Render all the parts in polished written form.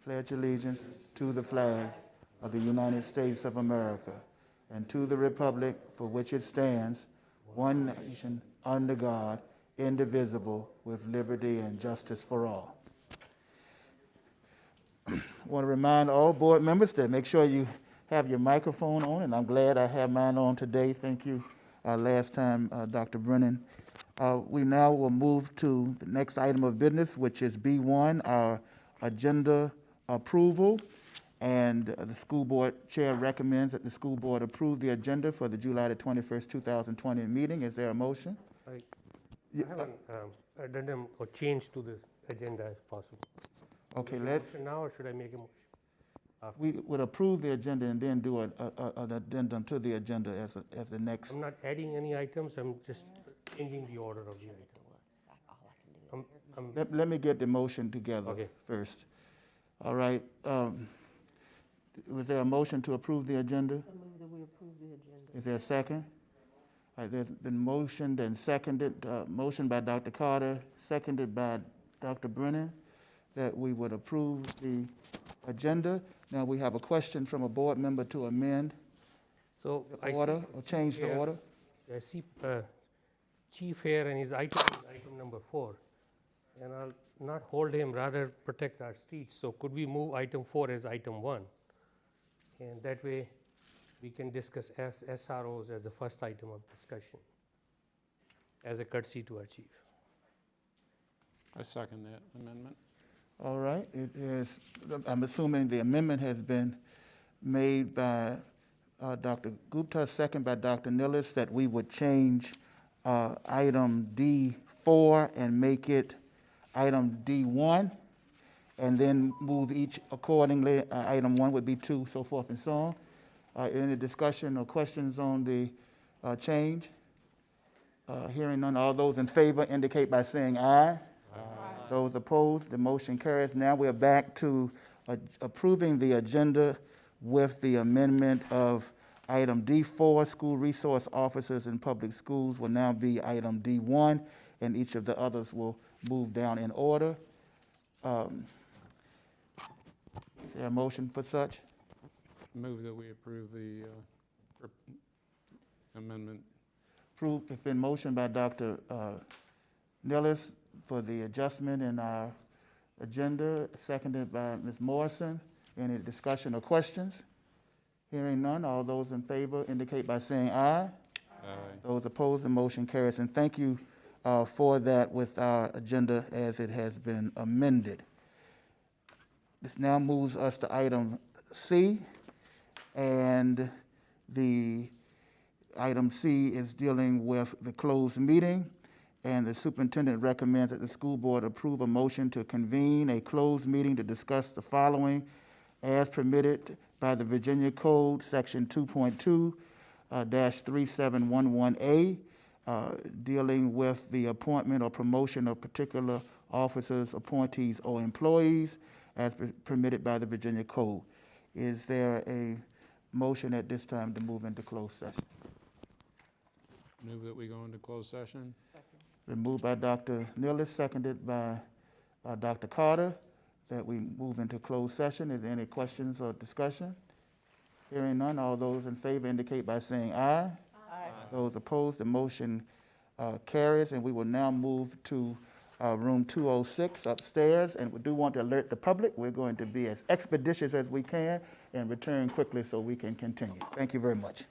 pledge allegiance to the flag of the United States of America and to the republic for which it stands, one nation, under God, indivisible, with liberty and justice for all. I want to remind all board members that make sure you have your microphone on, and I'm glad I have mine on today. Thank you last time, Dr. Brennan. We now will move to the next item of business, which is B1, our agenda approval. And the school board chair recommends that the school board approve the agenda for the July the 21st, 2020 meeting. Is there a motion? I have an addendum or change to the agenda if possible. Okay, let's. Now, or should I make a motion? We would approve the agenda and then do an addendum to the agenda as the next. I'm not adding any items. I'm just changing the order of the item. Let me get the motion together first. All right. Was there a motion to approve the agenda? I move that we approve the agenda. Is there a second? All right, there's been motioned and seconded, motion by Dr. Carter, seconded by Dr. Brennan, that we would approve the agenda. Now we have a question from a board member to amend the order or change the order. I see Chief here, and his item is item number 4. And I'll not hold him, rather protect our streets. So could we move item 4 as item 1? And that way we can discuss SROs as the first item of discussion, as a courtesy to our chief. I second that amendment. All right, it is, I'm assuming the amendment has been made by Dr. Gupta, second by Dr. Nillis, that we would change item D4 and make it item D1, and then move each accordingly. Item 1 would be 2, so forth and so on. Any discussion or questions on the change? Hearing none, all those in favor indicate by saying aye. Aye. Those opposed, the motion carries. Now we're back to approving the agenda with the amendment of item D4, school resource officers in public schools will now be item D1, and each of the others will move down in order. Is there a motion for such? Move that we approve the amendment. Approved. It's been motioned by Dr. Nillis for the adjustment in our agenda, seconded by Ms. Morrison. Any discussion or questions? Hearing none, all those in favor indicate by saying aye. Aye. Those opposed, the motion carries. And thank you for that with our agenda as it has been amended. This now moves us to item C, and the item C is dealing with the closed meeting, and the superintendent recommends that the school board approve a motion to convene a closed meeting to discuss the following as permitted by the Virginia Code, section 2.2-3711A, dealing with the appointment or promotion of particular officers, appointees, or employees as permitted by the Virginia Code. Is there a motion at this time to move into closed session? Move that we go into closed session. Been moved by Dr. Nillis, seconded by Dr. Carter, that we move into closed session. Is there any questions or discussion? Hearing none, all those in favor indicate by saying aye. Aye. Those opposed, the motion carries, and we will now move to room 206 upstairs, and we do want to alert the public. We're going to be as expeditious as we can and return quickly so we can continue. Thank you very much.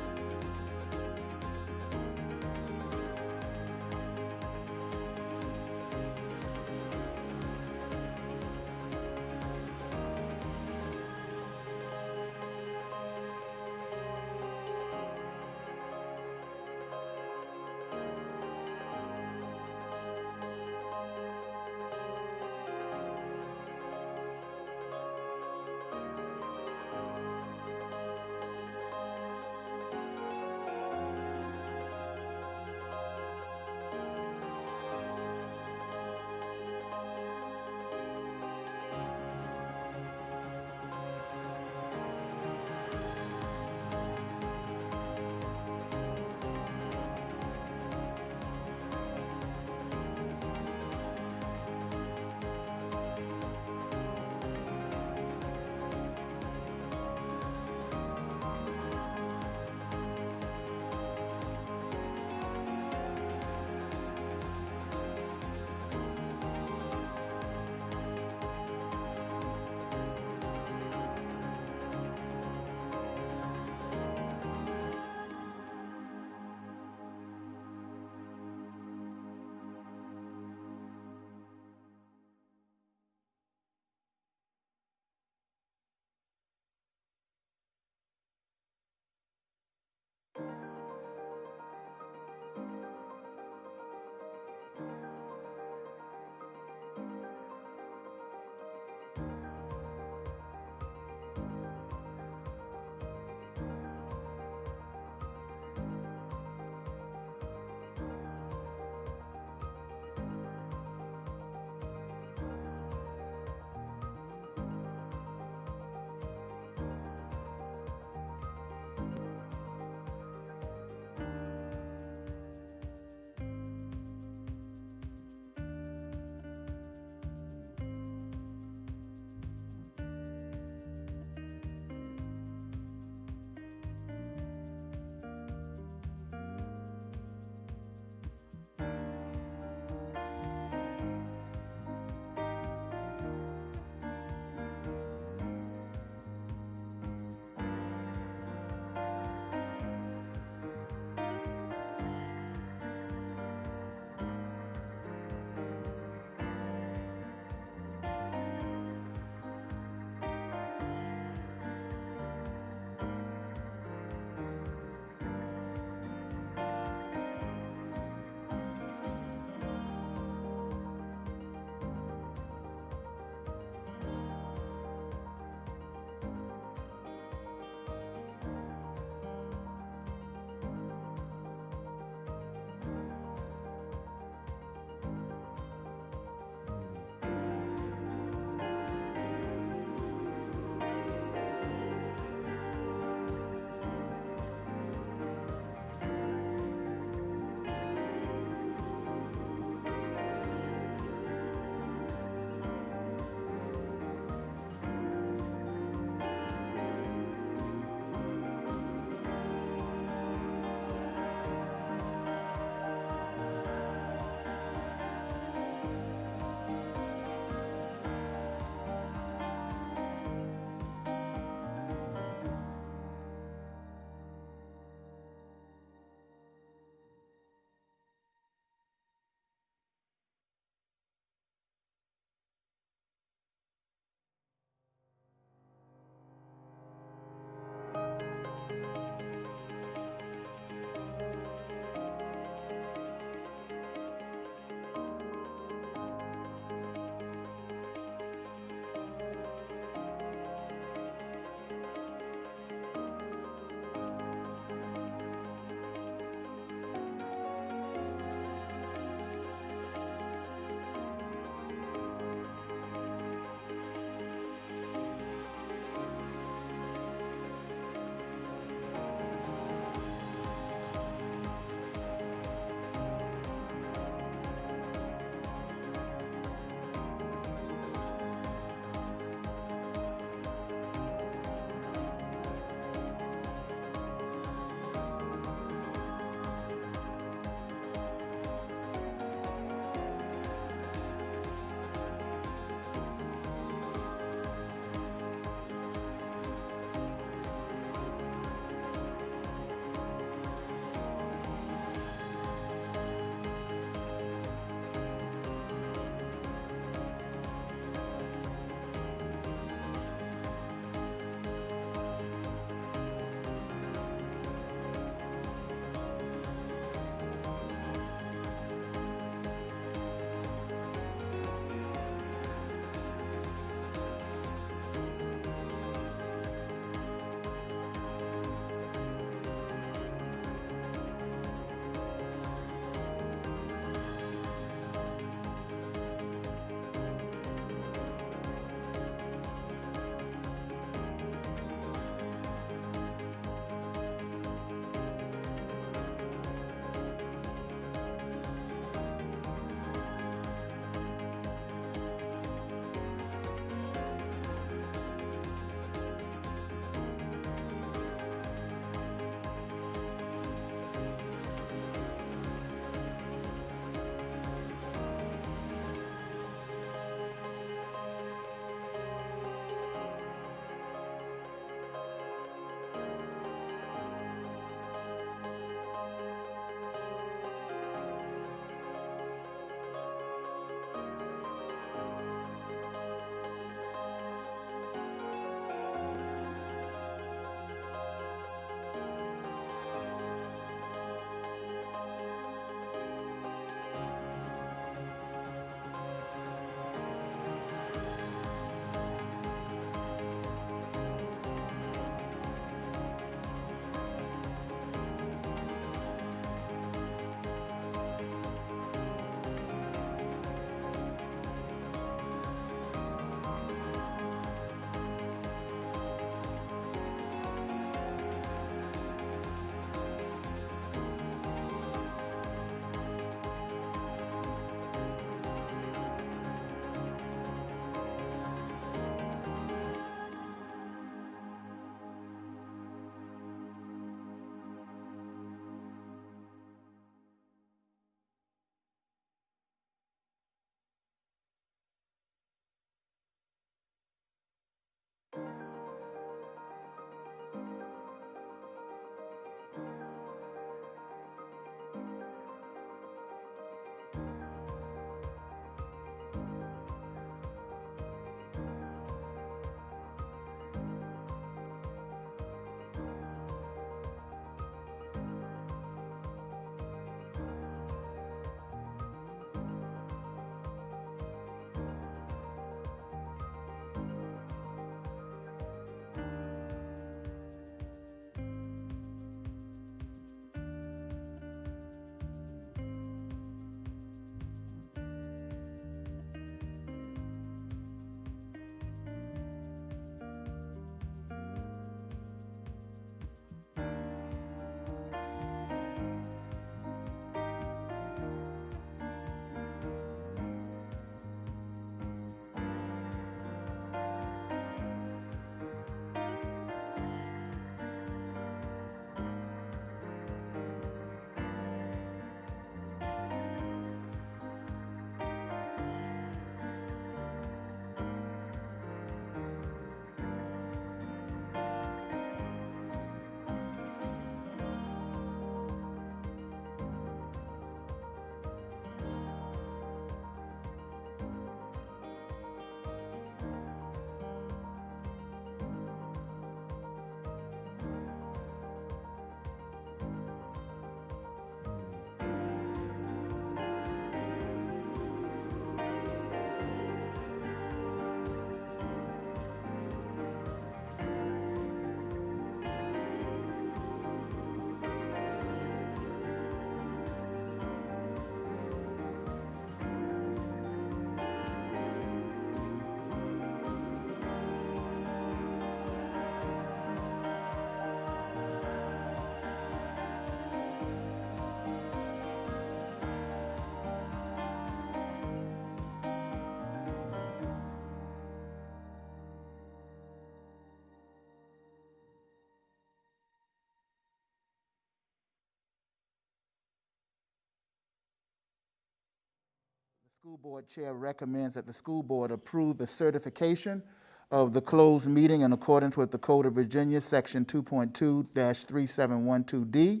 school board chair recommends that the school board approve the certification of the closed meeting in accordance with the Code of Virginia, Section 2.2-3712D,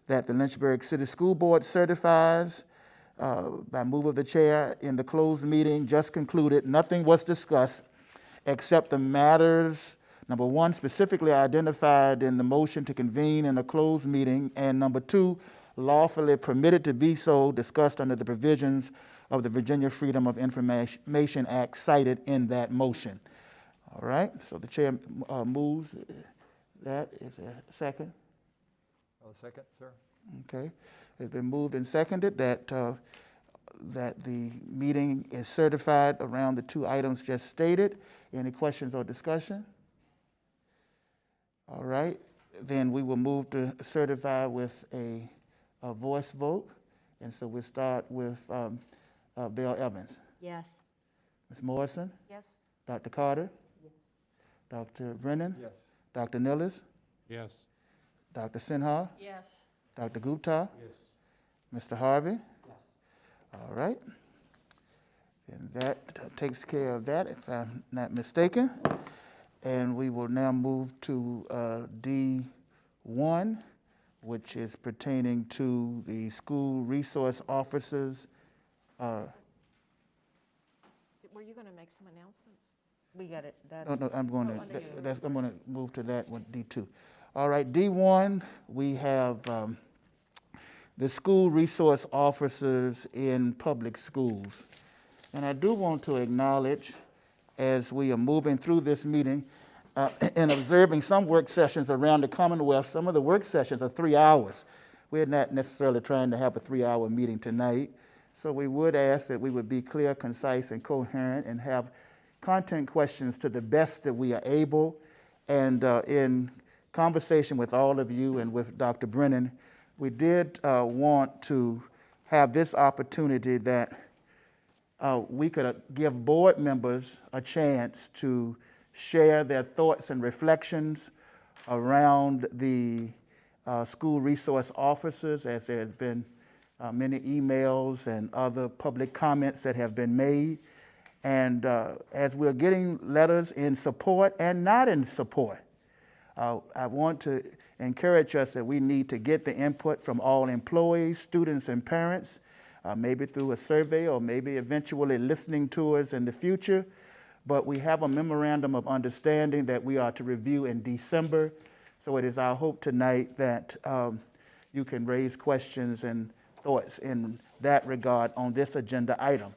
that the Lynchburg City School Board certifies by move of the chair in the closed meeting just concluded, nothing was discussed except the matters, number one, specifically identified in the motion to convene in a closed meeting, and number two, lawfully permitted to be so, discussed under the provisions of the Virginia Freedom of Information Act cited in that motion. All right, so the chair moves that. Is there a second? I'll second, sir. Okay, it's been moved and seconded that that the meeting is certified around the two items just stated. Any questions or discussion? All right, then we will move to certify with a voice vote. And so we'll start with Bill Evans. Yes. Ms. Morrison, Yes. Dr. Carter, Yes. Dr. Brennan, Yes. Dr. Nillis, Yes. Dr. Sinha, Yes. Dr. Gupta, Yes. Mr. Harvey. Yes. All right. And that takes care of that, if I'm not mistaken. And we will now move to D1, which is pertaining to the school resource officers. Were you going to make some announcements? We got it. No, I'm going Oh, under you. to, I'm going to move to that one, D2. All right, D1, we have the school resource officers in public schools. And I do want to acknowledge, as we are moving through this meeting, and observing some work sessions around the Commonwealth, some of the work sessions are 3 hours. We're not necessarily trying to have a 3-hour meeting tonight. So we would ask that we would be clear, concise, and coherent and have content questions to the best that we are able. And in conversation with all of you and with Dr. Brennan, we did want to have this opportunity that we could give board members a chance to share their thoughts and reflections around the school resource officers, as there has been many emails and other public comments that have been made. And as we're getting letters in support and not in support, I want to encourage us that we need to get the input from all employees, students, and parents, maybe through a survey or maybe eventually listening to us in the future. But we have a memorandum of understanding that we are to review in December. So it is our hope tonight that you can raise questions and thoughts in that regard on this agenda item.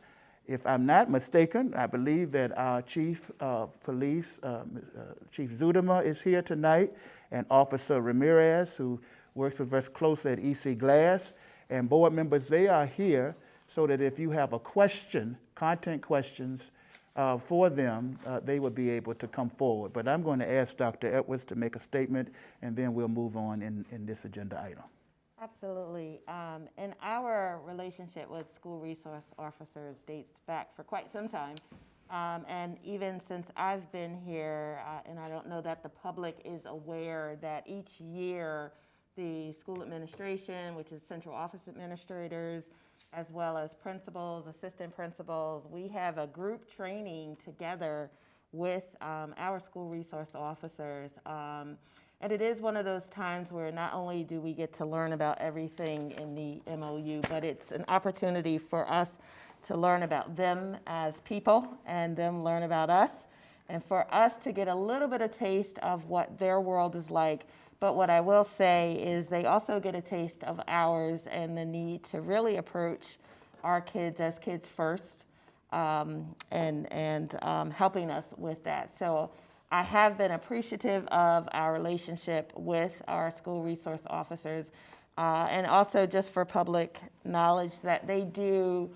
If I'm not mistaken, I believe that our Chief of Police, Chief Zudema, is here tonight, and Officer Ramirez, who works with us closely at EC Glass. And board members, they are here so that if you have a question, content questions, for them, they would be able to come forward. But I'm going to ask Dr. Edwards to make a statement, and then we'll move on in this agenda item. Absolutely. And our relationship with school resource officers dates back for quite some time. And even since I've been here, and I don't know that the public is aware that each year the school administration, which is central office administrators, as well as principals, assistant principals, we have a group training together with our school resource officers. And it is one of those times where not only do we get to learn about everything in the MOU, but it's an opportunity for us to learn about them as people and them learn about us, and for us to get a little bit of taste of what their world is like. But what I will say is they also get a taste of ours and the need to really approach our kids as kids first, and helping us with that. So I have been appreciative of our relationship with our school resource officers, and also just for public knowledge that they do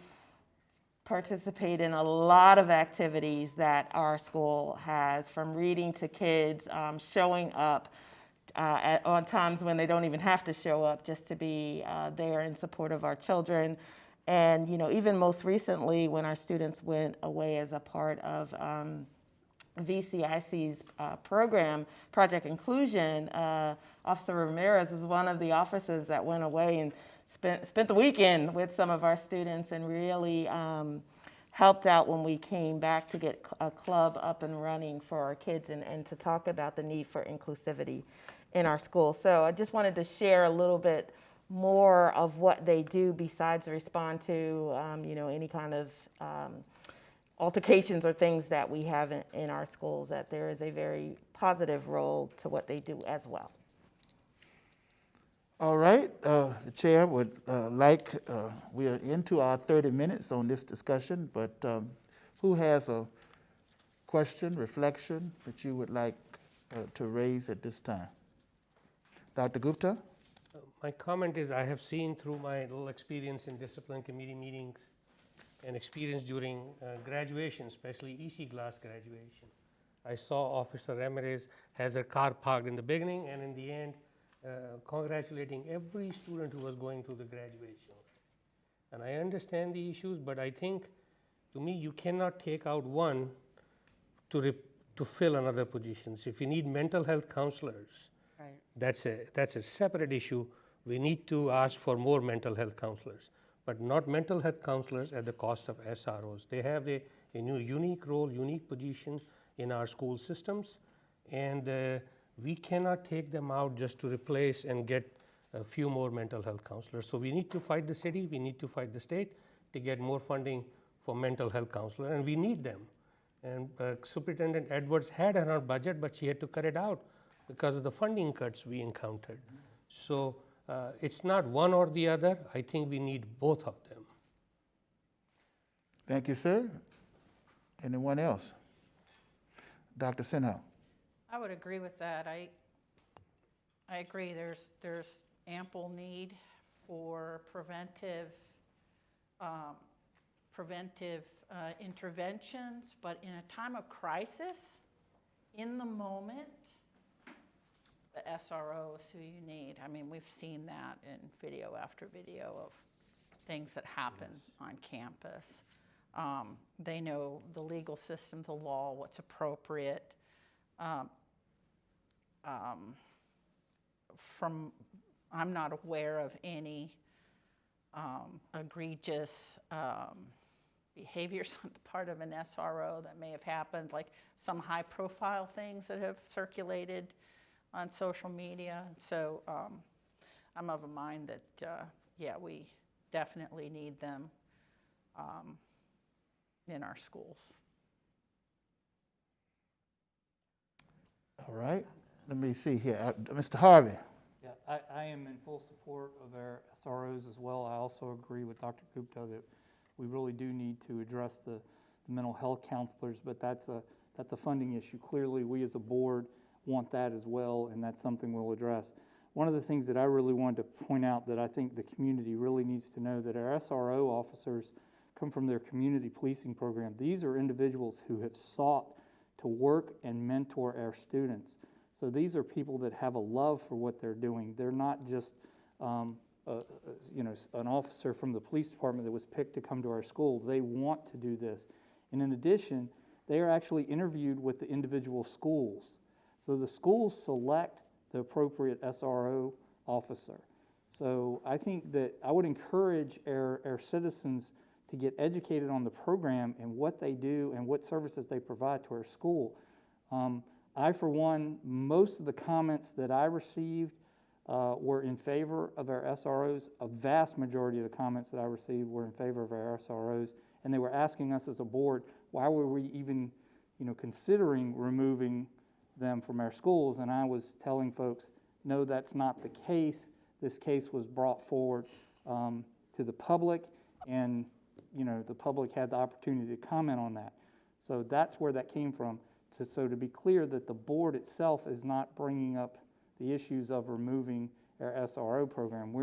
participate in a lot of activities that our school has, from reading to kids, showing up on times when they don't even have to show up, just to be there in support of our children. And, you know, even most recently when our students went away as a part of VCIC's program, Project Inclusion, Officer Ramirez was one of the officers that went away and spent the weekend with some of our students and really helped out when we came back to get a club up and running for our kids and to talk about the need for inclusivity in our schools. So I just wanted to share a little bit more of what they do besides respond to any kind of altercations or things that we have in our schools, that there is a very positive role to what they do as well. All right, the chair would we are into our 30 minutes on this discussion, but who has a question, reflection that you would like to raise at this time? Dr. Gupta? My comment is I have seen through my little experience in discipline committee meetings and experience during graduation, especially EC class graduation. I saw Officer Ramirez has her car parked in the beginning and in the end congratulating every student who was going through the graduation. And I understand the issues, but I think to me you cannot take out one to fill another positions. If you need mental health counselors, Right. that's a separate issue. We need to ask for more mental health counselors, but not mental health counselors at the cost of SROs. They have a new unique role, unique position in our school systems, and we cannot take them out just to replace and get a few more mental health counselors. So we need to fight the city, we need to fight the state to get more funding for mental health counselors, and we need them. And Superintendent Edwards had in her budget, but she had to cut it out because of the funding cuts we encountered. So it's not one or the other. I think we need both of them. Thank you, sir. Anyone else? Dr. Sinha? I would agree with that. I agree. There's ample need for preventive interventions, but in a time of crisis, in the moment, the SRO is who you need. I mean, we've seen that in video after video of things that happen on campus. They know the legal system, the law, what's appropriate. I'm not aware of any egregious behaviors on the part of an SRO that may have happened, like some high-profile things that have circulated on social media. So I'm of a mind that, we definitely need them in our schools. All right, let me see here. Mr. Harvey? Yeah, I am in full support of our SROs as well. I also agree with Dr. Gupta that we really do need to address the mental health counselors, but that's a funding issue. Clearly, we as a board want that as well, and that's something we'll address. One of the things that I really wanted to point out that I think the community really needs to know, that our SRO officers come from their community policing program. These are individuals who have sought to work and mentor our students. So these are people that have a love for what they're doing. They're not just an officer from the police department that was picked to come to our school. They want to do this. And in addition, they are actually interviewed with the individual schools. So the schools select the appropriate SRO officer. So I think that I would encourage our citizens to get educated on the program and what they do and what services they provide to our school. I, for one, most of the comments that I received were in favor of our SROs. A vast majority of the comments that I received were in favor of our SROs, and they were asking us as a board, why were we even, considering removing them from our schools? And I was telling folks, no, that's not the case. This case was brought forward to the public, and the public had the opportunity to comment on that. So that's where that came from. So to be clear that the board itself is not bringing up the issues of removing our SRO program.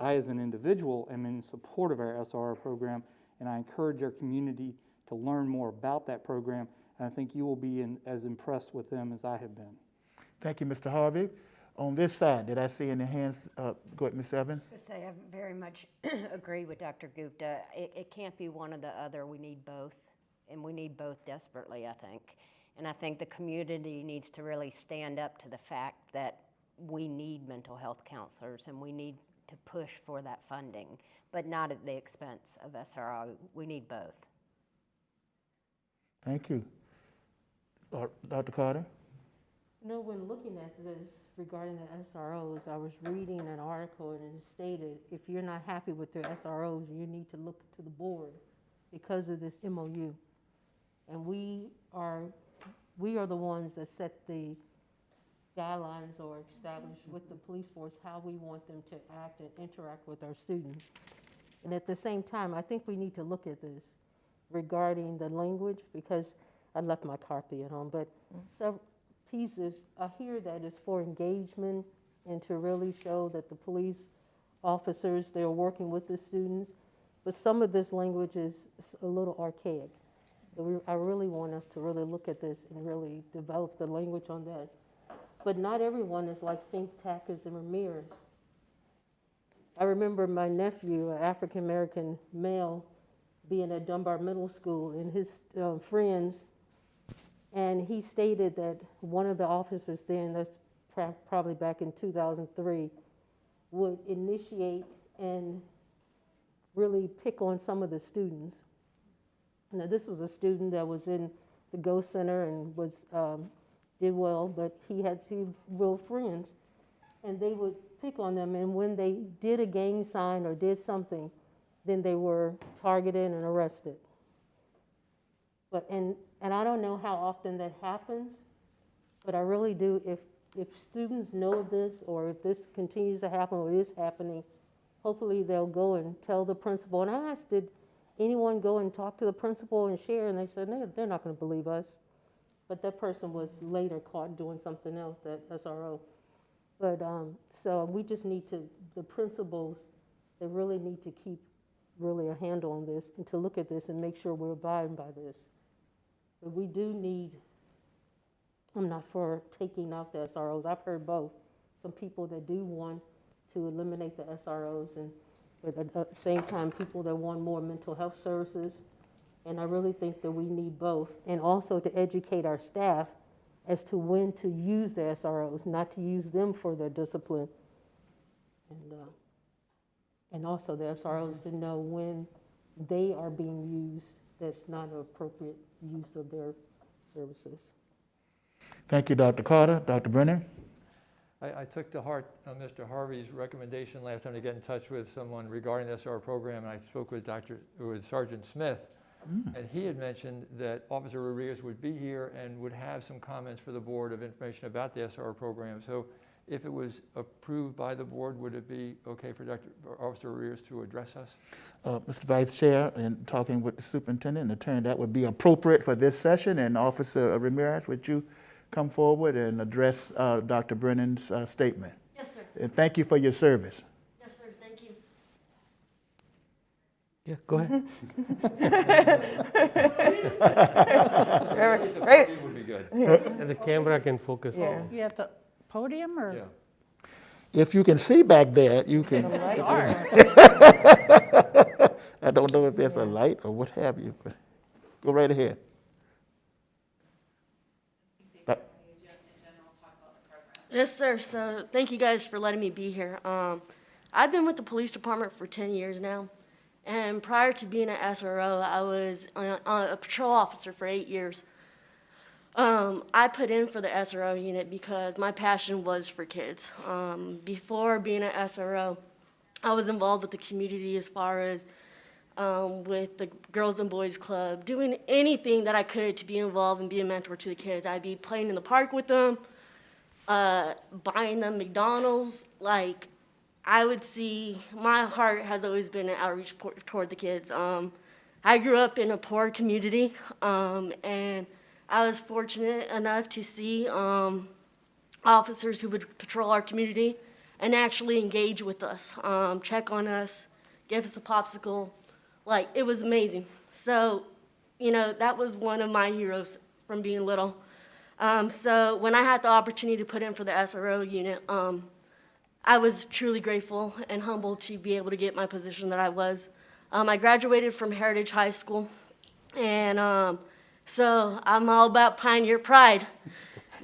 I as an individual am in support of our SRO program, and I encourage our community to learn more about that program, and I think you will be as impressed with them as I have been. Thank you, Mr. Harvey. On this side, did I see any hands? Go ahead, Ms. Evans. I say I very much agree with Dr. Gupta. It can't be one or the other. We need both, and we need both desperately, I think. And I think the community needs to really stand up to the fact that we need mental health counselors and we need to push for that funding, but not at the expense of SRO. We need both. Thank you. Dr. Carter? You know, when looking at this regarding the SROs, I was reading an article and it stated if you're not happy with your SROs, you need to look to the board because of this MOU. And we are the ones that set the guidelines or establish with the police force how we want them to act and interact with our students. And at the same time, I think we need to look at this regarding the language, because I left my copy at home, but some pieces, I hear that it's for engagement and to really show that the police officers, they're working with the students, but some of this language is a little archaic. So I really want us to really look at this and really develop the language on that. But not everyone is like Fink, Tackers, and Ramirez. I remember my nephew, an African-American male, being at Dunbar Middle School and his friends, and he stated that one of the officers there, and that's probably back in 2003, would initiate and really pick on some of the students. Now, this was a student that was in the Go Center and was did well, but he had two real friends, and they would pick on them, and when they did a gang sign or did something, then they were targeted and arrested. But and I don't know how often that happens, but I really do. If students know of this, or if this continues to happen or is happening, hopefully they'll go and tell the principal. And I asked, did anyone go and talk to the principal and share? And they said, no, they're not going to believe us. But that person was later caught doing something else, that SRO. But so we just need to, the principals, they really need to keep really a handle on this and to look at this and make sure we're abiding by this. But we do need, I'm not for taking out the SROs. I've heard both. Some people that do want to eliminate the SROs, and but at the same time, people that want more mental health services. And I really think that we need both. And also to educate our staff as to when to use the SROs, not to use them for their discipline. And also the SROs to know when they are being used that's not an appropriate use of their services. Thank you, Dr. Carter. Dr. Brennan? I took to heart Mr. Harvey's recommendation last time to get in touch with someone regarding the SR program, and I spoke with Sergeant Smith, and he had mentioned that Officer Rodriguez would be here and would have some comments for the board of information about the SR program. So if it was approved by the board, would it be okay for Officer Rodriguez to address us? Mr. Vice Chair, in talking with the superintendent and attorney, that would be appropriate for this session. And Officer Ramirez, would you come forward and address Dr. Brennan's statement? Yes, sir. And thank you for your service. Yes, sir. Thank you. Yeah, go ahead. Right. Would be good. And the camera can focus. You at the podium or? Yeah. If you can see back there, you can. I don't know if there's a light or what have you, but go right ahead. Yes, sir. So thank you guys for letting me be here. I've been with the police department for 10 years now. And prior to being an SRO, I was a patrol officer for 8 years. I put in for the SRO unit because my passion was for kids. Before being an SRO, I was involved with the community as far as with the Girls and Boys Club, doing anything that I could to be involved and be a mentor to the kids. I'd be playing in the park with them, buying them McDonald's. Like, I would see, my heart has always been an outreach toward the kids. I grew up in a poor community, and I was fortunate enough to see officers who would patrol our community and actually engage with us, check on us, give us a popsicle. Like, it was amazing. So, you know, that was one of my heroes from being little. So when I had the opportunity to put in for the SRO unit, I was truly grateful and humbled to be able to get my position that I was. I graduated from Heritage High School, and So I'm all about Pioneer Pride.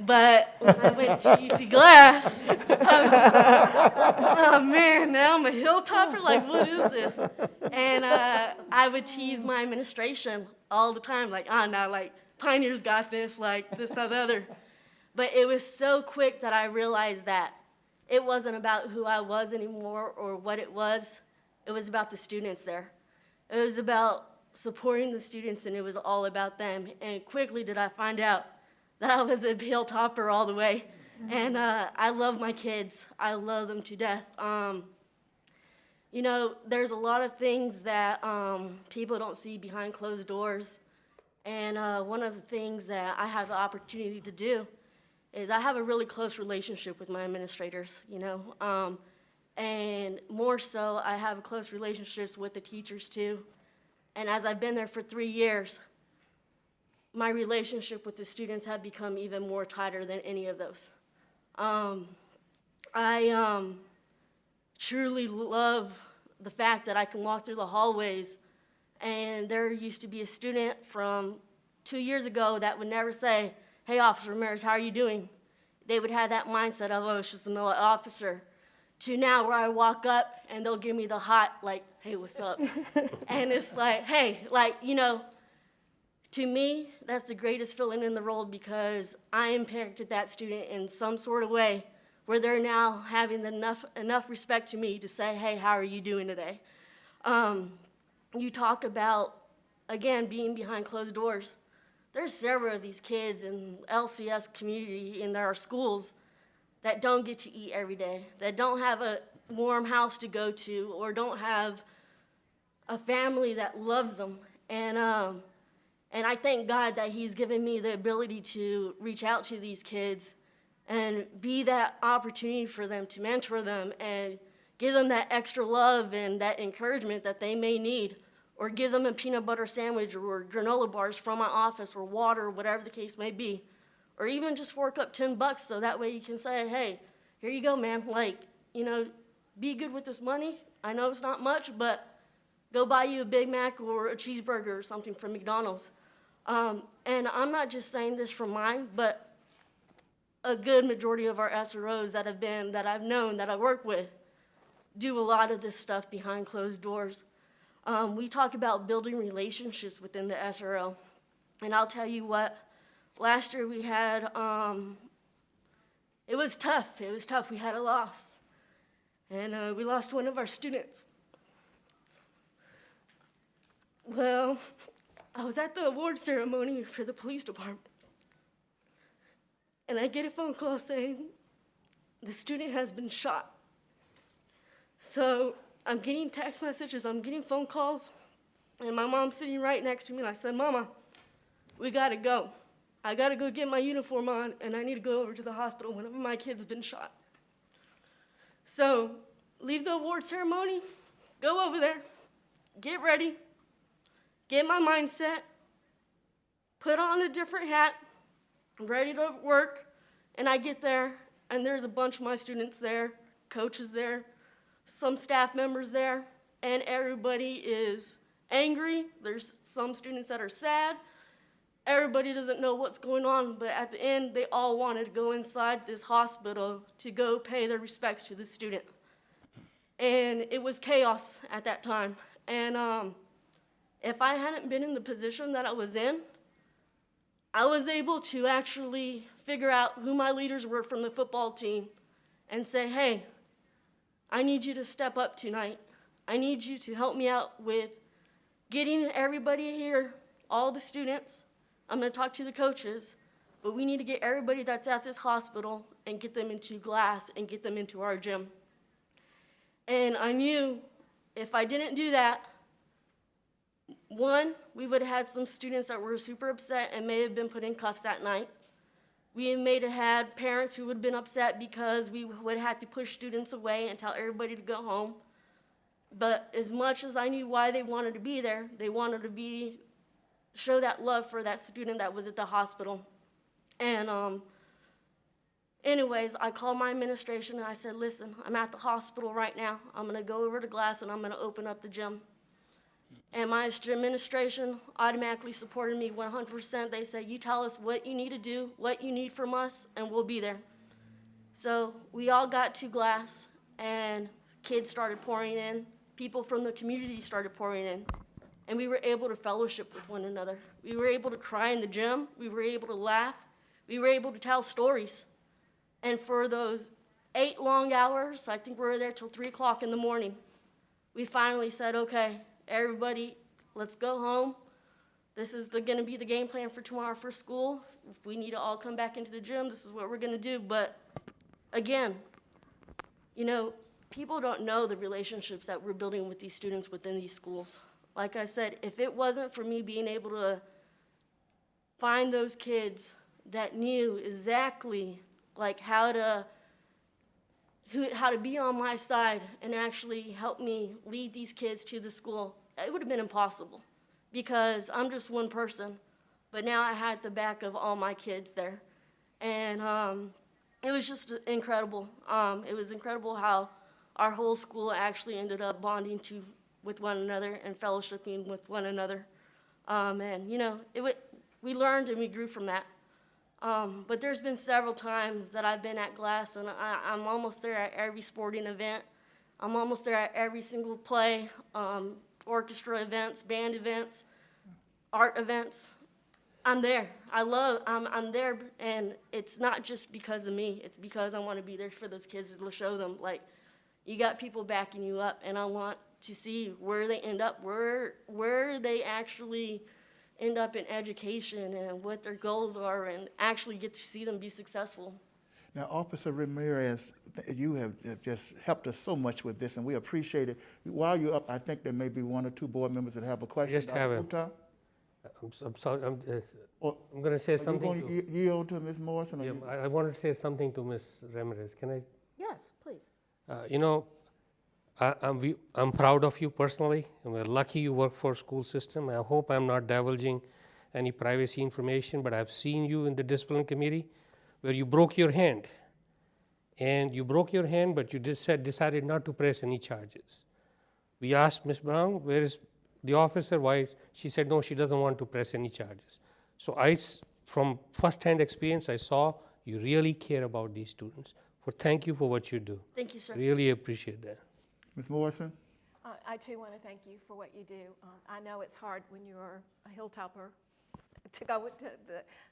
But when I went to UC Glass, I was just like, oh man, now I'm a hilltopper? Like, what is this? And I would tease my administration all the time, like, no, like, Pioneer's got this, like, this, that, the other. But it was so quick that I realized that it wasn't about who I was anymore or what it was. It was about the students there. It was about supporting the students, and it was all about them. And quickly did I find out that I was a hilltopper all the way. And I love my kids. I love them to death. You know, there's a lot of things that people don't see behind closed doors. And one of the things that I have the opportunity to do is I have a really close relationship with my administrators, you know. And more so, I have close relationships with the teachers too. And as I've been there for 3 years, my relationship with the students have become even more tighter than any of those. I truly love the fact that I can walk through the hallways, and there used to be a student from 2 years ago that would never say, "Hey, Officer Ramirez, how are you doing?" They would have that mindset of, "Oh, it's just another officer," to now where I walk up and they'll give me the hot, like, "Hey, what's up?" And it's like, hey, like, you know, to me, that's the greatest feeling in the world, because I impacted that student in some sort of way where they're now having enough respect to me to say, "Hey, how are you doing today?" You talk about, again, being behind closed doors. There's several of these kids in LCS community in our schools that don't get to eat every day, that don't have a warm house to go to, or don't have a family that loves them. And I thank God that He's given me the ability to reach out to these kids and be that opportunity for them, to mentor them and give them that extra love and that encouragement that they may need, or give them a peanut butter sandwich or granola bars from my office, or water, or whatever the case may be. Or even just fork up $10 so that way you can say, "Hey, here you go, man. Like, you know, be good with this money. I know it's not much, but go buy you a Big Mac or a cheeseburger or something from McDonald's." And I'm not just saying this from mine, but a good majority of our SROs that I've known, that I work with, do a lot of this stuff behind closed doors. We talk about building relationships within the SRO. And I'll tell you what, last year we had, it was tough. It was tough. We had a loss. And we lost one of our students. Well, I was at the award ceremony for the police department. And I get a phone call saying, "The student has been shot." So I'm getting text messages, I'm getting phone calls, and my mom's sitting right next to me, and I said, "Mama, we gotta go. I gotta go get my uniform on, and I need to go over to the hospital. One of my kids has been shot." So leave the award ceremony, go over there, get ready, get my mindset, put on a different hat, ready to work, and I get there, and there's a bunch of my students there, coaches there, some staff members there, and everybody is angry. There's some students that are sad. Everybody doesn't know what's going on, but at the end, they all wanted to go inside this hospital to go pay their respects to the student. And it was chaos at that time. And if I hadn't been in the position that I was in, I was able to actually figure out who my leaders were from the football team and say, "Hey, I need you to step up tonight. I need you to help me out with getting everybody here, all the students. I'm going to talk to the coaches, but we need to get everybody that's at this hospital and get them into Glass and get them into our gym." And I knew if I didn't do that, one, we would have had some students that were super upset and may have been put in cuffs that night. We may have had parents who would have been upset because we would have to push students away and tell everybody to go home. But as much as I knew why they wanted to be there, they wanted to show that love for that student that was at the hospital. And anyways, I called my administration and I said, "Listen, I'm at the hospital right now. I'm going to go over to Glass and I'm going to open up the gym." And my administration automatically supported me 100%. They said, you tell us what you need to do, what you need from us, and we'll be there. So we all got to Glass, and kids started pouring in. People from the community started pouring in. And we were able to fellowship with one another. We were able to cry in the gym. We were able to laugh. We were able to tell stories. And for those 8 long hours, I think we were there till 3 o'clock in the morning, we finally said, okay, everybody, let's go home. This is going to be the game plan for tomorrow for school. If we need to all come back into the gym, this is what we're going to do. But again, you know, people don't know the relationships that we're building with these students within these schools. Like I said, if it wasn't for me being able to find those kids that knew exactly like how to be on my side and actually help me lead these kids to the school, it would have been impossible because I'm just one person. But now I had the back of all my kids there. And it was just incredible. It was incredible how our whole school actually ended up bonding with one another and fellowshipping with one another. And, you know, we learned and we grew from that. But there's been several times that I've been at Glass, and I'm almost there at every sporting event. I'm almost there at every single play, orchestra events, band events, art events. I'm there. I'm there, and it's not just because of me. It's because I want to be there for those kids to show them, like, you got people backing you up, and I want to see where they end up, where they actually end up in education and what their goals are, and actually get to see them be successful. Now, Officer Ramirez, you have just helped us so much with this, and we appreciate it. While you're up, I think there may be 1 or 2 board members that have a question. Just have Gupta? I'm sorry, I'm going to say Are you something going to yield to Ms. Morrison? Or yeah, you- I wanted to say something to Ms. Ramirez. Can I? Yes, please. You know, I'm proud of you personally, and we're lucky you work for a school system. I hope I'm not divulging any privacy information, but I've seen you in the discipline committee where you broke your hand. And you broke your hand, but you decided not to press any charges. We asked Ms. Brown, where is the officer? Why? She said, no, she doesn't want to press any charges. So from first-hand experience, I saw you really care about these students. Thank you for what you do. Thank you, sir. Really appreciate that. Ms. Morrison? I too want to thank you for what you do. I know it's hard when you're a hilltopper to go to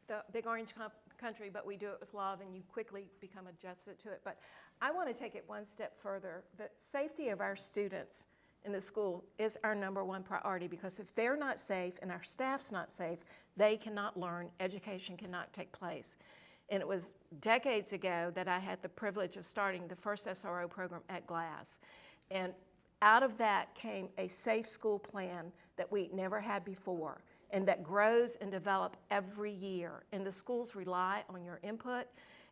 the big orange country, but we do it with love, and you quickly become adjusted to it. But I want to take it one step further. The safety of our students in the school is our #1 priority, because if they're not safe and our staff's not safe, they cannot learn, education cannot take place. And it was decades ago that I had the privilege of starting the first SRO program at Glass. And out of that came a safe school plan that we never had before, and that grows and develops every year. And the schools rely on your input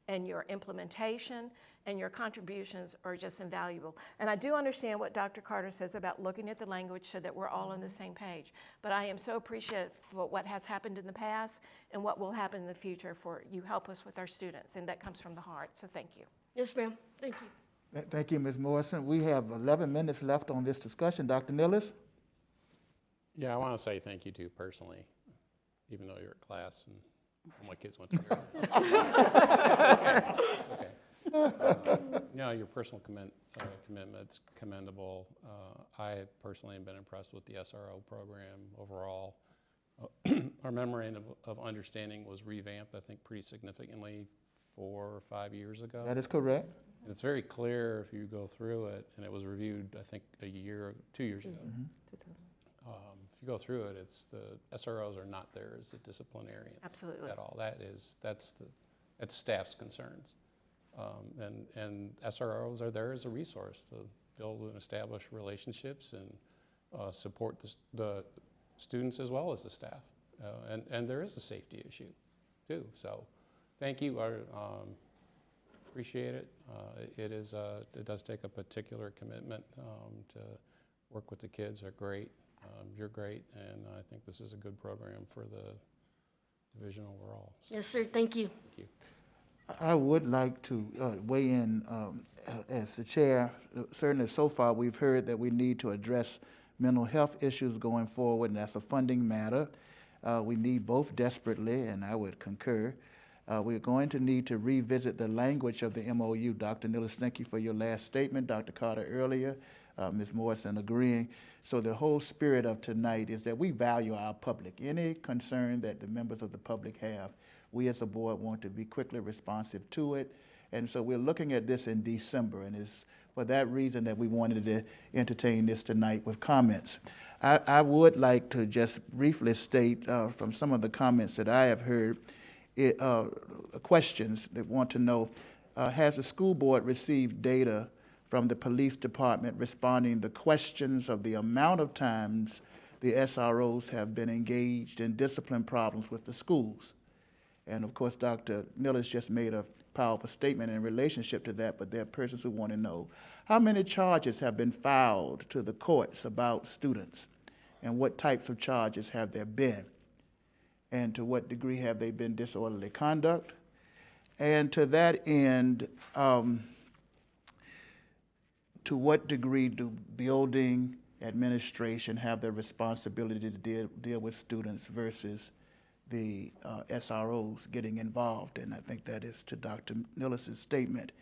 and your implementation, and your contributions are just invaluable. And I do understand what Dr. Carter says about looking at the language so that we're all on the same page. But I am so appreciative for what has happened in the past and what will happen in the future for you help us with our students, and that comes from the heart. So thank you. Yes, ma'am. Thank you. Thank you, Ms. Morrison. We have 11 minutes left on this discussion. Dr. Nilles? Yeah, I want to say thank you to you personally, even though you're at Class and all my kids went to your It's okay. No, your personal commitment's commendable. I personally have been impressed with the SRO program overall. Our memorandum of understanding was revamped, I think, pretty significantly 4 or 5 years ago. That is correct. And it's very clear if you go through it, and it was reviewed, I think, 2 years ago. If you go through it, it's the SROs are not there as a disciplinarian. Absolutely. At all. That's staff's concerns. And SROs are there as a resource to build and establish relationships and support the students as well as the staff. And there is a safety issue too. So thank you. I appreciate it. It does take a particular commitment to work with the kids. They're great. You're great, and I think this is a good program for the division overall. So, Yes, sir. Thank you. thank you. I would like to weigh in as the chair. Certainly so far we've heard that we need to address mental health issues going forward, and that's a funding matter. We need both desperately, and I would concur. We're going to need to revisit the language of the MOU. Dr. Nilles, thank you for your last statement. Dr. Carter earlier, Ms. Morrison agreeing. So the whole spirit of tonight is that we value our public. Any concern that the members of the public have, we as a board want to be quickly responsive to it. And so we're looking at this in December, and it's for that reason that we wanted to entertain this tonight with comments. I would like to just briefly state from some of the comments that I have heard, questions that want to know, has the school board received data from the police department responding to questions of the amount of times the SROs have been engaged in discipline problems with the schools? And of course, Dr. Nilles just made a powerful statement in relationship to that, but there are persons who want to know how many charges have been filed to the courts about students, and what types of charges have there been, and to what degree have they been disorderly conduct. And to that end, to what degree do building administration have the responsibility to deal with students versus the SROs getting involved? And I think that is to Dr. Nilles' statement.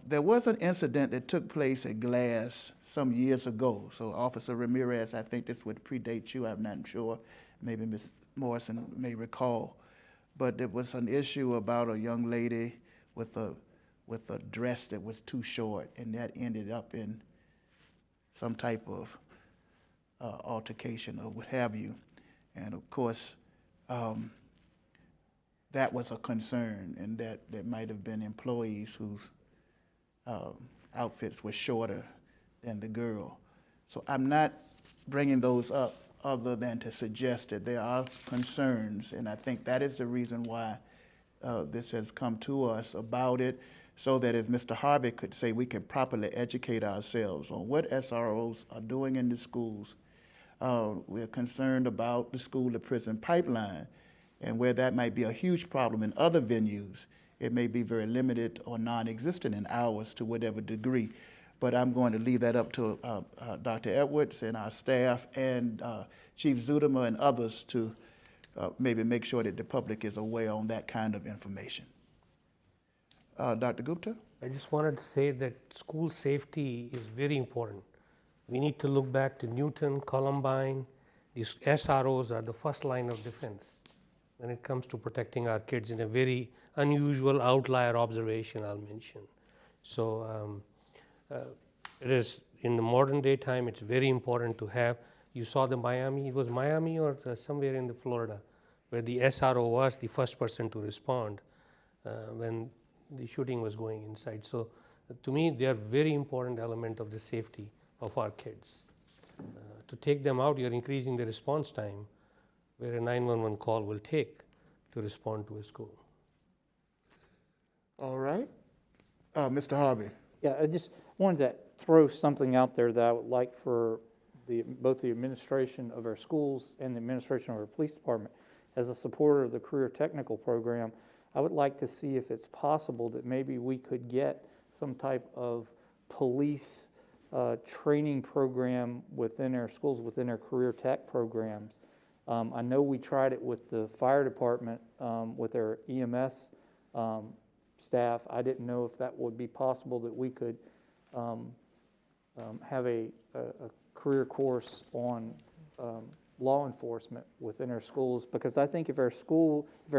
There was an incident that took place at Glass some years ago. So Officer Ramirez, I think this would predate you, I'm not sure. Maybe Ms. Morrison may recall. But there was an issue about a young lady with a dress that was too short, and that ended up in some type of altercation or what have you. And of course, that was a concern, and that there might have been employees whose outfits were shorter than the girl. So I'm not bringing those up other than to suggest that there are concerns, and I think that is the reason why this has come to us about it, so that, as Mr. Harvey could say, we can properly educate ourselves on what SROs are doing in the schools. We're concerned about the school-to-prison pipeline, and where that might be a huge problem in other venues, it may be very limited or non-existent in ours to whatever degree. But I'm going to leave that up to Dr. Edwards and our staff and Chief Zuderma and others to maybe make sure that the public is aware on that kind of information. Dr. Gupta? I just wanted to say that school safety is very important. We need to look back to Newton, Columbine. These SROs are the first line of defense when it comes to protecting our kids in a very unusual outlier observation I'll mention. So it is, in the modern day time, it's very important to have, you saw the Miami, it was Miami or somewhere in the Florida, where the SRO was the first person to respond when the shooting was going inside. So to me, they are very important element of the safety of our kids. To take them out, you're increasing the response time where a 911 call will take to respond to a school. All right. Mr. Harvey? Yeah, I just wanted to throw something out there that I would like for both the administration of our schools and the administration of our police department. As a supporter of the Career Technical Program, I would like to see if it's possible that maybe we could get some type of police training program within our schools, within our career tech programs. I know we tried it with the fire department, with our EMS staff. I didn't know if that would be possible, that we could have a career course on law enforcement within our schools, because I think if our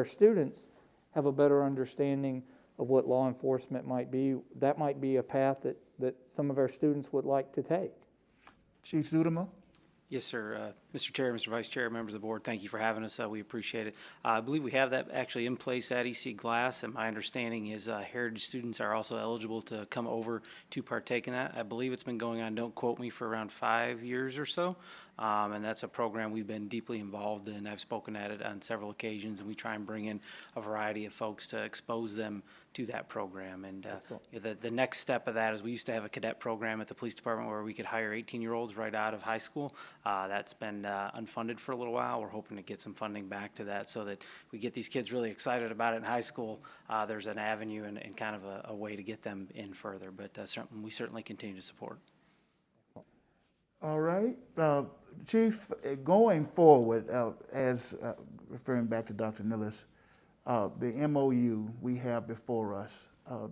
students have a better understanding of what law enforcement might be, that might be a path that some of our students would like to take. Chief Zuderma? Yes, sir. Mr. Chair, Mr. Vice Chair, members of the board, thank you for having us. We appreciate it. I believe we have that actually in place at EC Glass, and my understanding is heritage students are also eligible to come over to partake in that. I believe it's been going on, don't quote me, for around 5 years or so, and that's a program we've been deeply involved in. I've spoken at it on several occasions, and we try and bring in a variety of folks to expose them to that program. And the next step of that is we used to have a cadet program at the police department where we could hire 18-year-olds right out of high school. That's been unfunded for a little while. We're hoping to get some funding back to that so that we get these kids really excited about it in high school. There's an avenue and kind of a way to get them in further, but we certainly continue to support. All right. Chief, going forward, referring back to Dr. Nillis, the MOU we have before us,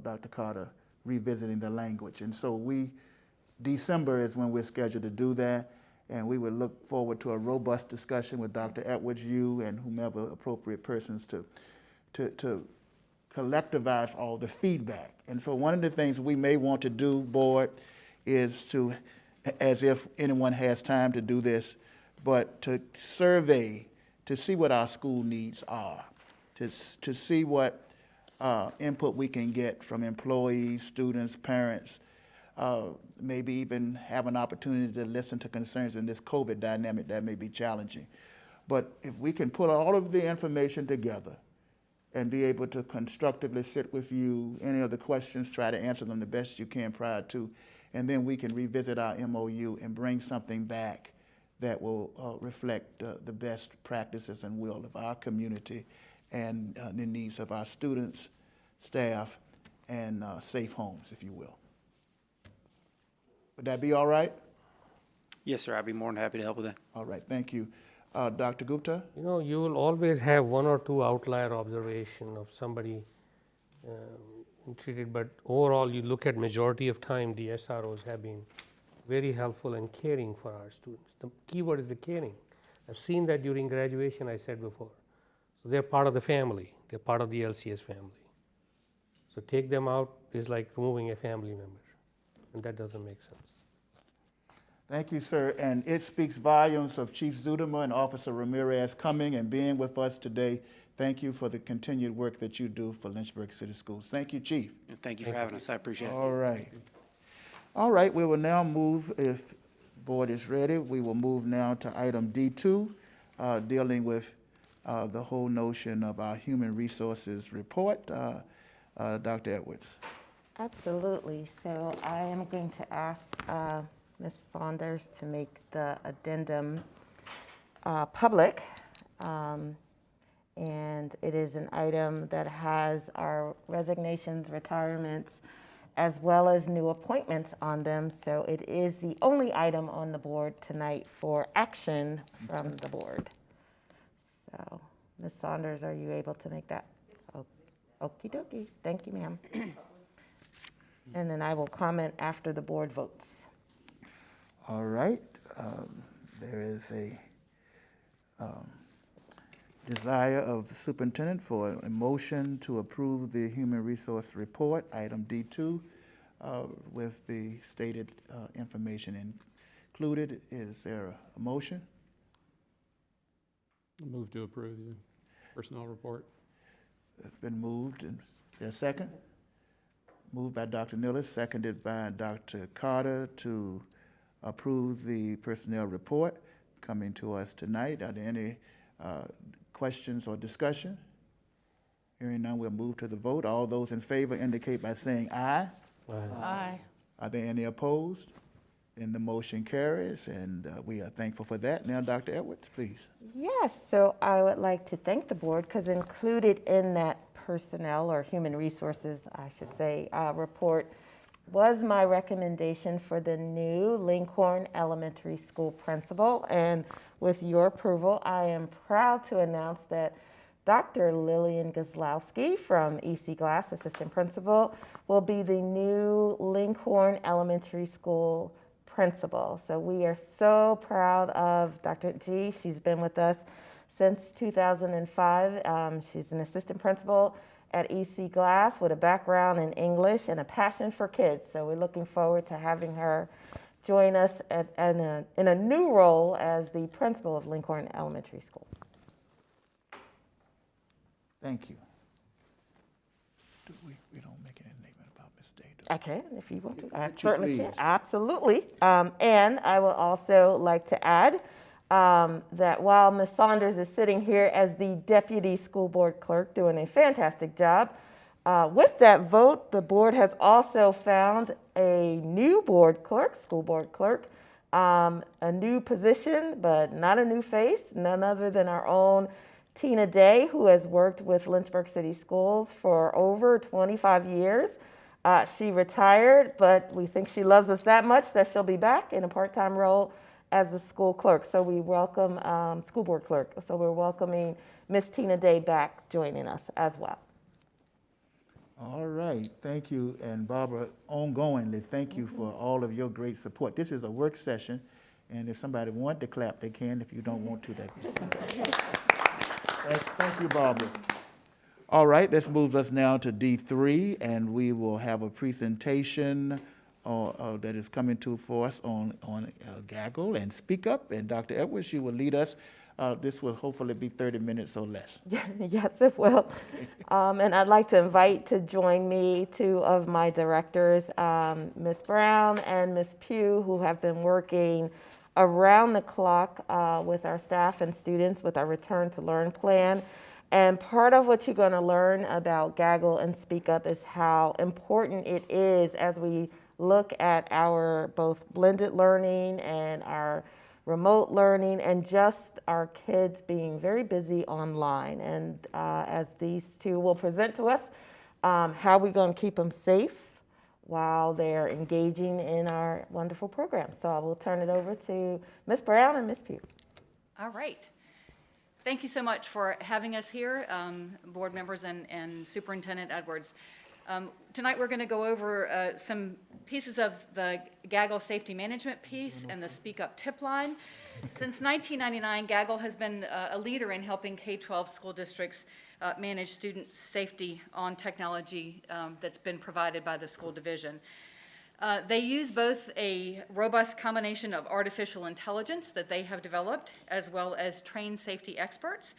Dr. Carter, revisiting the language. And so December is when we're scheduled to do that, and we would look forward to a robust discussion with Dr. Edwards, you, and whomever appropriate persons to collectivize all the feedback. And so one of the things we may want to do, board, is to, as if anyone has time to do this, but to survey to see what our school needs are, to see what input we can get from employees, students, parents, maybe even have an opportunity to listen to concerns in this COVID dynamic that may be challenging. But if we can put all of the information together and be able to constructively sit with you, any of the questions, try to answer them the best you can prior to, and then we can revisit our MOU and bring something back that will reflect the best practices and will of our community and the needs of our students, staff, and safe homes, if you will. Would that be all right? Yes, sir. I'd be more than happy to help with that. All right, thank you. Dr. Gupta? You know, you will always have one or two outlier observation of somebody treated, but overall you look at majority of time the SROs have been very helpful and caring for our students. The key word is the caring. I've seen that during graduation, I said before. So they're part of the family. They're part of the LCS family. So take them out is like removing a family member, and that doesn't make sense. Thank you, sir. And it speaks volumes of Chief Zuderma and Officer Ramirez coming and being with us today. Thank you for the continued work that you do for Lynchburg City Schools. Thank you, Chief. And thank you for having us. I appreciate it. All right. All right, we will now move, if the board is ready, we will move now to item D2, dealing with the whole notion of our human resources report. Dr. Edwards. Absolutely. So I am going to ask Ms. Saunders to make the addendum public. And it is an item that has our resignations, retirements, as well as new appointments on them. So it is the only item on the board tonight for action from the board. So Ms. Saunders, are you able to make that? Okie dokie. Thank you, ma'am. And then I will comment after the board votes. All right. There is a desire of the superintendent for a motion to approve the human resource report, item D2, with the stated information included. Is there a motion? Move to approve the personnel report. It's been moved. And is there a second? Moved by Dr. Nillis, seconded by Dr. Carter to approve the personnel report coming to us tonight. Are there any questions or discussion? Hearing none, we'll move to the vote. All those in favor indicate by saying aye. Aye. Aye. Are there any opposed? Then the motion carries, and we are thankful for that. Now, Dr. Edwards, please. Yes, so I would like to thank the board because included in that personnel or human resources, I should say, report was my recommendation for the new Lincoln Elementary School principal. And with your approval, I am proud to announce that Dr. Lillian Gazlowski from EC Glass, assistant principal, will be the new Lincoln Elementary School principal. So we are so proud of Dr. G. She's been with us since 2005. She's an assistant principal at EC Glass with a background in English and a passion for kids. So we're looking forward to having her join us in a new role as the principal of Lincoln Elementary School. Thank you. We don't make any statement about Ms. Day, do we? I can, if you want to. I Would you certainly can. please? Absolutely. And I will also like to add that while Ms. Saunders is sitting here as the deputy school board clerk doing a fantastic job, with that vote, the board has also found a new board clerk, school board clerk, a new position, but not a new face, none other than our own Tina Day, who has worked with Lynchburg City Schools for over 25 years. She retired, but we think she loves us that much that she'll be back in a part-time role as the school clerk. So we welcome school board clerk. So we're welcoming Miss Tina Day back joining us as well. All right, thank you. And Barbara, ongoingly, thank you for all of your great support. This is a work session, and if somebody wants to clap, they can. If you don't want to, they can. Thank you, Barbara. All right, this moves us now to D3, and we will have a presentation that is coming for us on Gaggle and SpeakUp. And Dr. Edwards, you will lead us. This will hopefully be 30 minutes or less. Yes, it will. And I'd like to invite to join me two of my directors, Ms. Brown and Ms. Pugh, who have been working around the clock with our staff and students with our Return to Learn plan. And part of what you're going to learn about Gaggle and SpeakUp is how important it is as we look at our both blended learning and our remote learning and just our kids being very busy online. And as these two will present to us, how we're going to keep them safe while they're engaging in our wonderful program. So I will turn it over to Ms. Brown and Ms. Pugh. All right. Thank you so much for having us here, board members and Superintendent Edwards. Tonight we're going to go over some pieces of the Gaggle safety management piece and the SpeakUp tip line. Since 1999, Gaggle has been a leader in helping K-12 school districts manage student safety on technology that's been provided by the school division. They use both a robust combination of artificial intelligence that they have developed, as well as trained safety experts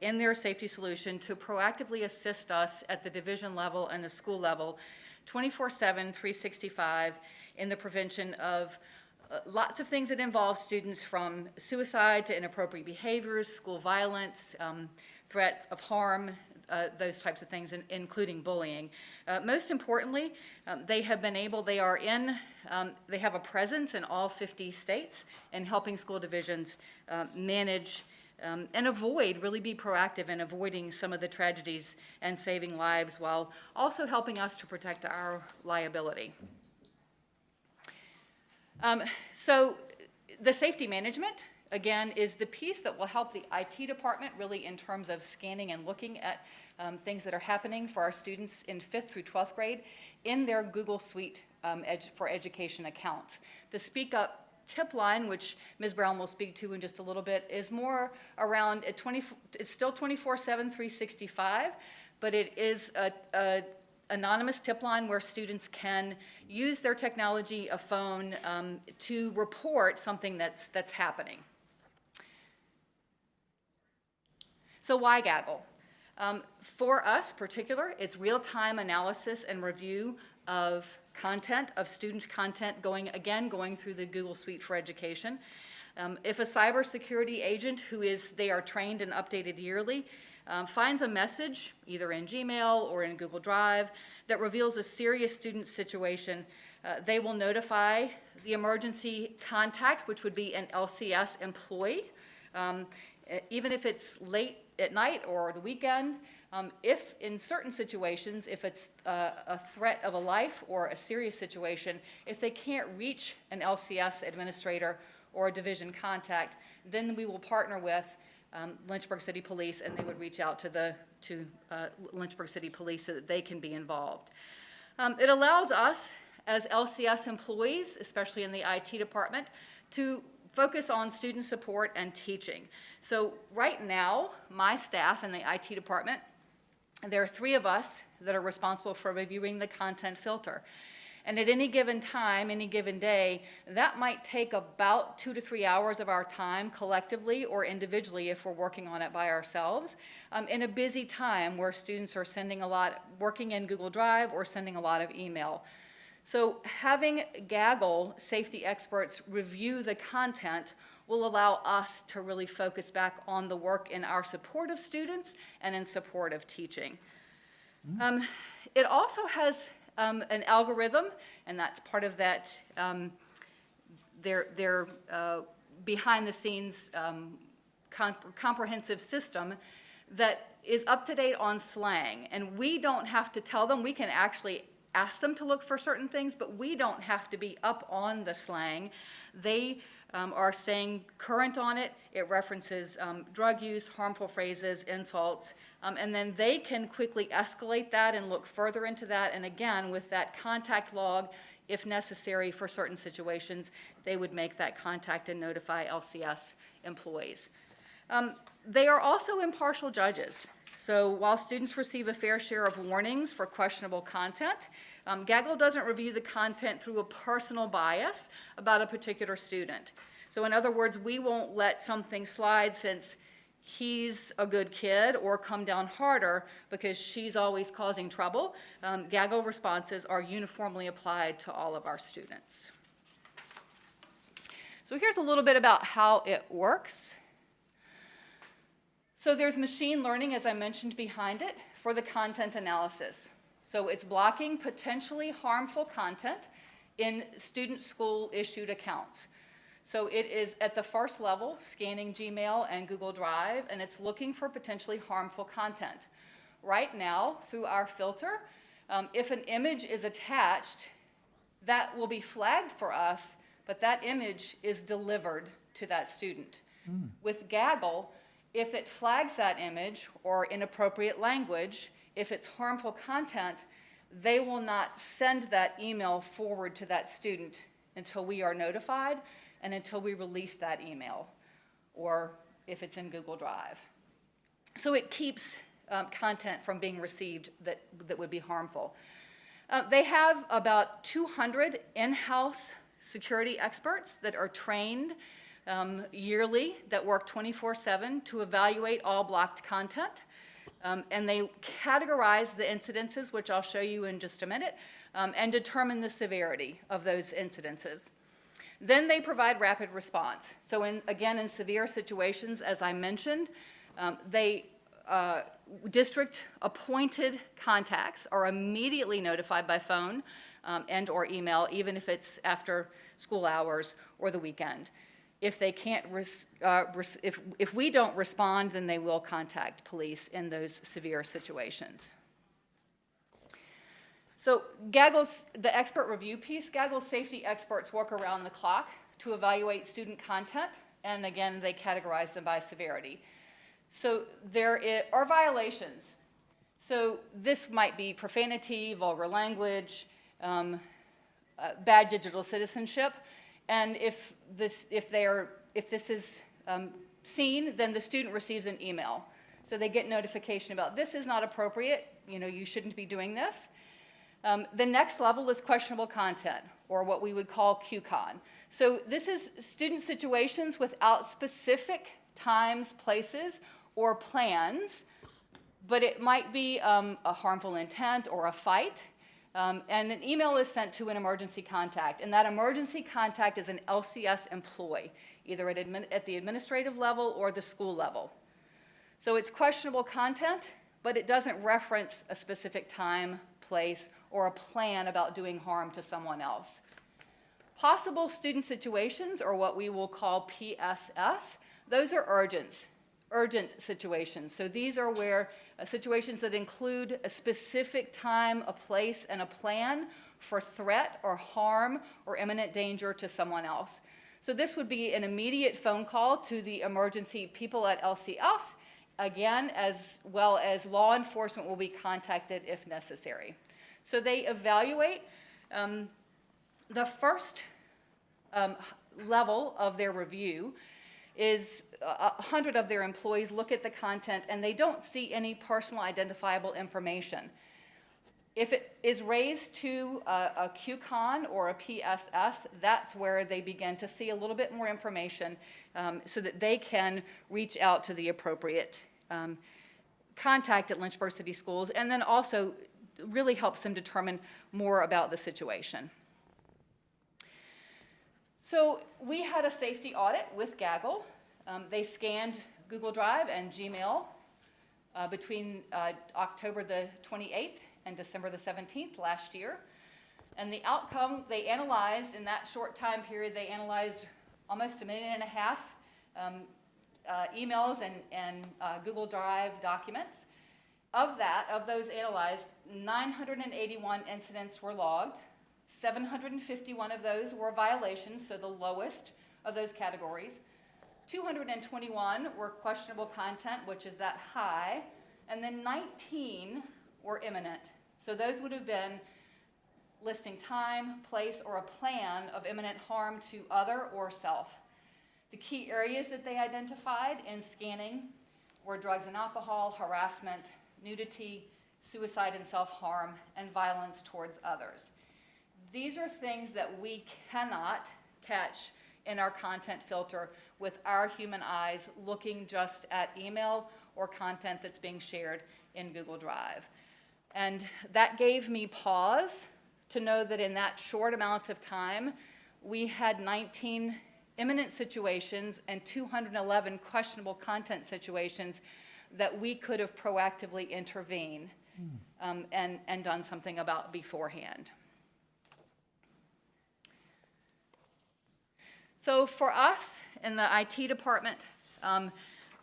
in their safety solution to proactively assist us at the division level and the school level, 24/7, 365, in the prevention of lots of things that involve students, from suicide to inappropriate behaviors, school violence, threats of harm, those types of things, including bullying. Most importantly, they have a presence in all 50 states in helping school divisions manage and really be proactive in avoiding some of the tragedies and saving lives, while also helping us to protect our liability. So the safety management, again, is the piece that will help the IT department really in terms of scanning and looking at things that are happening for our students in 5th through 12th grade in their Google Suite for education accounts. The SpeakUp tip line, which Ms. Brown will speak to in just a little bit, is more around it's still 24/7, 365, but it is a anonymous tip line where students can use their technology, a phone, to report something that's happening. So why Gaggle? For us particular, it's real-time analysis and review of content, of student content, going through the Google Suite for Education. If a cybersecurity agent they are trained and updated yearly, finds a message, either in Gmail or in Google Drive, that reveals a serious student situation, they will notify the emergency contact, which would be an LCS employee, even if it's late at night or the weekend. If in certain situations, if it's a threat of a life or a serious situation, if they can't reach an LCS administrator or a division contact, then we will partner with Lynchburg City Police, and they would reach out to Lynchburg City Police so that they can be involved. It allows us as LCS employees, especially in the IT department, to focus on student support and teaching. So right now, my staff in the IT department, there are 3 of us that are responsible for reviewing the content filter. And at any given time, any given day, that might take about 2 to 3 hours of our time collectively or individually if we're working on it by ourselves, in a busy time where students are working in Google Drive or sending a lot of email. So having Gaggle safety experts review the content will allow us to really focus back on the work in our support of students and in support of teaching. It also has an algorithm, and that's part of that, their behind-the-scenes comprehensive system that is up to date on slang. And we don't have to tell them. We can actually ask them to look for certain things, but we don't have to be up on the slang. They are staying current on it. It references drug use, harmful phrases, insults, and then they can quickly escalate that and look further into that. And again, with that contact log, if necessary for certain situations, they would make that contact and notify LCS employees. They are also impartial judges. So while students receive a fair share of warnings for questionable content, Gaggle doesn't review the content through a personal bias about a particular student. So in other words, we won't let something slide since he's a good kid or come down harder because she's always causing trouble. Gaggle responses are uniformly applied to all of our students. So here's a little bit about how it works. So there's machine learning, as I mentioned, behind it for the content analysis. So it's blocking potentially harmful content in student school-issued accounts. So it is at the first level, scanning Gmail and Google Drive, and it's looking for potentially harmful content. Right now, through our filter, if an image is attached, that will be flagged for us, but that image is delivered to that student. With Gaggle, if it flags that image or inappropriate language, if it's harmful content, they will not send that email forward to that student until we are notified and until we release that email, or if it's in Google Drive. So it keeps content from being received that would be harmful. They have about 200 in-house security experts that are trained yearly that work 24/7 to evaluate all blocked content. And they categorize the incidences, which I'll show you in just a minute, and determine the severity of those incidences. Then they provide rapid response. So again, in severe situations, as I mentioned, district appointed contacts are immediately notified by phone and or email, even if it's after school hours or the weekend. If they can't, if we don't respond, then they will contact police in those severe situations. So Gaggle's, the expert review piece, Gaggle's safety experts work around the clock to evaluate student content, and again, they categorize them by severity. So there are violations. So this might be profanity, vulgar language, bad digital citizenship, and if this is seen, then the student receives an email. So they get notification about this is not appropriate, you shouldn't be doing this. The next level is questionable content, or what we would call QCon. So this is student situations without specific times, places, or plans, but it might be a harmful intent or a fight. And an email is sent to an emergency contact, and that emergency contact is an LCS employee, either at the administrative level or the school level. So it's questionable content, but it doesn't reference a specific time, place, or a plan about doing harm to someone else. Possible student situations, or what we will call PSS, those are urgent situations. So these are where situations that include a specific time, a place, and a plan for threat or harm or imminent danger to someone else. So this would be an immediate phone call to the emergency people at LCS, again, as well as law enforcement will be contacted if necessary. So they evaluate the first level of their review is 100 of their employees look at the content and they don't see any personal identifiable information. If it is raised to a QCon or a PSS, that's where they begin to see a little bit more information so that they can reach out to the appropriate contact at Lynchburg City Schools, and then also really helps them determine more about the situation. So we had a safety audit with Gaggle. They scanned Google Drive and Gmail between October the 28th and December the 17th last year. And the outcome, they analyzed in that short time period, they analyzed almost 1.5 million emails and Google Drive documents. Of those analyzed, 981 incidents were logged. 751 of those were violations, so the lowest of those categories. 221 were questionable content, which is that high, and then 19 were imminent. So those would have been listing time, place, or a plan of imminent harm to other or self. The key areas that they identified in scanning were drugs and alcohol, harassment, nudity, suicide and self-harm, and violence towards others. These are things that we cannot catch in our content filter with our human eyes looking just at email or content that's being shared in Google Drive. And that gave me pause to know that in that short amount of time, we had 19 imminent situations and 211 questionable content situations that we could have proactively intervened and done something about beforehand. So for us in the IT department,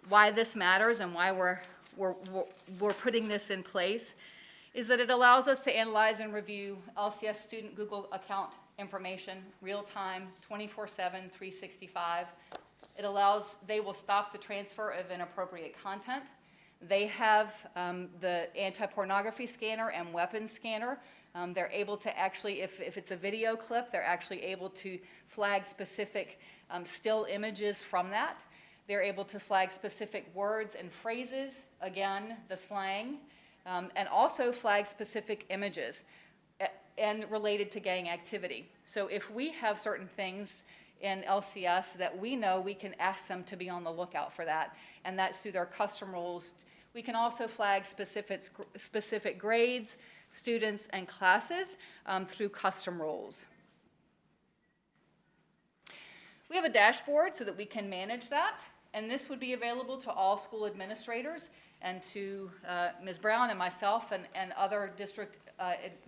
why this matters and why we're putting this in place is that it allows us to analyze and review LCS student Google account information, real time, 24/7, 365. It allows, they will stop the transfer of inappropriate content. They have the anti-pornography scanner and weapons scanner. They're able to actually, if it's a video clip, they're actually able to flag specific still images from that. They're able to flag specific words and phrases, again, the slang, and also flag specific images and related to gang activity. So if we have certain things in LCS that we know, we can ask them to be on the lookout for that, and that's through their custom rules. We can also flag specific grades, students, and classes through custom rules. We have a dashboard so that we can manage that, and this would be available to all school administrators and to Ms. Brown and myself and other district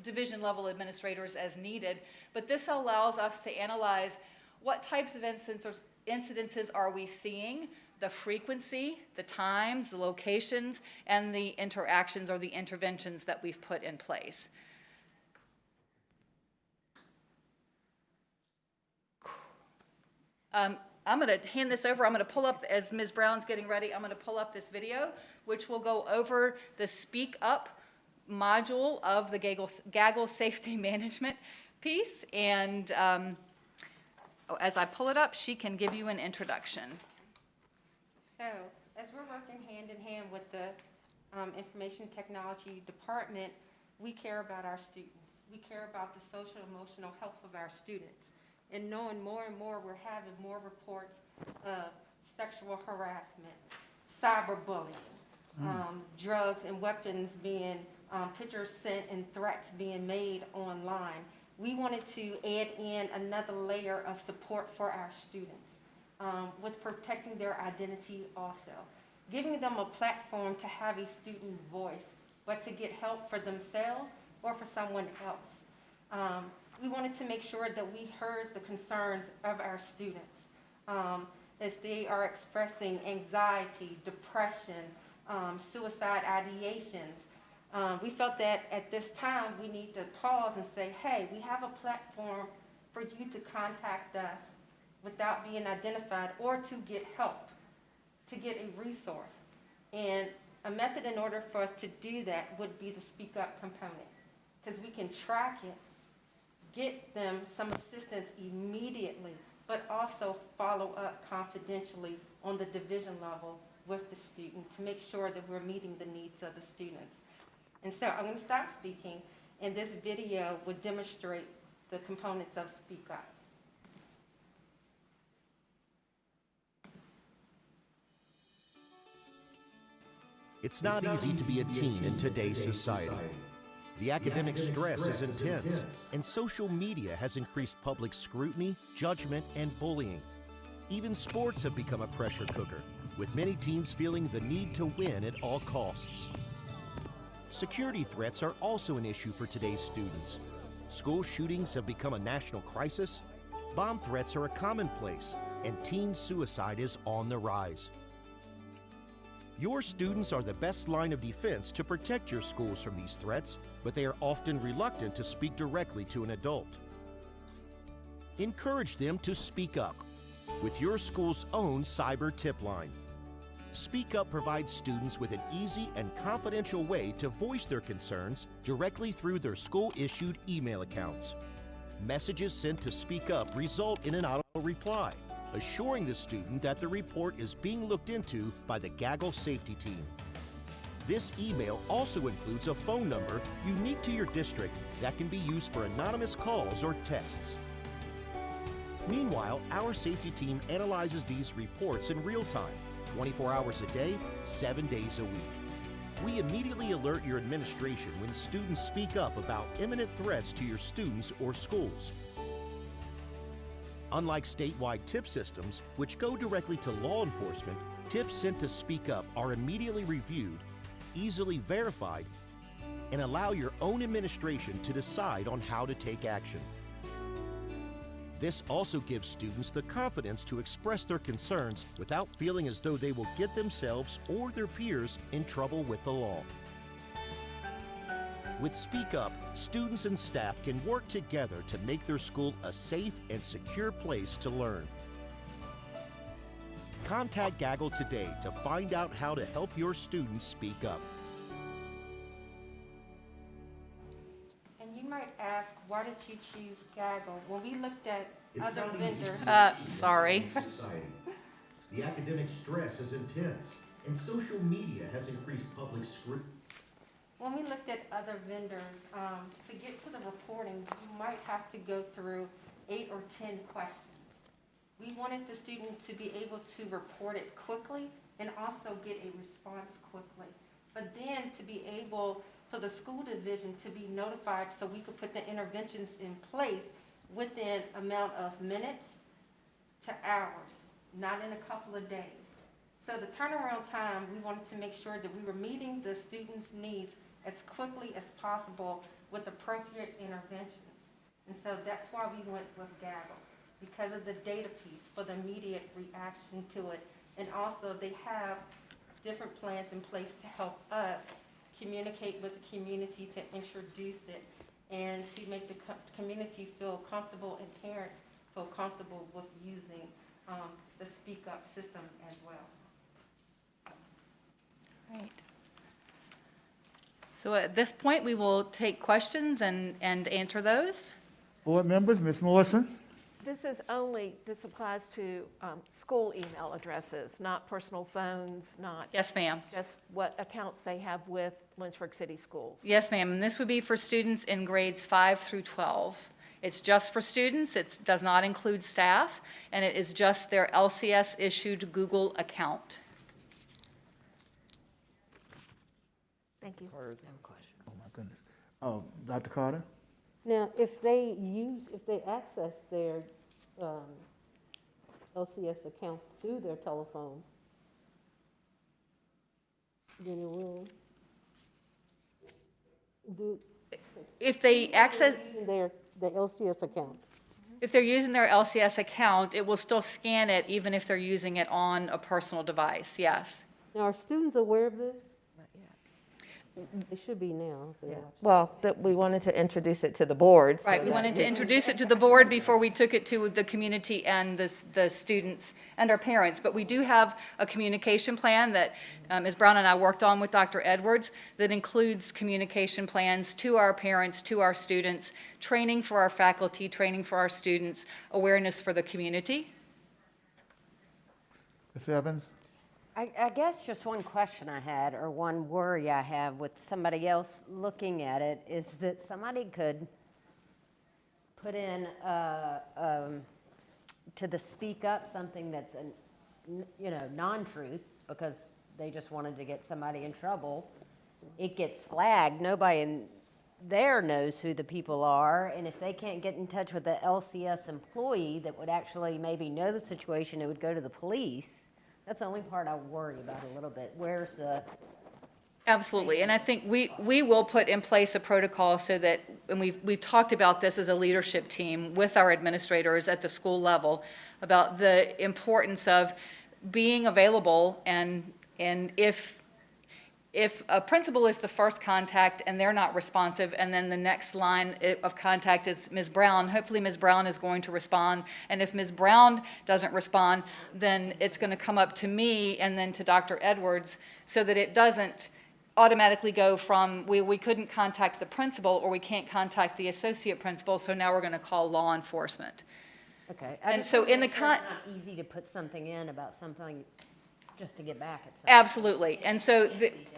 division level administrators as needed. But this allows us to analyze what types of incidences are we seeing, the frequency, the times, the locations, and the interactions or the interventions that we've put in place. I'm going to hand this over. I'm going to pull up, as Ms. Brown's getting ready, I'm going to pull up this video, which will go over the SpeakUp module of the Gaggle safety management piece. And as I pull it up, she can give you an introduction. So, as we're working hand in hand with the information technology department, we care about our students. We care about the social emotional health of our students. And knowing more and more, we're having more reports of sexual harassment, cyberbullying, drugs and weapons being, pictures sent and threats being made online. We wanted to add in another layer of support for our students with protecting their identity also. Giving them a platform to have a student voice, but to get help for themselves or for someone else. We wanted to make sure that we heard the concerns of our students as they are expressing anxiety, depression, suicide ideations. We felt that at this time we need to pause and say, hey, we have a platform for you to contact us without being identified or to get help, to get a resource. And a method in order for us to do that would be the SpeakUp component, because we can track it, get them some assistance immediately, but also follow up confidentially on the division level with the student to make sure that we're meeting the needs of the students. And so I'm going to stop speaking, and this video would demonstrate the components of SpeakUp. It's not easy to be a teen in today's society. The academic stress is intense, and social media has increased public scrutiny, judgment, and bullying. Even sports have become a pressure cooker, with many teens feeling the need to win at all costs. Security threats are also an issue for today's students. School shootings have become a national crisis, bomb threats are a commonplace, and teen suicide is on the rise. Your students are the best line of defense to protect your schools from these threats, but they are often reluctant to speak directly to an adult. Encourage them to speak up with your school's own cyber tip line. SpeakUp provides students with an easy and confidential way to voice their concerns directly through their school-issued email accounts. Messages sent to SpeakUp result in an auto reply, assuring the student that the report is being looked into by the Gaggle safety team. This email also includes a phone number unique to your district that can be used for anonymous calls or texts. Meanwhile, our safety team analyzes these reports in real time, 24 hours a day, 7 days a week. We immediately alert your administration when students speak up about imminent threats to your students or schools. Unlike statewide tip systems, which go directly to law enforcement, tips sent to SpeakUp are immediately reviewed, easily verified, and allow your own administration to decide on how to take action. This also gives students the confidence to express their concerns without feeling as though they will get themselves or their peers in trouble with the law. With SpeakUp, students and staff can work together to make their school a safe and secure place to learn. Contact Gaggle today to find out how to help your students speak up. And you might ask, why did you choose Gaggle? When we looked at other vendors. Sorry. The academic stress is intense, and social media has increased public scrutiny. When we looked at other vendors, to get to the reporting, you might have to go through 8 or 10 questions. We wanted the student to be able to report it quickly and also get a response quickly. But then to be able for the school division to be notified so we could put the interventions in place within amount of minutes to hours, not in a couple of days. So the turnaround time, we wanted to make sure that we were meeting the students' needs as quickly as possible with appropriate interventions. And so that's why we went with Gaggle, because of the data piece for the immediate reaction to it. And also they have different plans in place to help us communicate with the community, to introduce it, and to make the community feel comfortable and parents feel comfortable with using the SpeakUp system as well. Right. So at this point, we will take questions and answer those. Board members, Ms. Morrison? This applies to school email addresses, not personal phones, not. Yes, ma'am. Just what accounts they have with Lynchburg City Schools. Yes, ma'am. And this would be for students in grades 5 through 12. It's just for students. It does not include staff, and it is just their LCS-issued Google account. Thank you. Oh, my goodness. Dr. Carter? Now, if they access their LCS accounts through their telephone, then it will do. If they access their LCS account. If they're using their LCS account, it will still scan it even if they're using it on a personal device, yes. Now, are students aware of this? They should be now. If they watch. Well, we wanted to introduce it to the board. Right, we wanted to introduce it to the board before we took it to the community and the students and our parents. But we do have a communication plan that Ms. Brown and I worked on with Dr. Edwards that includes communication plans to our parents, to our students, training for our faculty, training for our students, awareness for the community. Ms. Evans? I guess just one question I had, or one worry I have with somebody else looking at it, is that somebody could put in to the SpeakUp something that's non-truth because they just wanted to get somebody in trouble. It gets flagged. Nobody in there knows who the people are, and if they can't get in touch with the LCS employee that would actually maybe know the situation, it would go to the police. That's the only part I worry about a little bit. Where's the... Absolutely, and I think we will put in place a protocol so that, and we've talked about this as a leadership team with our administrators at the school level, about the importance of being available and And if a principal is the first contact and they're not responsive, and then the next line of contact is Ms. Brown, hopefully Ms. Brown is going to respond. And if Ms. Brown doesn't respond, then it's going to come up to me and then to Dr. Edwards, so that it doesn't automatically go from we couldn't contact the principal or we can't contact the associate principal, so now we're going to call law enforcement. Okay. And so in the it's not easy to put something in about something just to get back at something. Absolutely. And so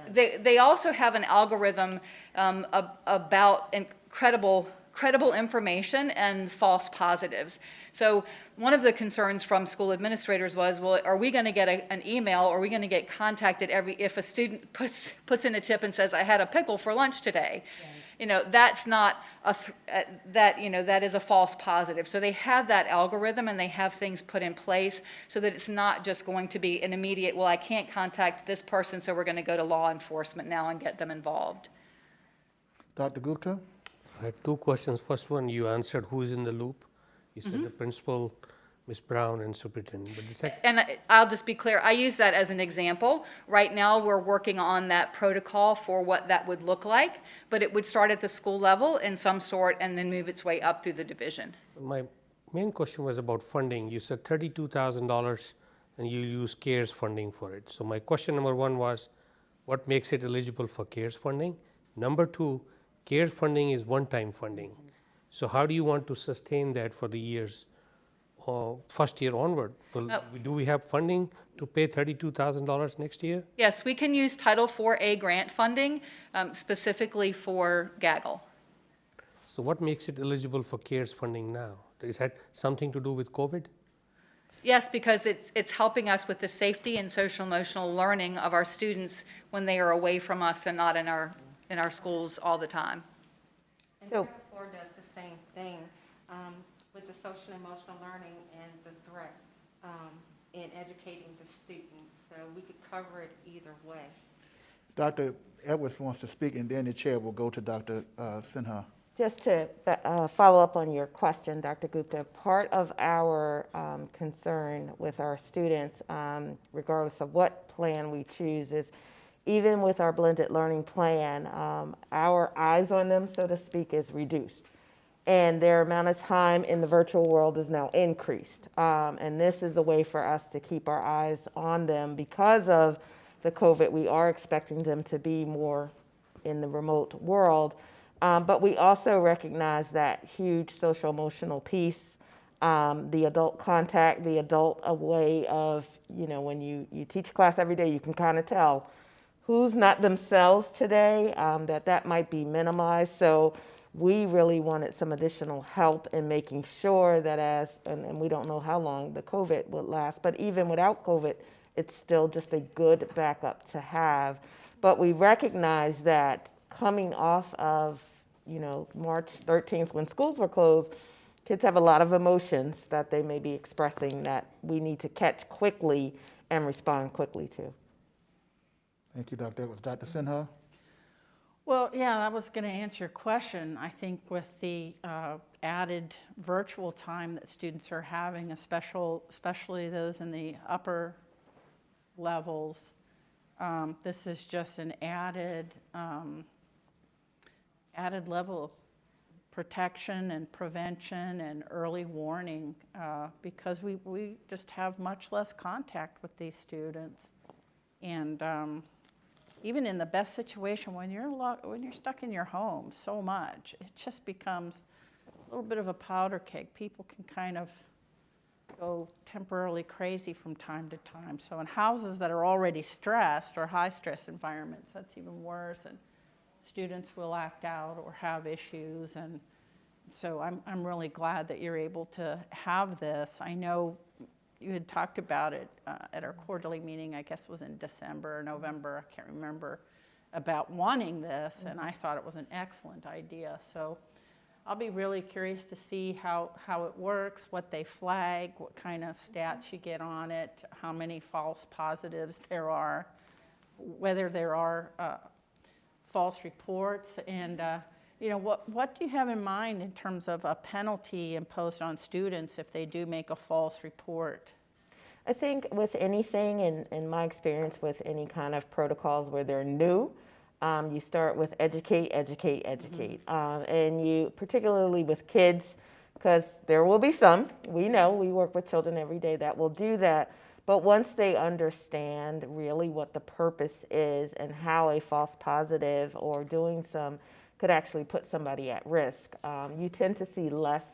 they also have an algorithm about credible information and false positives. So one of the concerns from school administrators was, well, are we going to get an email, or are we going to get contacted if a student puts in a tip and says, I had a pickle for lunch today? Right. You know, that's not that is a false positive. So they have that algorithm, and they have things put in place so that it's not just going to be an immediate, well, I can't contact this person, so we're going to go to law enforcement now and get them involved. Dr. Gupta? I had two questions. First one, you answered who's in the loop. You said the principal, Ms. Brown, and superintendent. But the second, And I'll just be clear, I use that as an example. Right now, we're working on that protocol for what that would look like, but it would start at the school level in some sort and then move its way up through the division. my main question was about funding. You said $32,000 and you use CARES funding for it. So my question number one was, what makes it eligible for CARES funding? Number two, CARES funding is one-time funding. So how do you want to sustain that for the years, first year onward? Do we have funding to pay $32,000 next year? Yes, we can use Title IV-A grant funding specifically for Gaggle. So what makes it eligible for CARES funding now? Is that something to do with COVID? Yes, because it's helping us with the safety and social emotional learning of our students when they are away from us and not in our schools all the time. And Title IV does the same thing with the social and emotional learning and the threat in educating the students. So we could cover it either way. Dr. Edwards wants to speak, and then the chair will go to Dr. Sinha. Just to follow up on your question, Dr. Gupta, part of our concern with our students, regardless of what plan we choose, is even with our blended learning plan, our eyes on them, so to speak, is reduced. And their amount of time in the virtual world is now increased. And this is a way for us to keep our eyes on them. Because of the COVID, we are expecting them to be more in the remote world. But we also recognize that huge social emotional piece, the adult contact, the adult way of, when you teach class every day, you can kind of tell who's not themselves today, that might be minimized. So we really wanted some additional help in making sure that and we don't know how long the COVID would last, but even without COVID, it's still just a good backup to have. But we recognize that coming off of March 13th, when schools were closed, kids have a lot of emotions that they may be expressing that we need to catch quickly and respond quickly to. Thank you, Dr. Edwards. Dr. Sinha? Well, yeah, I was going to answer your question. I think with the added virtual time that students are having, especially those in the upper levels, this is just an added level of protection and prevention and early warning because we just have much less contact with these students. And even in the best situation, when you're stuck in your home so much, it just becomes a little bit of a powder keg. People can kind of go temporarily crazy from time to time. So in houses that are already stressed or high stress environments, that's even worse. And students will act out or have issues. And so I'm really glad that you're able to have this. I know you had talked about it at our quarterly meeting, I guess was in December or November, I can't remember, about wanting this, and I thought it was an excellent idea. So I'll be really curious to see how it works, what they flag, what kind of stats you get on it, how many false positives there are, whether there are false reports, and what do you have in mind in terms of a penalty imposed on students if they do make a false report? I think with anything, in my experience with any kind of protocols where they're new, you start with educate, educate, educate. And you, particularly with kids, because there will be some, we know, we work with children every day that will do that. But once they understand really what the purpose is and how a false positive or doing some could actually put somebody at risk, you tend to see less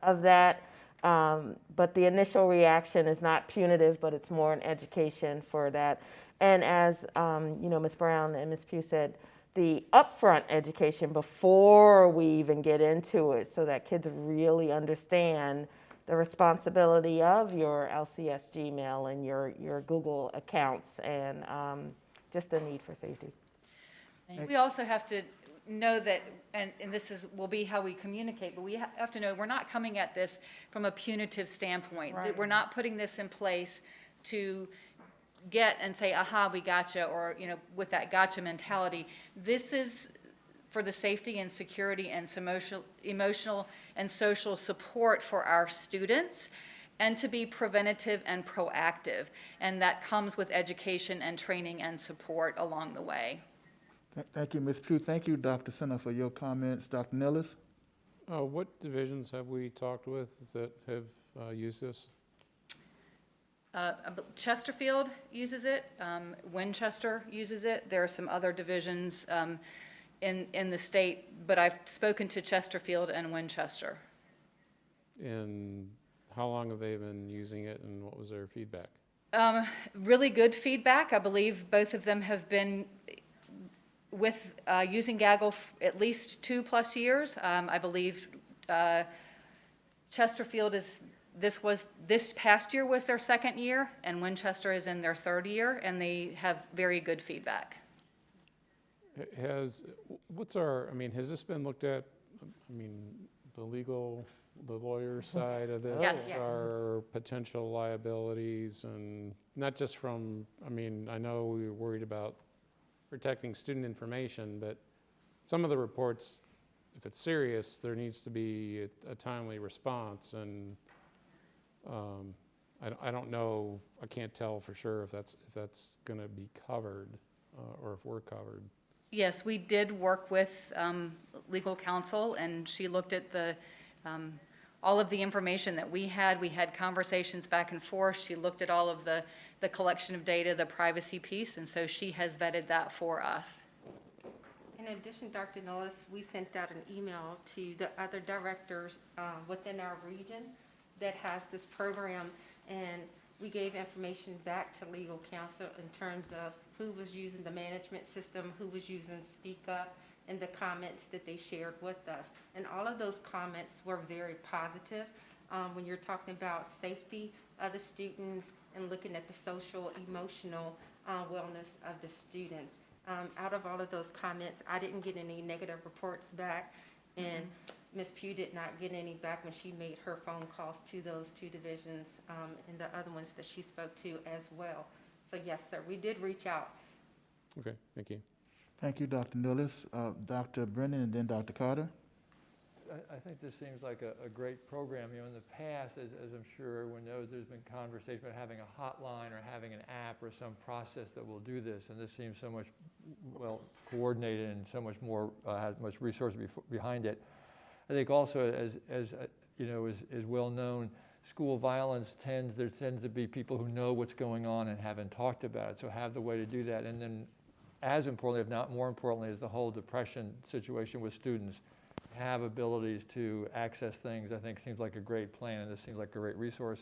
of that. But the initial reaction is not punitive, but it's more an education for that. And as you know, Ms. Brown and Ms. Pugh said, the upfront education before we even get into it, so that kids really understand the responsibility of your LCS Gmail and your Google accounts, and just the need for safety. We also have to know that, and this will be how we communicate, but we have to know we're not coming at this from a punitive standpoint. That we're not putting this in place to get and say, aha, we gotcha, or, you know, with that gotcha mentality. This is for the safety and security and emotional and social support for our students, and to be preventative and proactive. And that comes with education and training and support along the way. Thank you, Ms. Pugh. Thank you, Dr. Sinner, for your comments. Dr. Nilles? What divisions have we talked with that have used this? Chesterfield uses it, Winchester uses it. There are some other divisions in the state, but I've spoken to Chesterfield and Winchester. And how long have they been using it, and what was their feedback? Really good feedback. I believe both of them have been with using Gaggle at least 2+ years. I believe Chesterfield is, this past year was their 2nd year, and Winchester is in their 3rd year, and they have very good feedback. Has this been looked at, the lawyer side of this? Yes. Our potential liabilities, and not just from, I know we were worried about protecting student information, but some of the reports, if it's serious, there needs to be a timely response, and I don't know, I can't tell for sure if that's going to be covered or if we're covered. Yes, we did work with legal counsel, and she looked at the all of the information that we had. We had conversations back and forth. She looked at all of the collection of data, the privacy piece, and so she has vetted that for us. In addition, Dr. Nilles, we sent out an email to the other directors within our region that has this program, and we gave information back to legal counsel in terms of who was using the management system, who was using SpeakUp, and the comments that they shared with us. And all of those comments were very positive when you're talking about safety of the students and looking at the social, emotional wellness of the students. Out of all of those comments, I didn't get any negative reports back, and Ms. Pugh did not get any back when she made her phone calls to those 2 divisions and the other ones that she spoke to as well. So yes, sir, we did reach out. Okay, thank you. Thank you, Dr. Nilles. Dr. Brennan and then Dr. Carter. I think this seems like a great program. You know, in the past, as I'm sure everyone knows, there's been conversation about having a hotline or having an app or some process that will do this, and this seems so much well coordinated and so much more has much resource behind it. I think also, as you know, is well known, school violence there tends to be people who know what's going on and haven't talked about it, so have the way to do that. And then, as importantly, if not more importantly, is the whole depression situation with students. Have abilities to access things, I think seems like a great plan, and this seems like a great resource.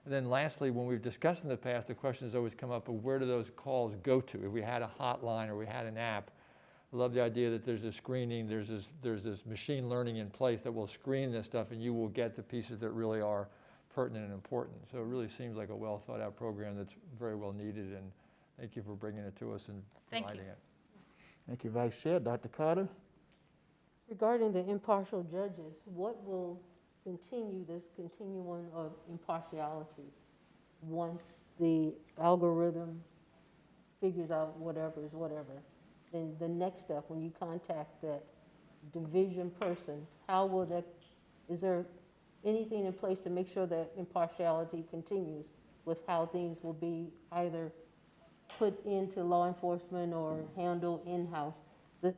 And then lastly, when we've discussed in the past, the question has always come up of where do those calls go to? If we had a hotline or we had an app, I love the idea that there's a screening, there's this machine learning in place that will screen this stuff, and you will get the pieces that really are pertinent and important. So it really seems like a well thought out program that's very well needed, and thank you for bringing it to us and providing it. Thank you, Vice Chair. Dr. Carter? Regarding the impartial judges, what will continue this continuum of impartiality once the algorithm figures out whatever is whatever? Then the next step, when you contact that division person, how will that, is there anything in place to make sure that impartiality continues with how things will be either put into law enforcement or handled in-house? Okay.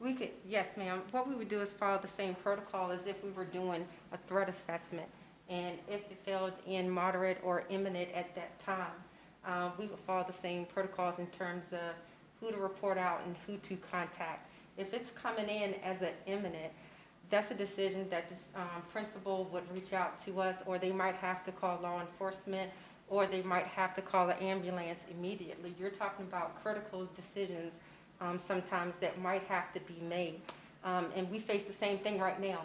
We could, yes, ma'am. What we would do is follow the same protocol as if we were doing a threat assessment. And if it felt in moderate or imminent at that time, we would follow the same protocols in terms of who to report out and who to contact. If it's coming in as an imminent, that's a decision that the principal would reach out to us, or they might have to call law enforcement, or they might have to call an ambulance immediately. You're talking about critical decisions sometimes that might have to be made. And we face the same thing right now.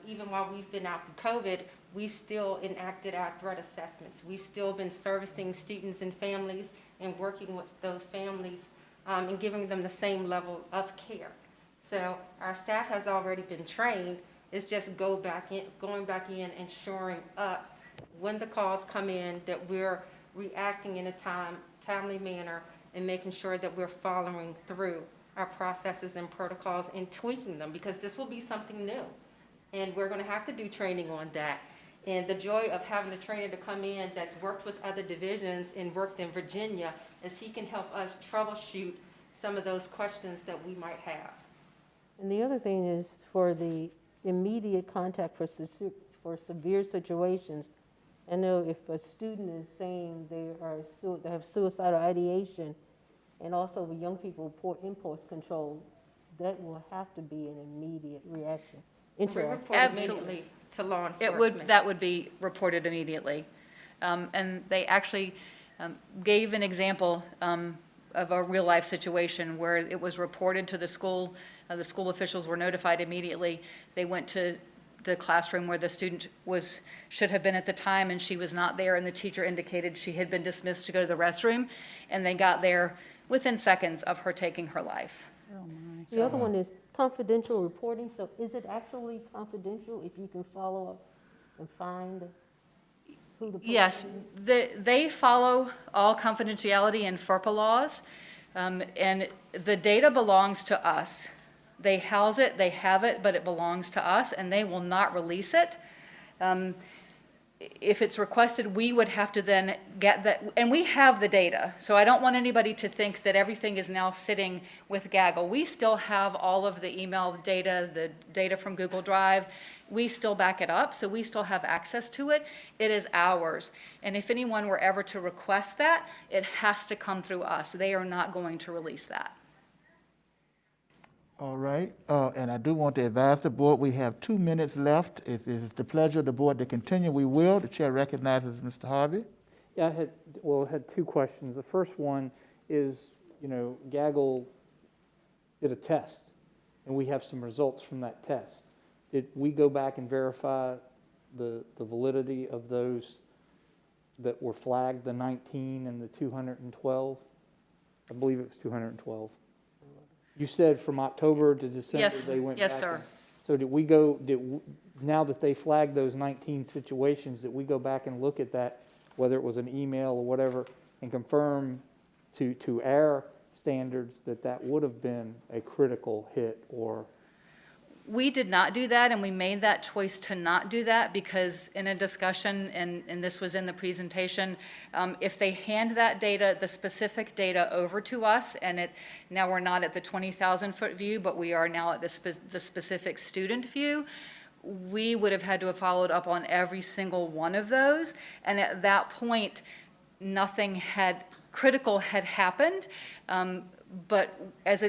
Even while we've been out through COVID, we still enacted our threat assessments. We've still been servicing students and families and working with those families and giving them the same level of care. So our staff has already been trained. It's just going back in and shoring up when the calls come in that we're reacting in a timely manner and making sure that we're following through our processes and protocols and tweaking them, because this will be something new. And we're going to have to do training on that. And the joy of having a trainer to come in that's worked with other divisions and worked in Virginia is he can help us troubleshoot some of those questions that we might have. And the other thing is for the immediate contact for severe situations. I know if a student is saying they have suicidal ideation, and also with young people, poor impulse control, that will have to be an immediate reaction. We report immediately to law enforcement. That would be reported immediately. And they actually gave an example of a real life situation where it was reported to the school officials were notified immediately. They went to the classroom where the student should have been at the time, and she was not there, and the teacher indicated she had been dismissed to go to the restroom, and they got there within seconds of her taking her life. Oh my. The other one is confidential reporting. So is it actually confidential if you can follow up and find who the person Yes, is? they follow all confidentiality and FERPA laws, and the data belongs to us. They house it, they have it, but it belongs to us, and they will not release it. If it's requested, we would have to then get that, and we have the data. So I don't want anybody to think that everything is now sitting with Gaggle. We still have all of the email data, the data from Google Drive. We still back it up, so we still have access to it. It is ours. And if anyone were ever to request that, it has to come through us. They are not going to release that. All right, and I do want to advise the board, we have 2 minutes left. If it is the pleasure of the board to continue, we will. The chair recognizes Mr. Harvey. Yeah, I had two questions. The first one is, Gaggle did a test, and we have some results from that test. Did we go back and verify the validity of those that were flagged, the 19 and the 212? I believe it was 212. You said from October to December they went back. Yes, sir. So now that they flagged those 19 situations, did we go back and look at that, whether it was an email or whatever, and confirm to our standards that would have been a critical hit? Or We did not do that, and we made that choice to not do that because in a discussion, and this was in the presentation, if they hand that data, the specific data over to us, and now we're not at the 20,000-foot view, but we are now at the specific student view, we would have had to have followed up on every single one of those, and at that point, nothing critical had happened. But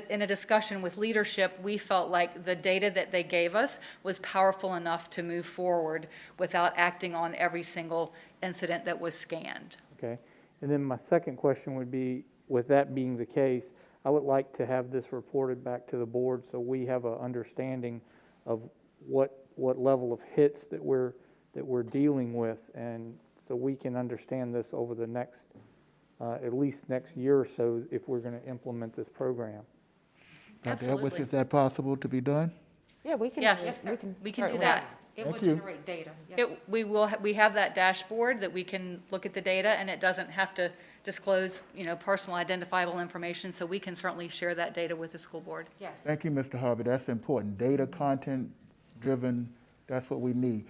in a discussion with leadership, we felt like the data that they gave us was powerful enough to move forward without acting on every single incident that was scanned. Okay. And then my second question would be, with that being the case, I would like to have this reported back to the board so we have an understanding of what level of hits that we're dealing with, and so we can understand this over the next at least next year or so if we're going to implement this program. Dr. Edwards, is that possible to be done? Yeah, we can. Yes, we can do that. It will Thank you. generate data. Yes. We have that dashboard that we can look at the data, and it doesn't have to disclose, personal identifiable information, so we can certainly share that data with the school board. Yes. Thank you, Mr. Harvey. That's important. Data, content driven, that's what we need.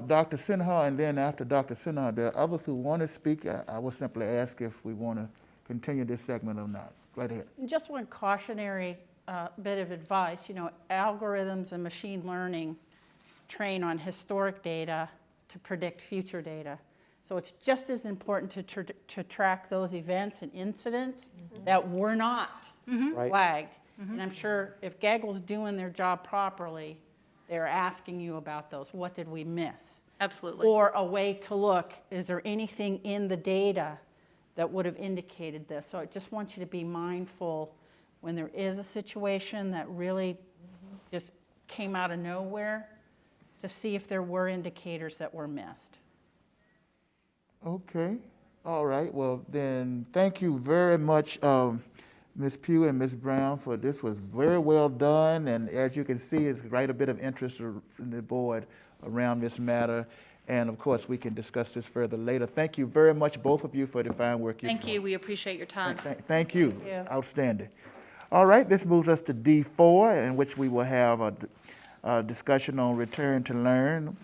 Dr. Sinha, and then after Dr. Sinha, there are others who want to speak. I will simply ask if we want to continue this segment or not. Right ahead. Just one cautionary bit of advice. You know, algorithms and machine learning train on historic data to predict future data. So it's just as important to track those events and incidents that were not flagged. And I'm sure if Gaggle's doing their job properly, they're asking you about those. What did we miss? Absolutely. Or a way to look, is there anything in the data that would have indicated this? So I just want you to be mindful when there is a situation that really just came out of nowhere, to see if there were indicators that were missed. Okay. All right. Well, then thank you very much, Ms. Pugh and Ms. Brown, for this was very well done. And as you can see, it's quite a bit of interest in the board around this matter. And of course, we can discuss this further later. Thank you very much, both of you, for the fine work you've done. Thank you. We appreciate your time. Thank you. Thank you. Outstanding. All right, this moves us to D4, in which we will have a discussion on return to learn.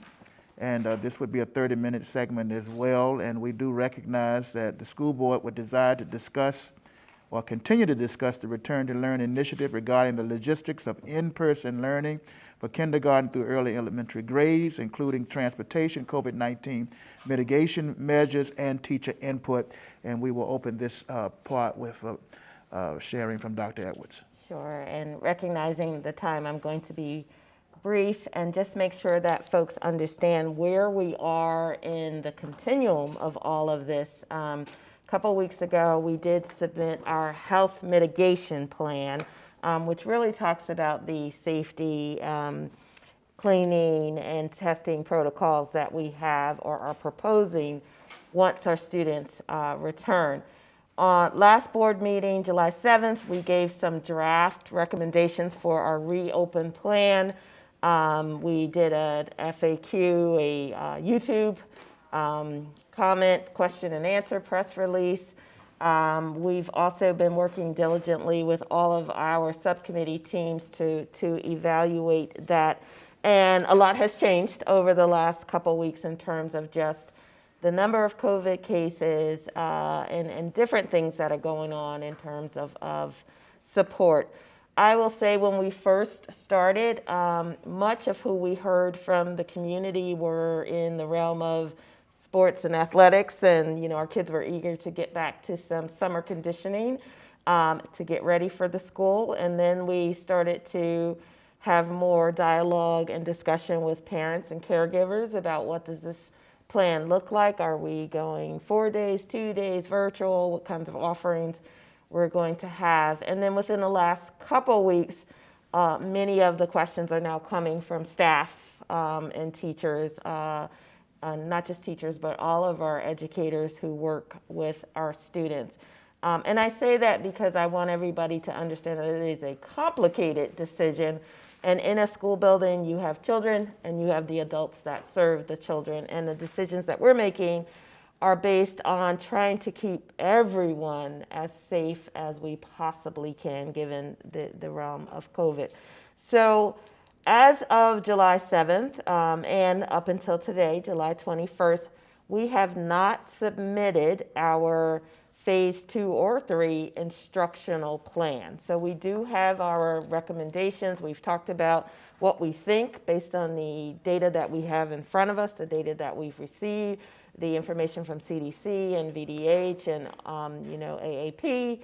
And this would be a 30-minute segment as well. And we do recognize that the school board would desire to discuss or continue to discuss the Return to Learn initiative regarding the logistics of in-person learning for kindergarten through early elementary grades, including transportation, COVID-19 mitigation measures, and teacher input. And we will open this part with sharing from Dr. Edwards. Sure, and recognizing the time, I'm going to be brief and just make sure that folks understand where we are in the continuum of all of this. A couple weeks ago, we did submit our health mitigation plan, which really talks about the safety, cleaning, and testing protocols that we have or are proposing once our students return. Last board meeting, July 7th, we gave some draft recommendations for our reopen plan. We did an FAQ, a YouTube comment, question and answer press release. We've also been working diligently with all of our subcommittee teams to evaluate that. And a lot has changed over the last couple weeks in terms of just the number of COVID cases and different things that are going on in terms of support. I will say when we first started, much of who we heard from the community were in the realm of sports and athletics, and our kids were eager to get back to some summer conditioning to get ready for the school. And then we started to have more dialogue and discussion with parents and caregivers about what does this plan look like? Are we going 4 days, 2 days, virtual? What kinds of offerings we're going to have? And then within the last couple weeks, many of the questions are now coming from staff and teachers, not just teachers, but all of our educators who work with our students. And I say that because I want everybody to understand that it is a complicated decision. And in a school building, you have children and you have the adults that serve the children. And the decisions that we're making are based on trying to keep everyone as safe as we possibly can, given the realm of COVID. So as of July 7th and up until today, July 21st, we have not submitted our phase 2 or 3 instructional plan. So we do have our recommendations. We've talked about what we think based on the data that we have in front of us, the data that we've received, the information from CDC and VDH and AAP,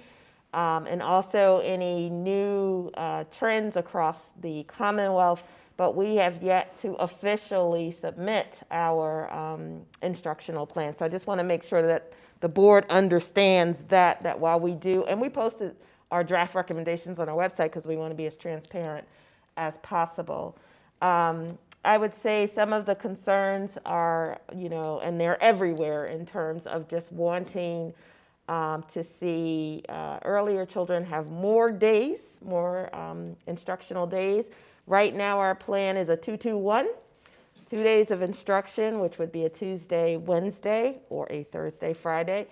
and also any new trends across the Commonwealth. But we have yet to officially submit our instructional plan. So I just want to make sure that the board understands that while we do, and we posted our draft recommendations on our website because we want to be as transparent as possible. I would say some of the concerns are, and they're everywhere in terms of just wanting to see earlier children have more days, more instructional days. Right now our plan is a 2-2-1. 2 days of instruction, which would be a Tuesday, Wednesday, or a Thursday, Friday.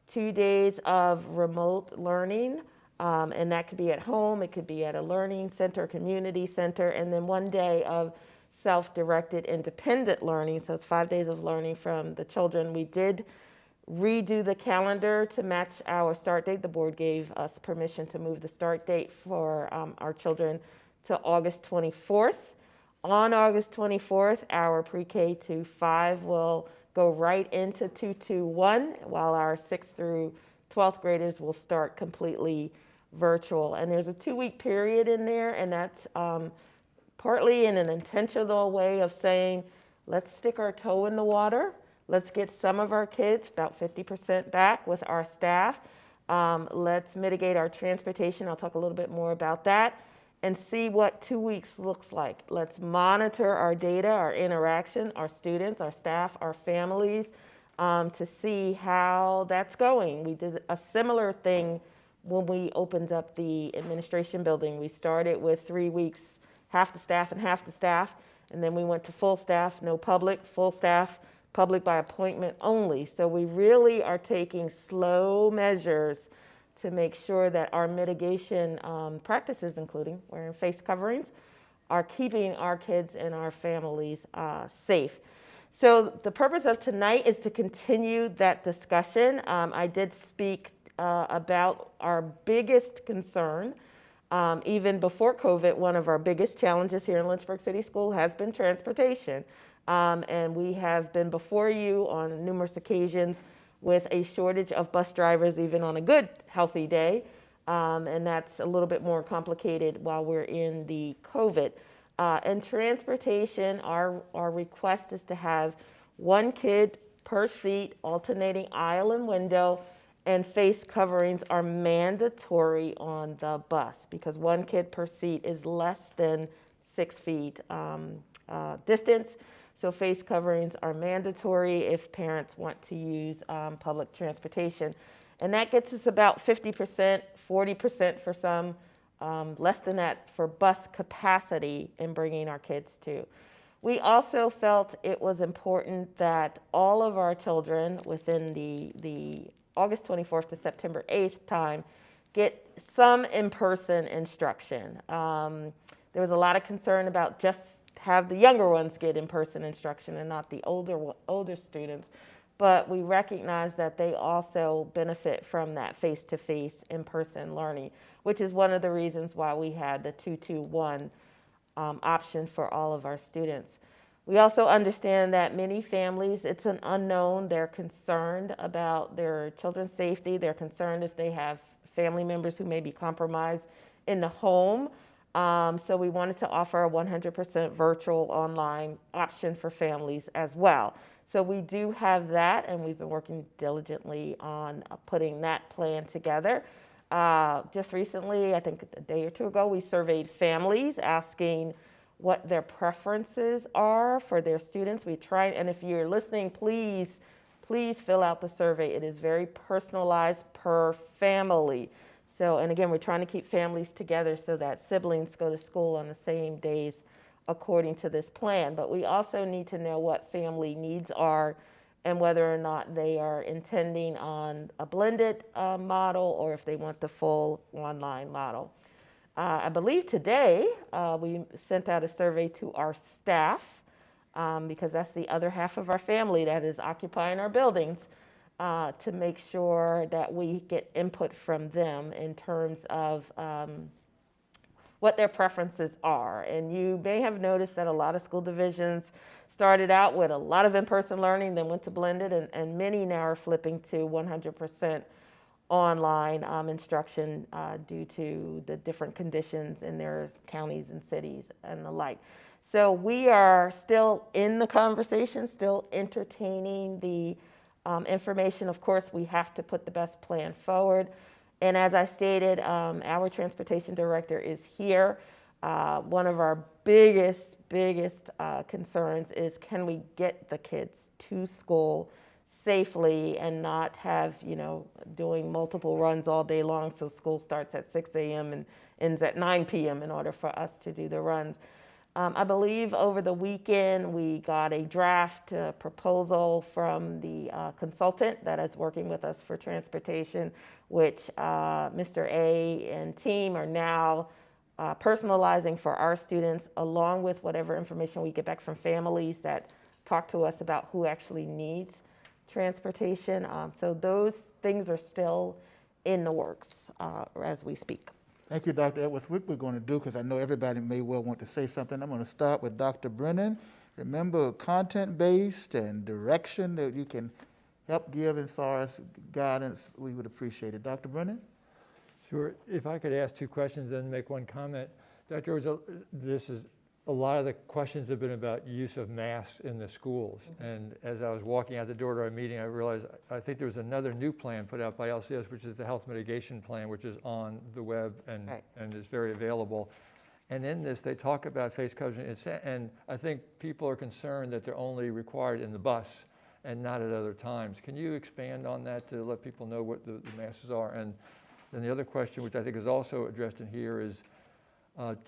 2 days of remote learning, and that could be at home, it could be at a learning center, community center, and then 1 day of self-directed independent learning. So it's 5 days of learning from the children. We did redo the calendar to match our start date. The board gave us permission to move the start date for our children to August 24th. On August 24th, our pre-K to 5 will go right into 221, while our 6th through 12th graders will start completely virtual. And there's a 2-week period in there, and that's partly in an intentional way of saying, let's stick our toe in the water. Let's get some of our kids, about 50% back with our staff. Let's mitigate our transportation. I'll talk a little bit more about that, and see what 2 weeks looks like. Let's monitor our data, our interaction, our students, our staff, our families, to see how that's going. We did a similar thing when we opened up the administration building. We started with 3 weeks, half the staff and half the staff, and then we went to full staff, no public, full staff, public by appointment only. So we really are taking slow measures to make sure that our mitigation practices, including wearing face coverings, are keeping our kids and our families safe. So the purpose of tonight is to continue that discussion. I did speak about our biggest concern. Even before COVID, one of our biggest challenges here in Lynchburg City School has been transportation. And we have been before you on numerous occasions with a shortage of bus drivers, even on a good, healthy day. And that's a little bit more complicated while we're in the COVID. And transportation, our request is to have 1 kid per seat, alternating aisle and window, and face coverings are mandatory on the bus because 1 kid per seat is less than 6 feet distance. So face coverings are mandatory if parents want to use public transportation. And that gets us about 50%, 40% for some, less than that for bus capacity in bringing our kids to. We also felt it was important that all of our children within the August 24th to September 8th time get some in-person instruction. There was a lot of concern about just have the younger ones get in-person instruction and not the older students, but we recognize that they also benefit from that face-to-face in-person learning, which is one of the reasons why we had the 2-2-1 option for all of our students. We also understand that many families, it's an unknown. They're concerned about their children's safety. They're concerned if they have family members who may be compromised in the home. So we wanted to offer a 100% virtual online option for families as well. So we do have that, and we've been working diligently on putting that plan together. Just recently, I think a day or 2 ago, we surveyed families asking what their preferences are for their students. We try, and if you're listening, please fill out the survey. It is very personalized per family. So, and again, we're trying to keep families together so that siblings go to school on the same days according to this plan. But we also need to know what family needs are and whether or not they are intending on a blended model or if they want the full online model. I believe today we sent out a survey to our staff because that's the other half of our family that is occupying our buildings, to make sure that we get input from them in terms of what their preferences are. And you may have noticed that a lot of school divisions started out with a lot of in-person learning, then went to blended, and many now are flipping to 100% online instruction due to the different conditions in their counties and cities and the like. So we are still in the conversation, still entertaining the information. Of course, we have to put the best plan forward. And as I stated, our transportation director is here. One of our biggest concerns is, can we get the kids to school safely and not have, doing multiple runs all day long, so school starts at 6 a.m. and ends at 9 p.m. in order for us to do the runs. I believe over the weekend we got a draft proposal from the consultant that is working with us for transportation, which Mr. A and team are now personalizing for our students, along with whatever information we get back from families that talk to us about who actually needs transportation. So those things are still in the works as we speak. Thank you, Dr. Edwards. What we're going to do, because I know everybody may well want to say something, I'm going to start with Dr. Brennan. Remember, content-based and direction that you can help give as far as guidance, we would appreciate it. Dr. Brennan? Sure. If I could ask two questions and make one comment. Dr. Edwards, a lot of the questions have been about use of masks in the schools. And as I was walking out the door to our meeting, I realized I think there was another new plan put out by LCS, which is the health mitigation plan, which is on the web and is very available. And in this, they talk about face covering. And I think people are concerned that they're only required in the bus and not at other times. Can you expand on that to let people know what the masks are? And then the other question, which I think is also addressed in here, is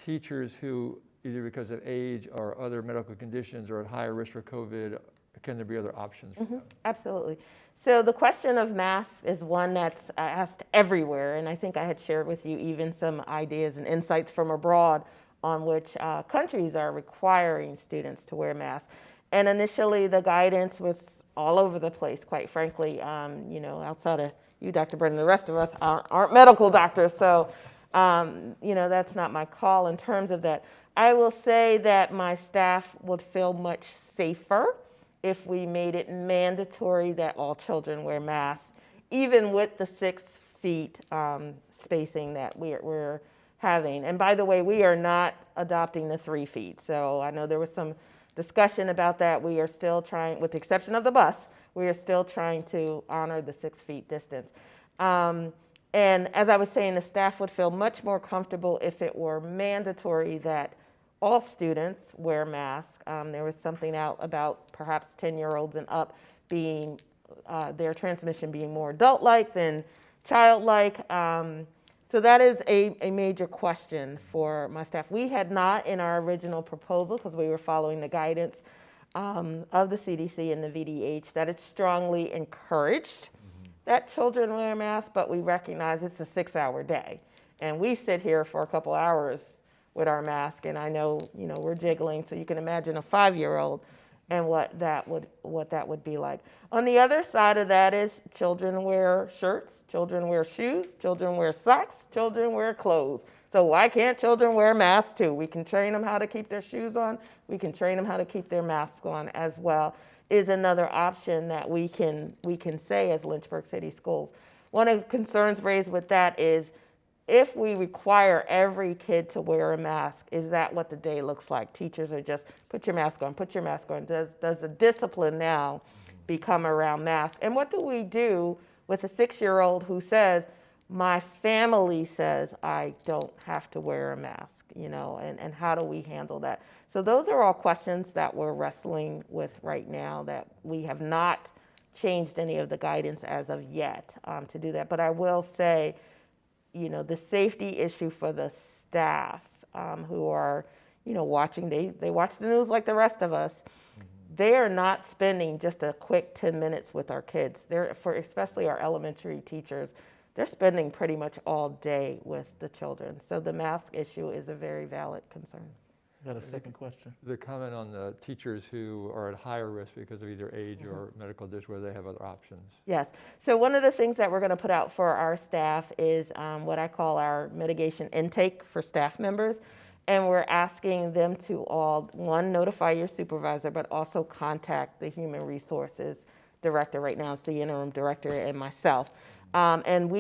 teachers who, either because of age or other medical conditions, are at higher risk for COVID, can there be other options for them? Absolutely. So the question of masks is one that's asked everywhere, and I think I had shared with you even some ideas and insights from abroad on which countries are requiring students to wear masks. And initially the guidance was all over the place, quite frankly. You know, outside of you, Dr. Brennan, the rest of us aren't medical doctors, so you know, that's not my call in terms of that. I will say that my staff would feel much safer if we made it mandatory that all children wear masks, even with the 6 feet spacing that we're having. And by the way, we are not adopting the 3 feet. So I know there was some discussion about that. We are still trying, with the exception of the bus, we are still trying to honor the 6 feet distance. And as I was saying, the staff would feel much more comfortable if it were mandatory that all students wear masks. There was something out about perhaps 10-year-olds and up being, their transmission being more adult-like than child-like. So that is a major question for my staff. We had not in our original proposal, because we were following the guidance of the CDC and the VDH, that it's strongly encouraged that children wear masks, but we recognize it's a 6-hour day. And we sit here for a couple hours with our mask, and I know, you know, we're jiggling, so you can imagine a 5-year-old and what that would be like. On the other side of that is children wear shirts, children wear shoes, children wear socks, children wear clothes. So why can't children wear masks too? We can train them how to keep their shoes on. We can train them how to keep their masks on as well, is another option that we can say as Lynchburg City Schools. One of the concerns raised with that is, if we require every kid to wear a mask, is that what the day looks like? Teachers are just, put your mask on, put your mask on. Does the discipline now become around masks? And what do we do with a 6-year-old who says, my family says I don't have to wear a mask, you know, and how do we handle that? So those are all questions that we're wrestling with right now, that we have not changed any of the guidance as of yet to do that. But I will say, you know, the safety issue for the staff who are, you know, watching, they watch the news like the rest of us. They are not spending just a quick 10 minutes with our kids. Especially our elementary teachers, they're spending pretty much all day with the children. So the mask issue is a very valid concern. Got a second question? The comment on the teachers who are at higher risk because of either age or medical condition, where they have other options. Yes. So one of the things that we're going to put out for our staff is what I call our mitigation intake for staff members. And we're asking them to all, one, notify your supervisor, but also contact the human resources director. Right now it's the interim director and myself. And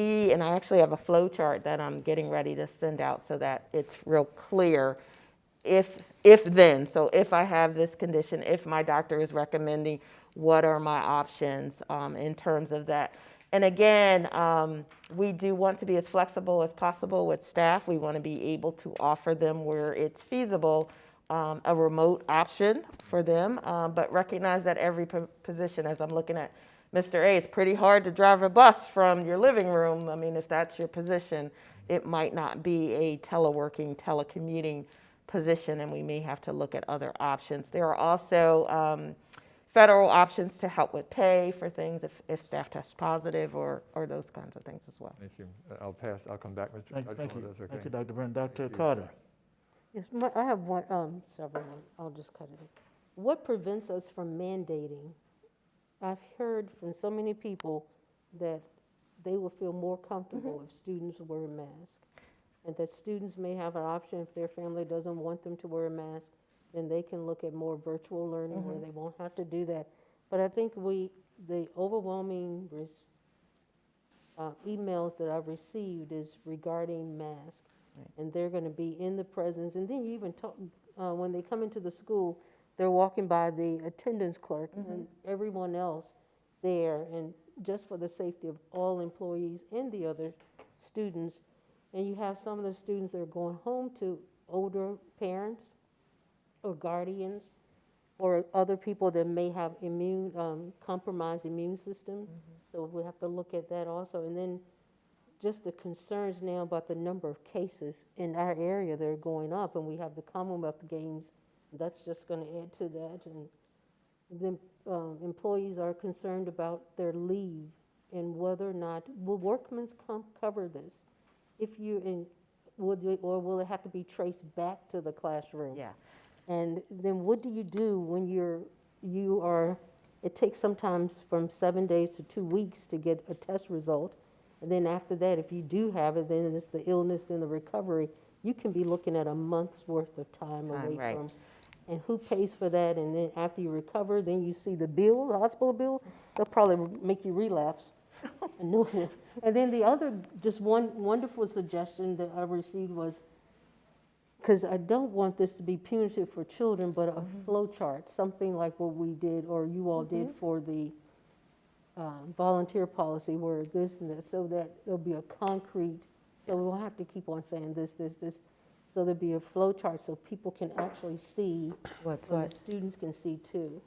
I actually have a flow chart that I'm getting ready to send out so that it's real clear if then. So if I have this condition, if my doctor is recommending, what are my options in terms of that? And again, we do want to be as flexible as possible with staff. We want to be able to offer them, where it's feasible, a remote option for them, but recognize that every position, as I'm looking at Mr. A, it's pretty hard to drive a bus from your living room. I mean, if that's your position, it might not be a teleworking, telecommuting position, and we may have to look at other options. There are also federal options to help with pay for things if staff test positive or those kinds of things as well. Thank you. I'll come back, Mr. Thank Gaggle, you. if that's okay. Thank you, Dr. Brennan. Dr. Thank you. Carter. Yes, I have several. I'll just cut it. What prevents us from mandating? I've heard from so many people that they will feel more comfortable if students wear a mask, and that students may have an option if their family doesn't want them to wear a mask, then they can look at more virtual learning where they won't have to do that. But I think the overwhelming emails that I've received is regarding masks. And they're going to be in the presence. And then you even talk, when they come into the school, they're walking by the attendance clerk and everyone else there, and just for the safety of all employees and the other students. And you have some of the students that are going home to older parents or guardians or other people that may have compromised immune system. So we have to look at that also. And then just the concerns now about the number of cases in our area that are going up, and we have the Commonwealth Games, that's just going to add to that. And then employees are concerned about their leave and whether or not, will workman's comp cover this? If you, or will it have to be traced back to the classroom? Yeah. And then what do you do when you are, it takes sometimes from 7 days to 2 weeks to get a test result. And then after that, if you do have it, then it's the illness, then the recovery. You can be looking at a month's worth of time away right. from. And who pays for that? And then after you recover, then you see the bill, the hospital bill. They'll probably make you relapse. And then the other, just one wonderful suggestion that I received was, because I don't want this to be punitive for children, but a flow chart, something like what we did or you all did for the volunteer policy, where this and that, so that there'll be a concrete, so we won't have to keep on saying this. So there'll be a flow chart so people can actually see, What's and what? the students can see too.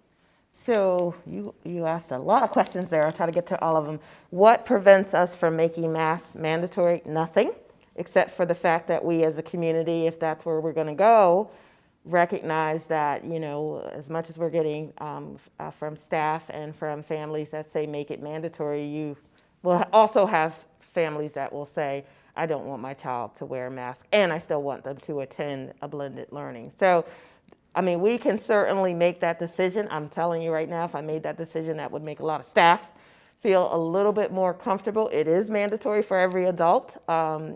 So you asked a lot of questions there. I'll try to get to all of them. What prevents us from making masks mandatory? Nothing, except for the fact that we as a community, if that's where we're going to go, recognize that, you know, as much as we're getting from staff and from families that say make it mandatory, you will also have families that will say, I don't want my child to wear a mask, and I still want them to attend a blended learning. So, I mean, we can certainly make that decision. I'm telling you right now, if I made that decision, that would make a lot of staff feel a little bit more comfortable. It is mandatory for every adult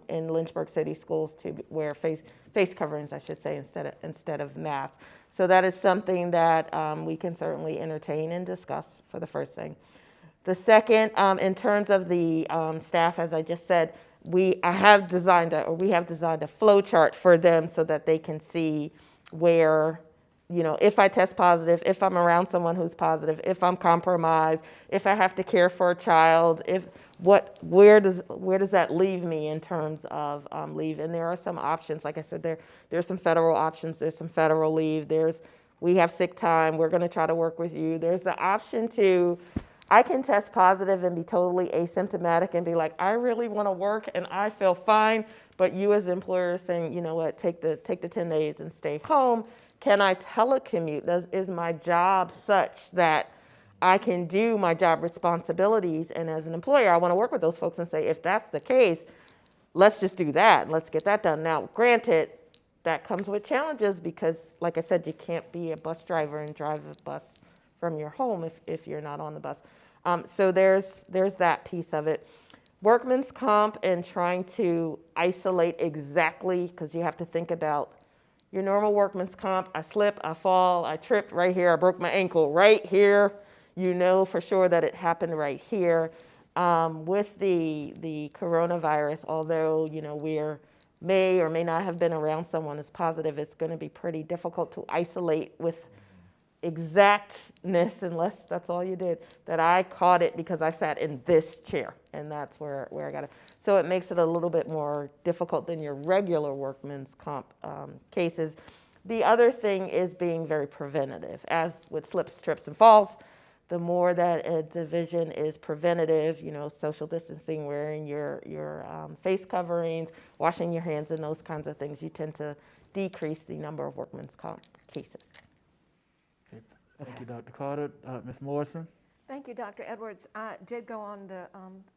in Lynchburg City Schools to wear face coverings, I should say, instead of masks. So that is something that we can certainly entertain and discuss for the first thing. The second, in terms of the staff, as I just said, we have designed a flow chart for them so that they can see where, you know, if I test positive, if I'm around someone who's positive, if I'm compromised, if I have to care for a child, where does that leave me in terms of leave? And there are some options. Like I said, there's some federal options. There's some federal leave. We have sick time. We're going to try to work with you. There's the option to, I can test positive and be totally asymptomatic and be like, I really want to work and I feel fine, but you as employer saying, you know what, take the 10 days and stay home. Can I telecommute? Is my job such that I can do my job responsibilities? And as an employer, I want to work with those folks and say, if that's the case, let's just do that. Let's get that done. Now, granted, that comes with challenges because, like I said, you can't be a bus driver and drive a bus from your home if you're not on the bus. So there's that piece of it. Workman's comp and trying to isolate exactly, because you have to think about your normal workman's comp. I slip, I fall, I tripped right here, I broke my ankle right here. You know for sure that it happened right here. With the coronavirus, although, you know, may or may not have been around someone who's positive, it's going to be pretty difficult to isolate with exactness, unless that's all you did, that I caught it because I sat in this chair, and that's where I got it. So it makes it a little bit more difficult than your regular workman's comp cases. The other thing is being very preventative. As with slips, trips, and falls, the more that a division is preventative, you know, social distancing, wearing your face coverings, washing your hands, and those kinds of things, you tend to decrease the number of workman's comp cases. Thank you, Dr. Carter. Ms. Morrison? Thank you, Dr. Edwards. I did go on the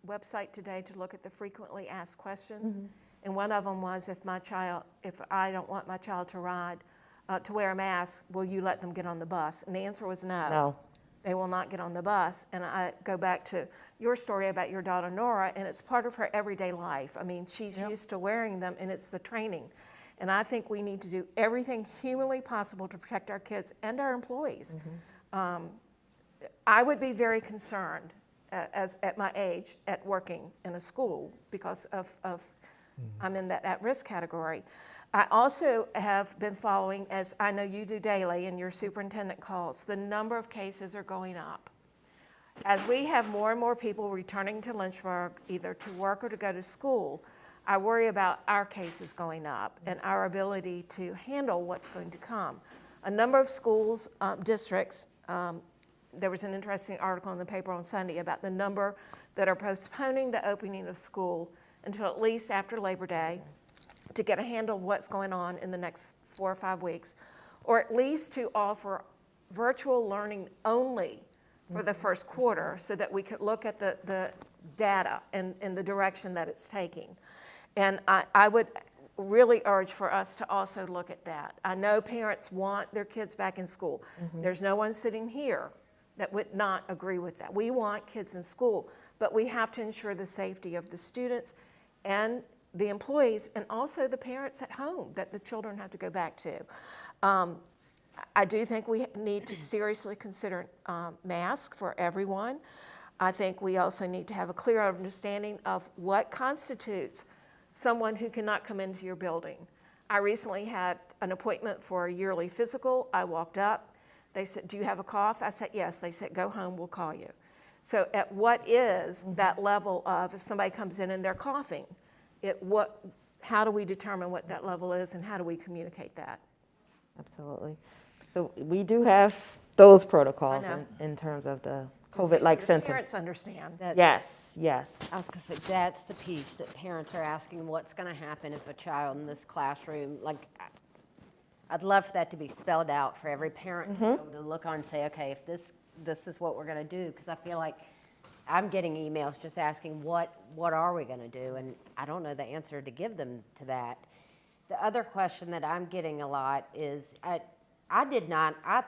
website today to look at the frequently asked questions. And one of them was, if I don't want my child to ride, to wear a mask, will you let them get on the bus? And the answer was no. No. They will not get on the bus. And I go back to your story about your daughter Nora, and it's part of her everyday life. I mean, she's used to wearing them, and it's the training. And I think we need to do everything humanly possible to protect our kids and our employees. I would be very concerned at my age at working in a school because of I'm in that at-risk category. I also have been following, as I know you do daily in your superintendent calls, the number of cases are going up. As we have more and more people returning to Lynchburg, either to work or to go to school, I worry about our cases going up and our ability to handle what's going to come. A number of schools, districts, there was an interesting article in the paper on Sunday about the number that are postponing the opening of school until at least after Labor Day to get a handle of what's going on in the next 4 or 5 weeks, or at least to offer virtual learning only for the first quarter so that we could look at the data and the direction that it's taking. And I would really urge for us to also look at that. I know parents want their kids back in school. There's no one sitting here that would not agree with that. We want kids in school, but we have to ensure the safety of the students and the employees and also the parents at home that the children have to go back to. I do think we need to seriously consider masks for everyone. I think we also need to have a clear understanding of what constitutes someone who cannot come into your building. I recently had an appointment for a yearly physical. I walked up. They said, do you have a cough? I said, yes. They said, go home, we'll call you. So at what is that level of, if somebody comes in and they're coughing, how do we determine what that level is and how do we communicate that? Absolutely. So we do have those protocols in terms of the COVID-like symptoms. Parents understand. Yes, yes. I was going to say, that's the piece that parents are asking, what's going to happen if a child in this classroom, like, I'd love for that to be spelled out for every parent to be able to look on and say, okay, if this is what we're going to do, because I feel like I'm getting emails just asking, what are we going to do? And I don't know the answer to give them to that. The other question that I'm getting a lot is, I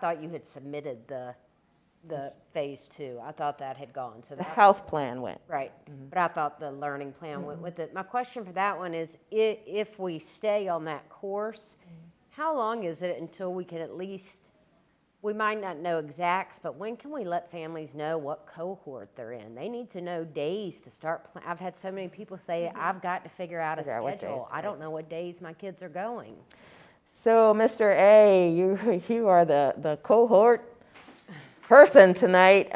thought you had submitted the phase 2. I thought that had gone. So the health plan went. Right, but I thought the learning plan went with it. My question for that one is, if we stay on that course, how long is it until we can at least, we might not know exacts, but when can we let families know what cohort they're in? They need to know days to start. I've had so many people say, I've got to figure out a schedule. I don't know what days my kids are going. So, Mr. A, you are the cohort person tonight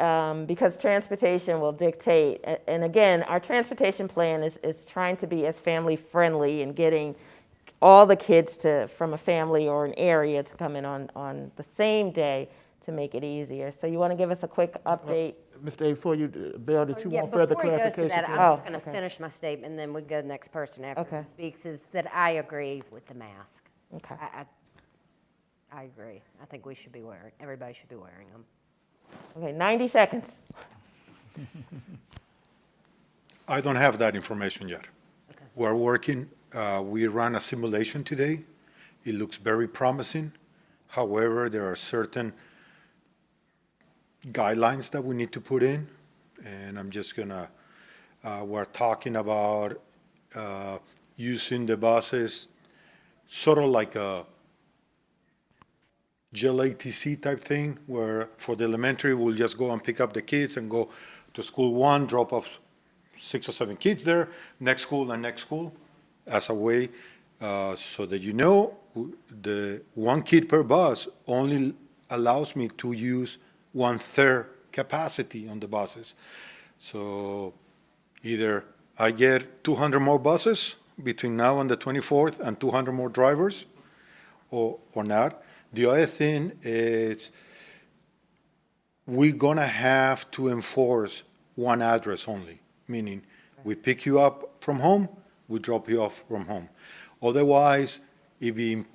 because transportation will dictate. And again, our transportation plan is trying to be as family friendly and getting all the kids from a family or an area to come in on the same day to make it easier. So you want to give us a quick update? Mr. A, before you, Bill, did you want further clarification? Before he goes to that, I'm just going to finish my statement, and then we go to the next person after he speaks, is that I agree with the mask. Okay. I agree. I think everybody should be wearing them. Okay, 90 seconds. I don't have that information yet. Okay. We're working, we ran a simulation today. It looks very promising. However, there are certain guidelines that we need to put in, and I'm just gonna, we're talking about using the buses sort of like a GLATC type thing, where for the elementary, we'll just go and pick up the kids and go to school 1, drop off 6 or 7 kids there, next school and next school, as a way so that the 1 kid per bus only allows me to use 1/3 capacity on the buses. So either I get 200 more buses between now and the 24th and 200 more drivers, or not. The other thing is we're gonna have to enforce one address only, meaning we pick you up from home, we drop you off from home. Otherwise, we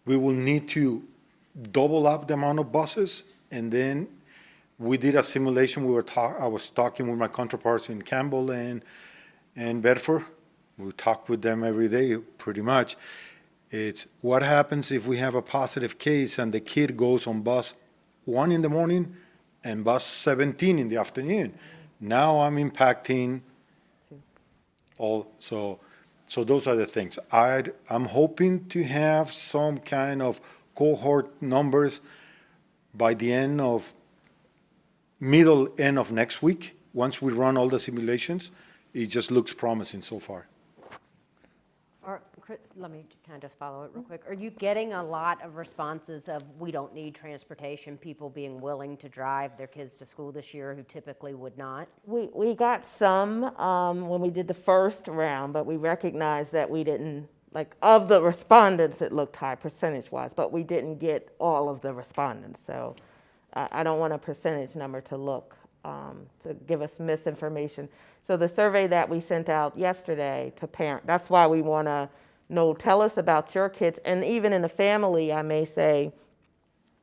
will need to double up the amount of buses, and then we did a simulation. I was talking with my counterparts in Campbell and Bedford. We talk with them every day, pretty much. It's what happens if we have a positive case and the kid goes on bus 1 in the morning and bus 17 in the afternoon. Now I'm impacting all, so those are the things. I'm hoping to have some kind of cohort numbers by the middle end of next week. Once we run all the simulations, it just looks promising so far. Let me kind of just follow it real quick. Are you getting a lot of responses of we don't need transportation, people being willing to drive their kids to school this year who typically would not? We got some when we did the first round, but we recognized that we didn't, like, of the respondents, it looked high percentage-wise, but we didn't get all of the respondents. So I don't want a percentage number to look, to give us misinformation. So the survey that we sent out yesterday to parents, that's why we want to know, tell us about your kids. And even in the family, I may say,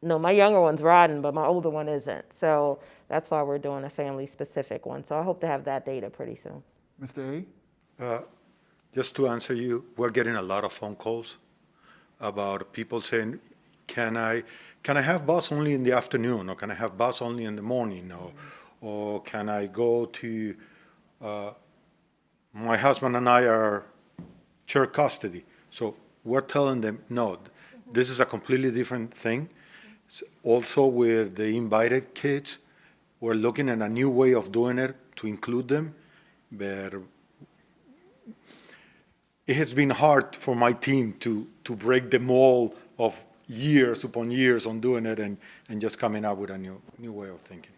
no, my younger one's riding, but my older one isn't. So that's why we're doing a family-specific one. So I hope to have that data pretty soon. Mr. A? Just to answer you, we're getting a lot of phone calls about people saying, can I have bus only in the afternoon, or can I have bus only in the morning, or can I go to, my husband and I are shared custody. So we're telling them, no, this is a completely different thing. Also with the invited kids, we're looking at a new way of doing it to include them, but it has been hard for my team to break the mold of years upon years on doing it and just coming up with a new way of thinking.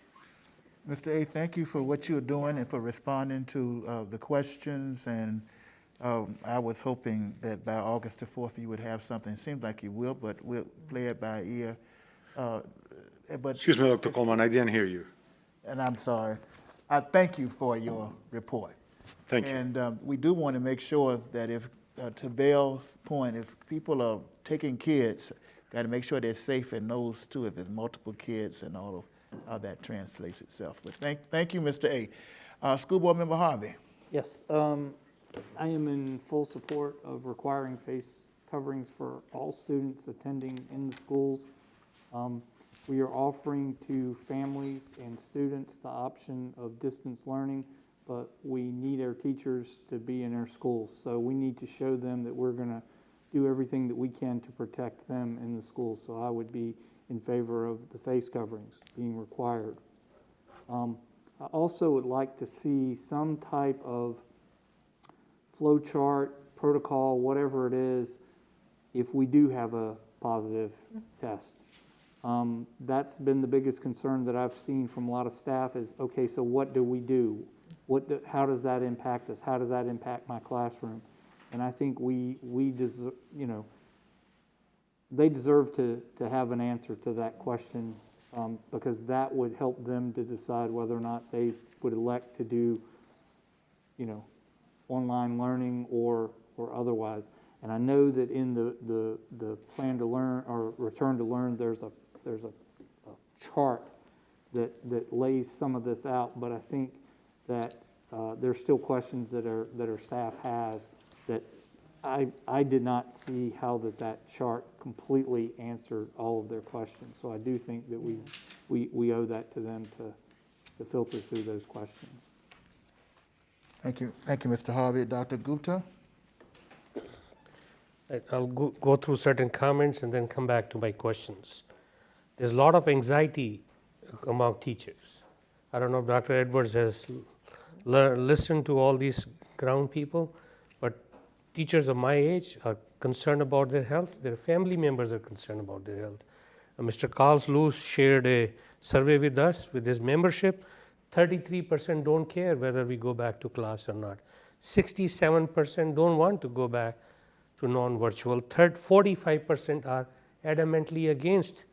Mr. A, thank you for what you're doing and for responding to the questions. And I was hoping that by August the 4th you would have something. It seems like you will, but we'll play it by ear. Excuse me, Dr. Coleman, I didn't hear you. And I'm sorry. I thank you for your report. Thank you. And we do want to make sure that if, to Bell's point, if people are taking kids, got to make sure they're safe in those too, if there's multiple kids and all of how that translates itself. But thank you, Mr. A. School Board Member Harvey. Yes, I am in full support of requiring face coverings for all students attending in the schools. We are offering to families and students the option of distance learning, but we need our teachers to be in our schools. So we need to show them that we're going to do everything that we can to protect them in the schools. So I would be in favor of the face coverings being required. I also would like to see some type of flow chart, protocol, whatever it is, if we do have a positive test. That's been the biggest concern that I've seen from a lot of staff is, okay, so what do we do? How does that impact us? How does that impact my classroom? And I think we deserve, they deserve to have an answer to that question, because that would help them to decide whether or not they would elect to do, online learning or otherwise. And I know that in the plan to learn or return to learn, there's a chart that lays some of this out, but I think that there's still questions that our staff has that I did not see how that chart completely answered all of their questions. So I do think that we owe that to them to filter through those questions. Thank you, Mr. Harvey. Dr. Gupta? I'll go through certain comments and then come back to my questions. There's a lot of anxiety among teachers. I don't know if Dr. Edwards has listened to all these ground people, but teachers of my age are concerned about their health. Their family members are concerned about their health. Mr. Carl Lewis shared a survey with us, with his membership. 33% don't care whether we go back to class or not. 67% don't want to go back to non-virtual. 45% are adamantly against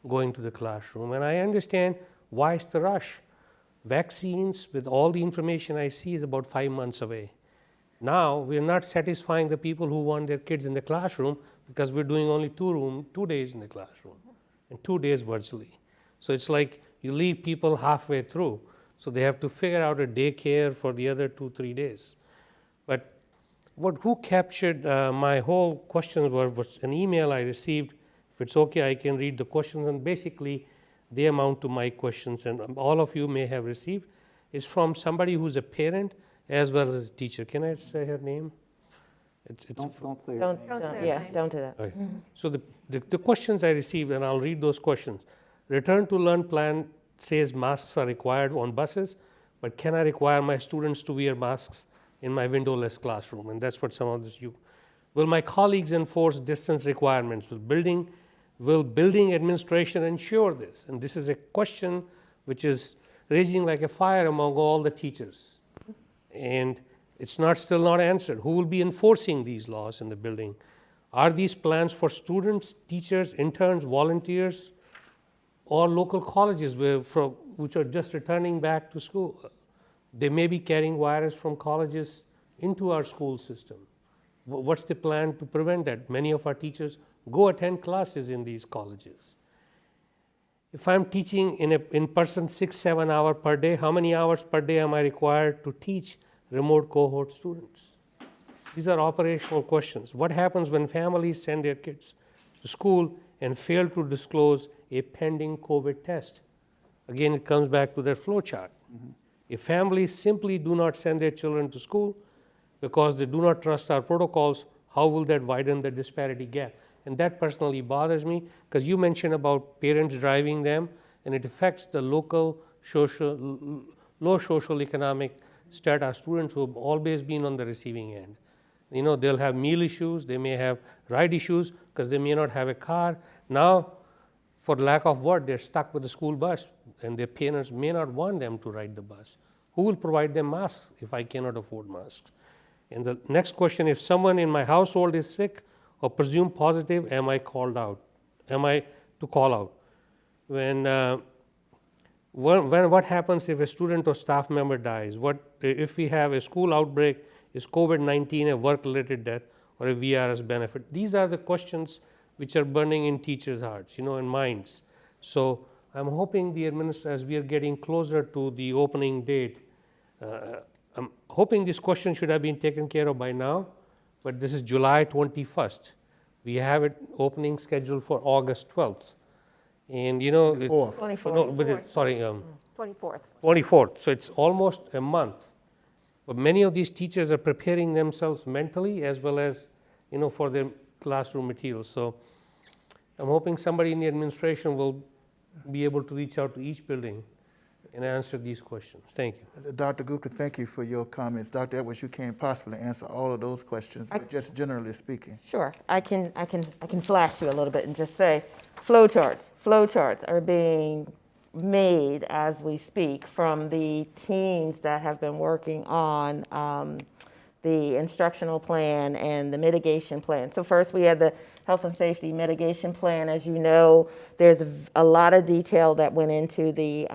going to the classroom. And I understand why is the rush. Vaccines, with all the information I see, is about 5 months away. Now, we're not satisfying the people who want their kids in the classroom because we're doing only 2 days in the classroom. and 2 days virtually. So it's like you leave people halfway through, so they have to figure out a daycare for the other 2-3 days. But who captured my whole question was an email I received. If it's okay, I can read the questions, and basically they amount to my questions, and all of you may have received. It's from somebody who's a parent as well as a teacher. Can I say her name? Don't say her Don't, name. yeah, don't do that. Okay. So the questions I received, and I'll read those questions. Return to learn plan says masks are required on buses, but can I require my students to wear masks in my windowless classroom? And that's what some of this will my colleagues enforce distance requirements? Will building administration ensure this? And this is a question which is raging like a fire among all the teachers. And it's still not answered. Who will be enforcing these laws in the building? Are these plans for students, teachers, interns, volunteers, or local colleges which are just returning back to school? They may be carrying virus from colleges into our school system. What's the plan to prevent that? Many of our teachers go attend classes in these colleges. If I'm teaching in person 6-7 hours per day, how many hours per day am I required to teach remote cohort students? These are operational questions. What happens when families send their kids to school and fail to disclose a pending COVID test? Again, it comes back to their flow chart. If families simply do not send their children to school because they do not trust our protocols, how will that widen the disparity gap? And that personally bothers me, because you mentioned about parents driving them, and it affects the local low social economic strata students who have always been on the receiving end. You know, they'll have meal issues, they may have ride issues because they may not have a car. Now, for lack of work, they're stuck with the school bus, and their parents may not want them to ride the bus. Who will provide them masks if I cannot afford masks? And the next question, if someone in my household is sick or presumed positive, am I called out? Am I to call out? What happens if a student or staff member dies? What if we have a school outbreak? Is COVID-19 a work-related death or a VRS benefit? These are the questions which are burning in teachers' hearts, and minds. So I'm hoping as we are getting closer to the opening date, I'm hoping this question should have been taken care of by now, but this is July 21st. We have it opening scheduled for August 12th. And 24th. No, but 24th. 24th, so it's almost a month. But many of these teachers are preparing themselves mentally as well as, for their classroom materials. So I'm hoping somebody in the administration will be able to reach out to each building and answer these questions. Thank you. Dr. Gupta, thank you for your comments. Dr. Edwards, you can't possibly answer all of those questions, but just generally speaking. Sure, I can flash you a little bit and just say, flowcharts are being made as we speak from the teams that have been working on the instructional plan and the mitigation plan. So first we had the health and safety mitigation plan. As you know, there's a lot of detail that went into the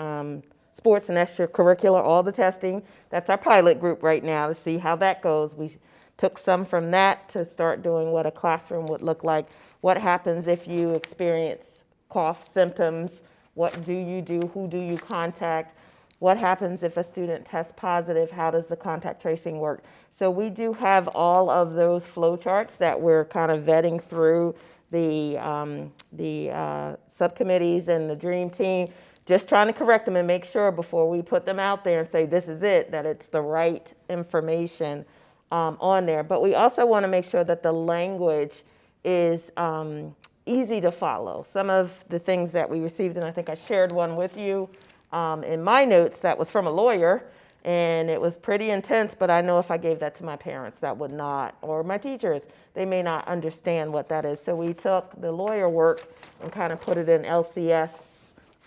sports and extracurricular, all the testing. That's our pilot group right now to see how that goes. We took some from that to start doing what a classroom would look like. What happens if you experience cough symptoms? What do you do? Who do you contact? What happens if a student tests positive? How does the contact tracing work? So we do have all of those flow charts that we're kind of vetting through the subcommittees and the DREAM team, just trying to correct them and make sure before we put them out there and say this is it, that it's the right information on there. But we also want to make sure that the language is easy to follow. Some of the things that we received, and I think I shared one with you in my notes that was from a lawyer, and it was pretty intense, but I know if I gave that to my parents, that would not, or my teachers, they may not understand what that is. So we took the lawyer work and kind of put it in LCS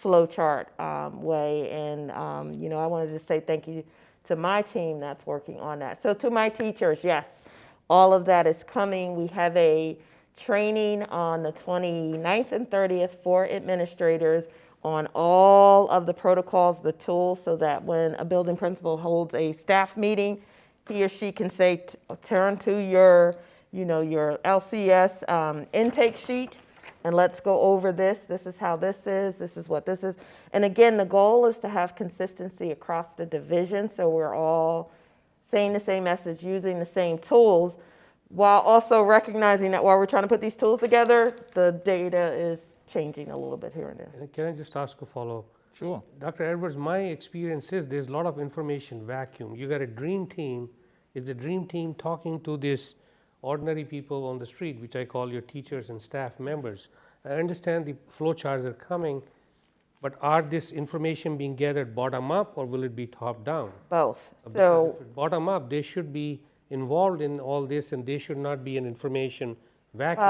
flowchart way, and I wanted to say thank you to my team that's working on that. So to my teachers, yes, all of that is coming. We have a training on the 29th and 30th for administrators on all of the protocols, the tools, so that when a building principal holds a staff meeting, he or she can say, turn to your LCS intake sheet and let's go over this. This is how this is what this is. And again, the goal is to have consistency across the division, so we're all saying the same message, using the same tools, while also recognizing that while we're trying to put these tools together, the data is changing a little bit here and there. And can I just ask a follow-up? Sure. Dr. Edwards, my experience is there's a lot of information vacuum. You got a dream team. Is the dream team talking to these ordinary people on the street, which I call your teachers and staff members? I understand the flow charts are coming, but are this information being gathered bottom up or will it be top down? Both. Because So if it's bottom up, they should be involved in all this and they should not be an information vacuum.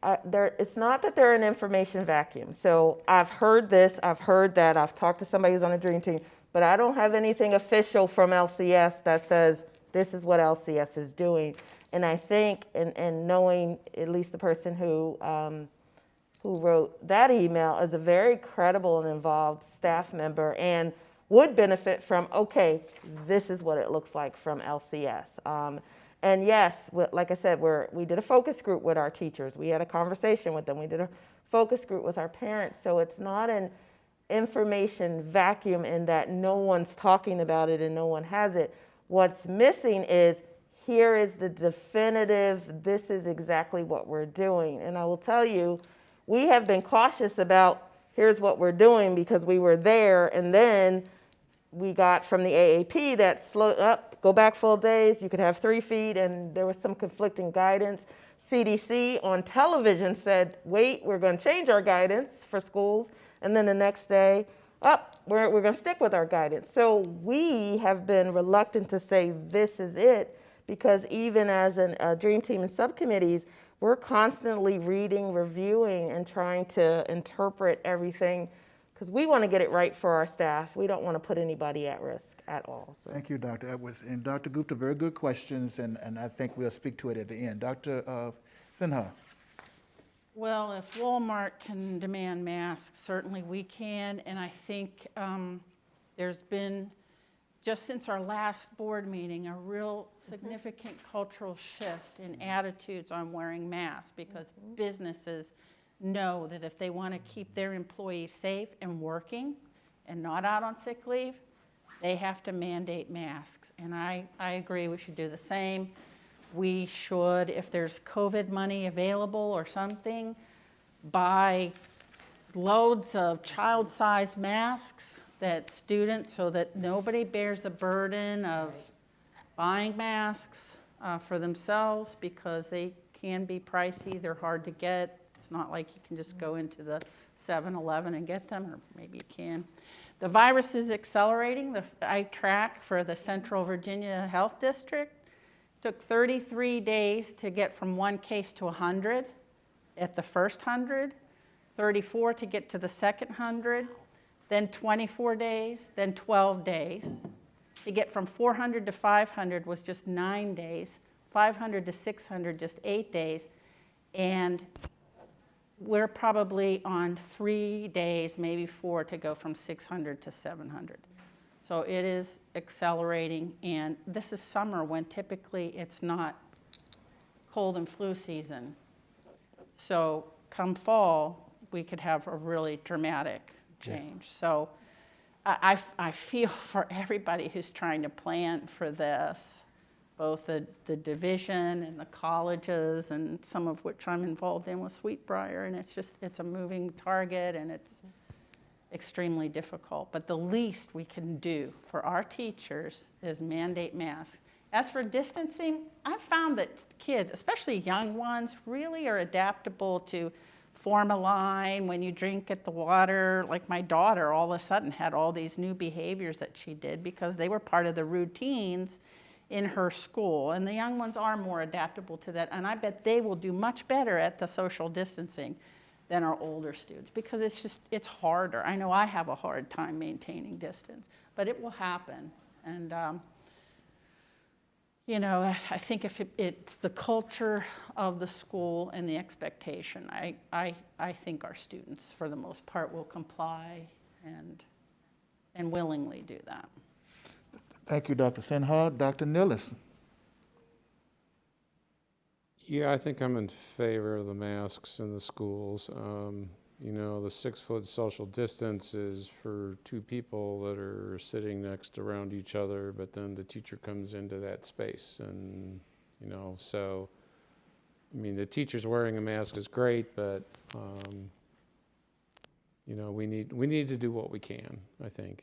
well, it's not that they're an information vacuum. So I've heard this, I've heard that, I've talked to somebody who's on a dream team, but I don't have anything official from LCS that says this is what LCS is doing. And I think, and knowing at least the person who wrote that email is a very credible and involved staff member and would benefit from, okay, this is what it looks like from LCS. And yes, like I said, we did a focus group with our teachers. We had a conversation with them. We did a focus group with our parents. So it's not an information vacuum in that no one's talking about it and no one has it. What's missing is, here is the definitive, this is exactly what we're doing. And I will tell you, we have been cautious about, here's what we're doing because we were there, and then we got from the AAP that slow up, go back full days, you could have 3 feet, and there was some conflicting guidance. CDC on television said, wait, we're going to change our guidance for schools, and then the next day, we're going to stick with our guidance. So we have been reluctant to say this is it, because even as a dream team and subcommittees, we're constantly reading, reviewing, and trying to interpret everything, because we want to get it right for our staff. We don't want to put anybody at risk at all. So. Thank you, Dr. Edwards. And Dr. Gupta, very good questions, and I think we'll speak to it at the end. Dr. Sinha. Well, if Walmart can demand masks, certainly we can. And I think there's been, just since our last board meeting, a real significant cultural shift in attitudes on wearing masks, because businesses know that if they want to keep their employees safe and working and not out on sick leave, they have to mandate masks. And I agree we should do the same. We should, if there's COVID money available or something, buy loads of child-sized masks that students, so that nobody bears the burden of buying masks for themselves, because they can be pricey, they're hard to get. It's not like you can just go into the 7-Eleven and get them, or maybe you can. The virus is accelerating. I track for the Central Virginia Health District. Took 33 days to get from 1 case to 100 at the first 100, 34 to get to the second 100, then 24 days, then 12 days. To get from 400 to 500 was just 9 days, 500 to 600 just 8 days, and we're probably on 3 days, maybe 4, to go from 600 to 700. So it is accelerating, and this is summer when typically it's not cold and flu season. So come fall, we could have a really dramatic change. Yeah. So I feel for everybody who's trying to plan for this, both the division and the colleges, and some of which I'm involved in with Sweetbriar, and it's a moving target, and it's extremely difficult. But the least we can do for our teachers is mandate masks. As for distancing, I've found that kids, especially young ones, really are adaptable to form a line when you drink at the water. Like my daughter all of a sudden had all these new behaviors that she did because they were part of the routines in her school. And the young ones are more adaptable to that. And I bet they will do much better at the social distancing than our older students, because it's harder. I know I have a hard time maintaining distance, but it will happen. And you know, I think if it's the culture of the school and the expectation, I think our students, for the most part, will comply and willingly do that. Thank you, Dr. Sinha. Dr. Nillis. Yeah, I think I'm in favor of the masks in the schools. You know, the 6-foot social distance is for two people that are sitting next around each other, but then the teacher comes into that space. And, you know, so, I mean, the teacher's wearing a mask is great, but, you know, we need to do what we can, I think.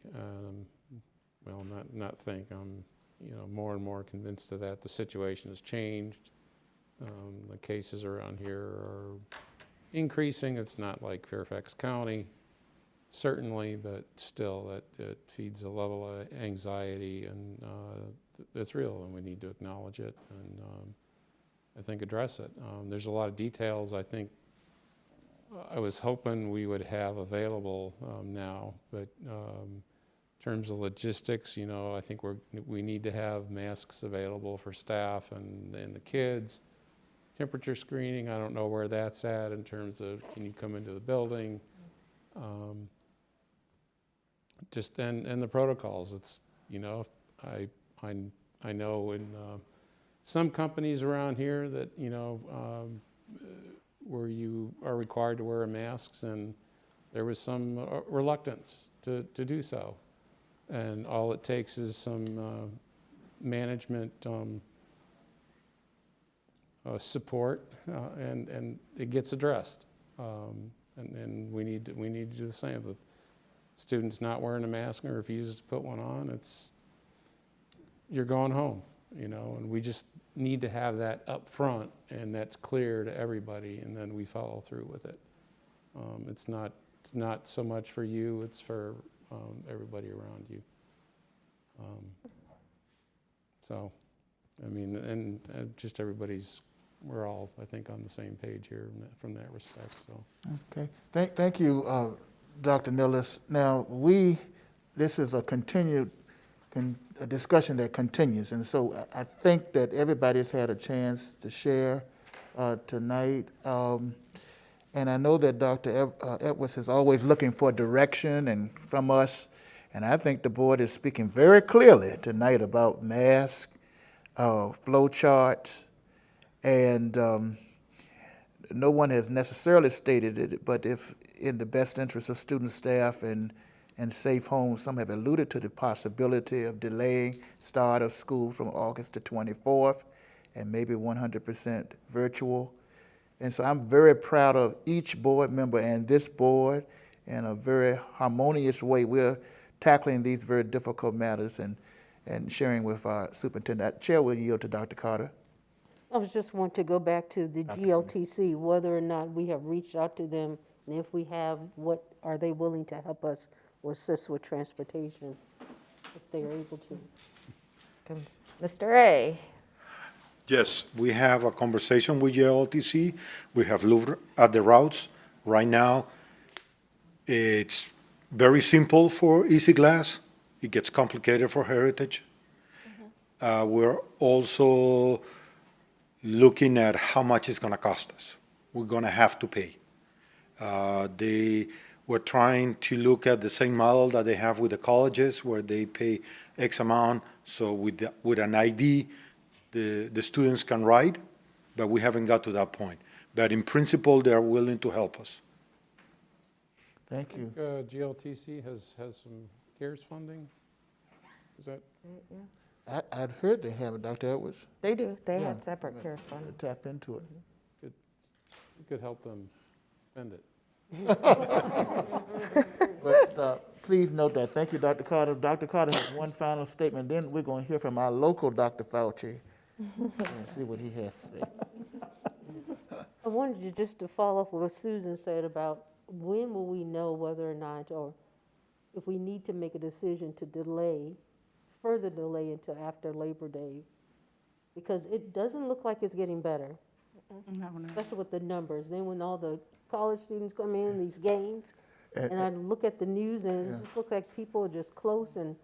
Well, not think, I'm, you know, more and more convinced of that. The situation has changed. The cases around here are increasing. It's not like Fairfax County, certainly, but still it feeds a level of anxiety, and it's real, and we need to acknowledge it and I think address it. There's a lot of details I think I was hoping we would have available now, but in terms of logistics, you know, I think we need to have masks available for staff and the kids. Temperature screening, I don't know where that's at in terms of can you come into the building. Just and the protocols. It's, you know, I know in some companies around here that, you know, where you are required to wear masks, and there was some reluctance to do so. And all it takes is some management support, and it gets addressed. And we need to do the same. With students not wearing a mask and refuses to put one on, you're going home, you know. And we just need to have that up front, and that's clear to everybody, and then we follow through with it. It's not so much for you; it's for everybody around you. So, I mean, and just everybody's. We're all, I think, on the same page here from that respect. So. Okay. Thank you, Dr. Nilles. Now, this is a continued a discussion that continues, and so I think that everybody's had a chance to share tonight. And I know that Dr. Edwards is always looking for direction and from us, and I think the board is speaking very clearly tonight about masks, flow charts, and no one has necessarily stated it, but if in the best interest of student, staff, and safe homes, some have alluded to the possibility of delaying start of school from August the 24th and maybe 100% virtual. And so I'm very proud of each board member and this board. In a very harmonious way, we're tackling these very difficult matters and sharing with our superintendent. Chair will yield to Dr. Carter. I was just want to go back to the GLTC, whether or not we have reached out to them, and if we have, what are they willing to help us or assist with transportation if they are able to? Mr. A. Yes, we have a conversation with GLTC. We have looked at the routes. Right now, it's very simple for Easy Glass. It gets complicated for Heritage. We're also looking at how much it's going to cost us. We're going to have to pay. We're trying to look at the same model that they have with the colleges, where they pay X amount. So with an ID, the students can ride, but we haven't got to that point. But in principle, they are willing to help us. Thank you. GLTC has some CARES funding. Is that? Yeah. I'd heard they have it, Dr. Edwards. They do. They Yeah. have separate CARES funding. Tap into it. You could help them spend it. But please note that. Thank you, Dr. Carter. Dr. Carter has one final statement. Then we're going to hear from our local Dr. Fauci and see what he has to say. I wanted you just to follow up with what Susan said about when will we know whether or not, or if we need to make a decision to further delay until after Labor Day, because it doesn't look like it's getting better, especially with the numbers. Then when all the college students come in, these games, and I look at the news, and it just looks like people are just close, and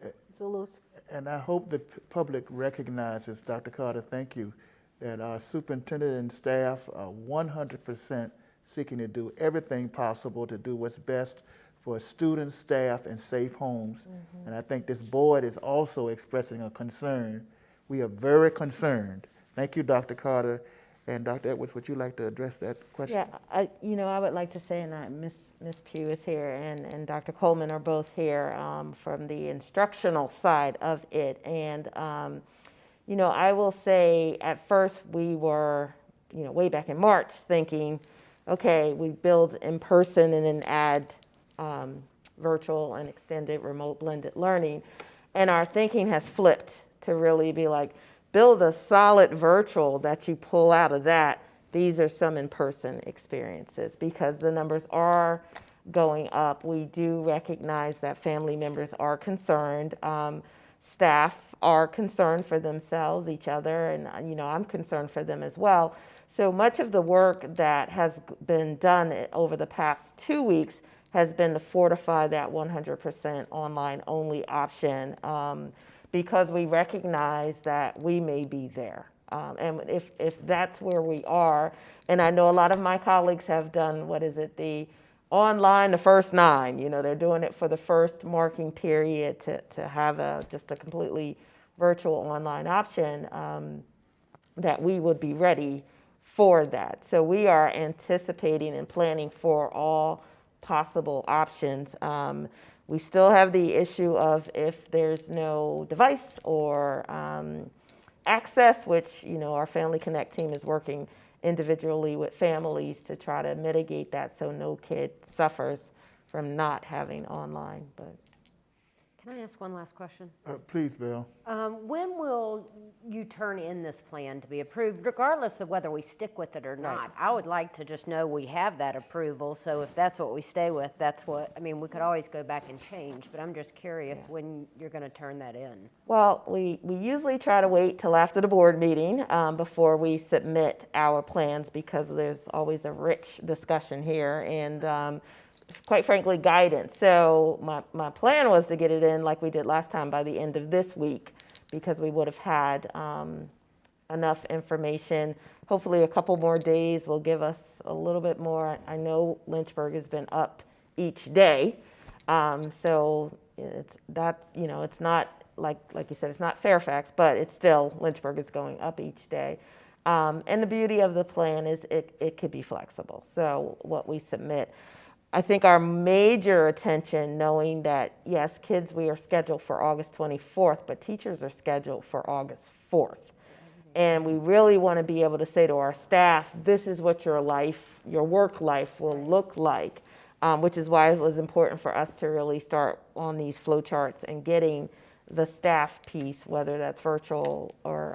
it's a little. And I hope the public recognizes, Dr. Carter, thank you, that our superintendent and staff are 100% seeking to do everything possible to do what's best for students, staff, and safe homes. And I think this board is also expressing a concern. We are very concerned. Thank you, Dr. Carter. And Dr. Edwards, would you like to address that question? Yeah, I would like to say, and Ms. Pugh is here, and Dr. Coleman are both here from the instructional side of it. And, I will say at first we were, way back in March thinking, okay, we build in person and then add virtual and extended remote blended learning. And our thinking has flipped to really be like, build a solid virtual that you pull out of that. These are some in-person experiences because the numbers are going up. We do recognize that family members are concerned. Staff are concerned for themselves, each other, and I'm concerned for them as well. So much of the work that has been done over the past 2 weeks has been to fortify that 100% online only option. Because we recognize that we may be there. And if that's where we are, and I know a lot of my colleagues have done, the online, the first 9, they're doing it for the first marking period to have just a completely virtual online option, that we would be ready for that. So we are anticipating and planning for all possible options. We still have the issue of if there's no device or access, which, our Family Connect team is working individually with families to try to mitigate that so no kid suffers from not having online. But Can I ask one last question? Please, Bill. When will you turn in this plan to be approved, regardless of whether we stick with it or not? Right. I would like to just know we have that approval, so if that's what we stay with, that's what, we could always go back and change, but I'm just curious when you're going to turn that in. Well, we usually try to wait till after the board meeting before we submit our plans because there's always a rich discussion here and quite frankly, guidance. So my plan was to get it in like we did last time by the end of this week because we would have had enough information. Hopefully a couple more days will give us a little bit more. I know Lynchburg has been up each day. So it's that, it's not like you said, it's not Fairfax, but it's still, Lynchburg is going up each day. And the beauty of the plan is it could be flexible. So what we submit, I think our major attention, knowing that, yes, kids, we are scheduled for August 24th, but teachers are scheduled for August 4th. And we really want to be able to say to our staff, this is what your work life will look like, which is why it was important for us to really start on these flowcharts and getting the staff piece, whether that's virtual or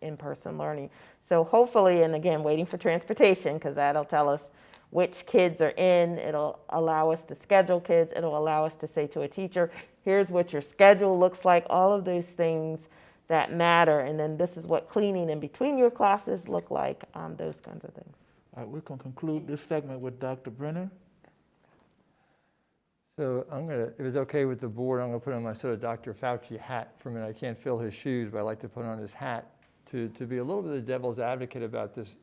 in-person learning. So hopefully, and again, waiting for transportation, because that'll tell us which kids are in, it'll allow us to schedule kids, it'll allow us to say to a teacher, here's what your schedule looks like, all of those things that matter, and then this is what cleaning in between your classes look like, those kinds of things. All right, we're going to conclude this segment with Dr. Brenner. So if it's okay with the board, I'm gonna put on my sort of Dr. Fauci hat for a minute. I can't fill his shoes, but I like to put on his hat to be a little bit of the devil's advocate about this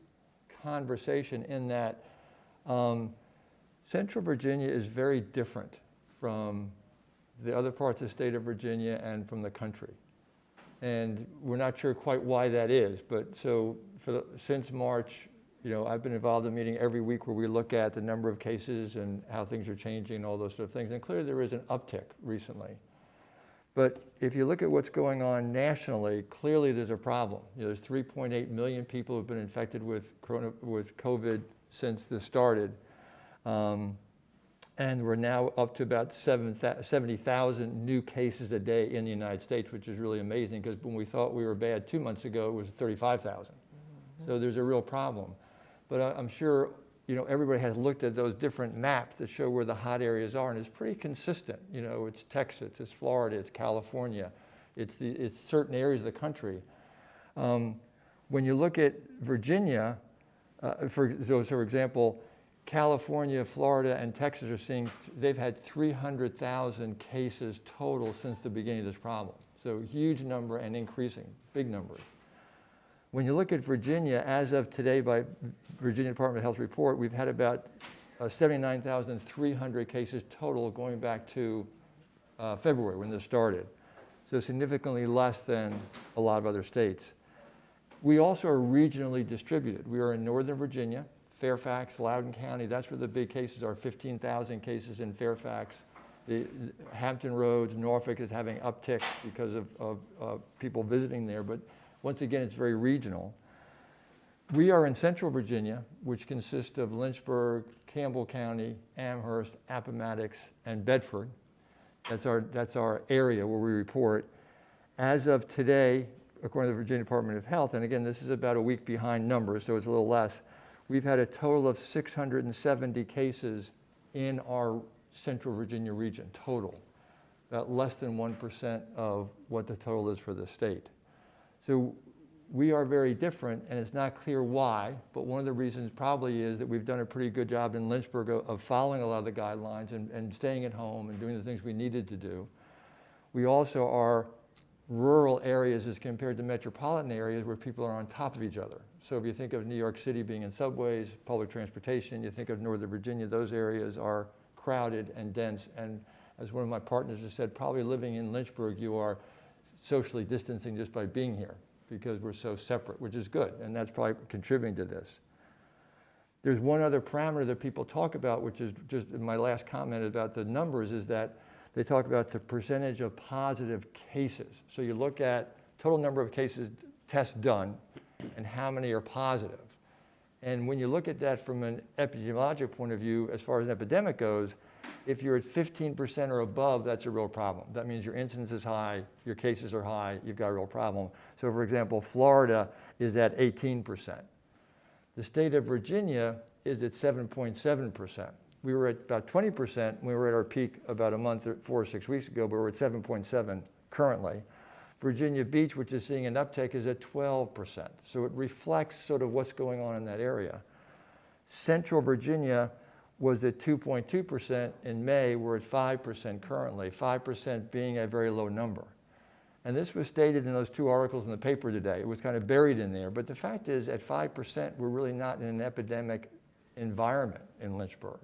conversation in that Central Virginia is very different from the other parts of the state of Virginia and from the country. And we're not sure quite why that is, but so since March, I've been involved in a meeting every week where we look at the number of cases and how things are changing and all those sort of things. And clearly there is an uptick recently. But if you look at what's going on nationally, clearly there's a problem. There's 3.8 million people who've been infected with COVID since this started. And we're now up to about 70,000 new cases a day in the United States, which is really amazing because when we thought we were bad 2 months ago, it was 35,000. So there's a real problem. But I'm sure everybody has looked at those different maps that show where the hot areas are, and it's pretty consistent. It's Texas, it's Florida, it's California, it's certain areas of the country. When you look at Virginia, for example, California, Florida, and Texas are seeing, they've had 300,000 cases total since the beginning of this problem. So huge number and increasing, big numbers. When you look at Virginia, as of today by Virginia Department of Health report, we've had about 79,300 cases total going back to February when this started. So significantly less than a lot of other states. We also are regionally distributed. We are in Northern Virginia, Fairfax, Loudoun County. That's where the big cases are, 15,000 cases in Fairfax. The Hampton Roads, Norfolk is having upticks because of people visiting there. But once again, it's very regional. We are in Central Virginia, which consists of Lynchburg, Campbell County, Amherst, Appomattox, and Bedford. That's our area where we report. As of today, according to the Virginia Department of Health, and again, this is about a week behind numbers, so it's a little less, we've had a total of 670 cases in our Central Virginia region, total. About less than 1% of what the total is for the state. So we are very different, and it's not clear why, but one of the reasons probably is that we've done a pretty good job in Lynchburg of following a lot of the guidelines and staying at home and doing the things we needed to do. We also are rural areas as compared to metropolitan areas where people are on top of each other. So if you think of New York City being in subways, public transportation, you think of Northern Virginia, those areas are crowded and dense. And as one of my partners has said, probably living in Lynchburg, you are socially distancing just by being here because we're so separate, which is good. And that's probably contributing to this. There's one other parameter that people talk about, which is just my last comment about the numbers, is that they talk about the percentage of positive cases. So you look at total number of cases, tests done, and how many are positive. And when you look at that from an epidemiologic point of view, as far as an epidemic goes, if you're at 15% or above, that's a real problem. That means your incidence is high, your cases are high, you've got a real problem. So for example, Florida is at 18%. The state of Virginia is at 7.7%. We were at about 20% when we were at our peak about a month or 4 or 6 weeks ago, but we're at 7.7 currently. Virginia Beach, which is seeing an uptick, is at 12%. So it reflects sort of what's going on in that area. Central Virginia was at 2.2% in May. We're at 5% currently, 5% being a very low number. And this was stated in those 2 articles in the paper today. It was kind of buried in there. But the fact is, at 5%, we're really not in an epidemic environment in Lynchburg.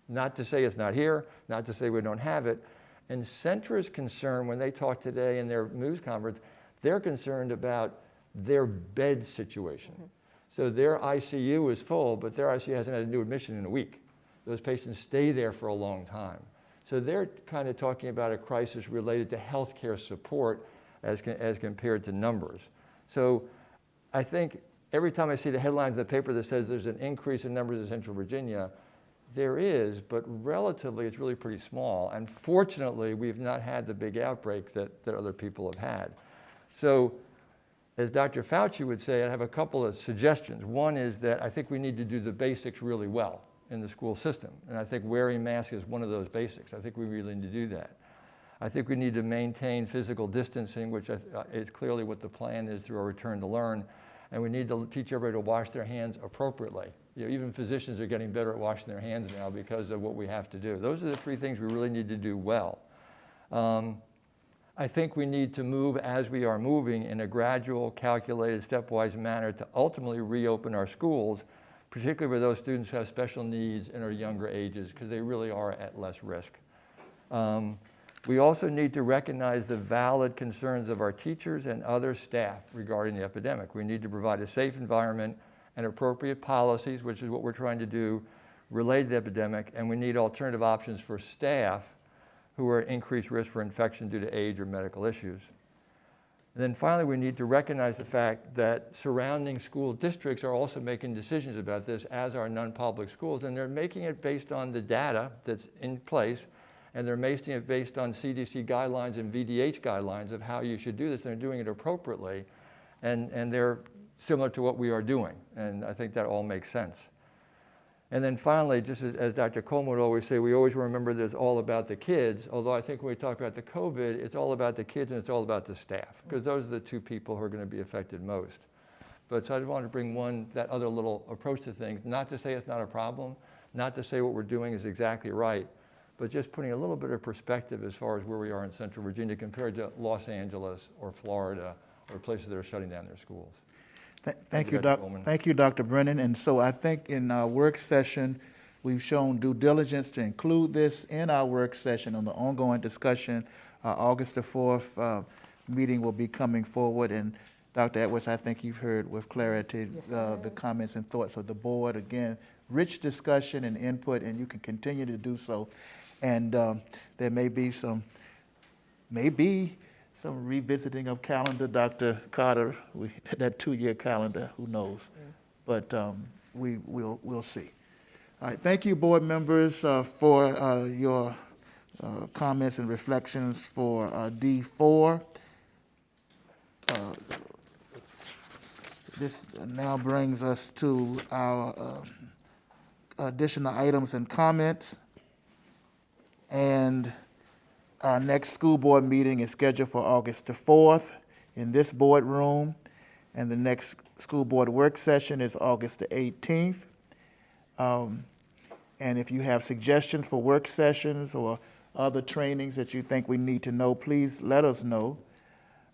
Not to say it's not here, not to say we don't have it. And Centra's concern, when they talk today in their news conference, they're concerned about their bed situation. So their ICU is full, but their ICU hasn't had a new admission in a week. Those patients stay there for a long time. So they're kind of talking about a crisis related to healthcare support as compared to numbers. So I think every time I see the headlines in the paper that says there's an increase in numbers in Central Virginia, there is, but relatively it's really pretty small. And fortunately, we've not had the big outbreak that other people have had. So as Dr. Fauci would say, I have a couple of suggestions. One is that I think we need to do the basics really well in the school system. And I think wearing masks is one of those basics. I think we really need to do that. I think we need to maintain physical distancing, which is clearly what the plan is through our return to learn. And we need to teach everybody to wash their hands appropriately. You know, even physicians are getting better at washing their hands now because of what we have to do. Those are the 3 things we really need to do well. I think we need to move as we are moving in a gradual, calculated, stepwise manner to ultimately reopen our schools, particularly with those students who have special needs and are younger ages, because they really are at less risk. We also need to recognize the valid concerns of our teachers and other staff regarding the epidemic. We need to provide a safe environment and appropriate policies, which is what we're trying to do related to the epidemic, and we need alternative options for staff who are at increased risk for infection due to age or medical issues. And then finally, we need to recognize the fact that surrounding school districts are also making decisions about this, as are non-public schools, and they're making it based on the data that's in place, and they're making it based on CDC guidelines and VDH guidelines of how you should do this. They're doing it appropriately, and they're similar to what we are doing, and I think that all makes sense. And then finally, just as Dr. Coleman would always say, we always remember that it's all about the kids, although I think when we talk about the COVID, it's all about the kids and it's all about the staff, because those are the 2 people who are going to be affected most. But so I just wanted to bring that other little approach to things, not to say it's not a problem, not to say what we're doing is exactly right, but just putting a little bit of perspective as far as where we are in Central Virginia compared to Los Angeles or Florida or places that are shutting down their schools. Thank you, Dr. Brennan. And so I think in our work session, we've shown due diligence to include this in our work session on the ongoing discussion. August the 4th meeting will be coming forward, and Dr. Edwards, I think you've heard with clarity the comments and thoughts of the board. Again, rich discussion and input, and you can continue to do so. And there may be some revisiting of calendar, Dr. Carter, that 2-year calendar, who knows? But we'll see. All right, thank you, board members, for your comments and reflections for D4. This now brings us to our additional items and comments. And our next school board meeting is scheduled for August the 4th in this boardroom. And the next school board work session is August the 18th. And if you have suggestions for work sessions or other trainings that you think we need to know, please let us know.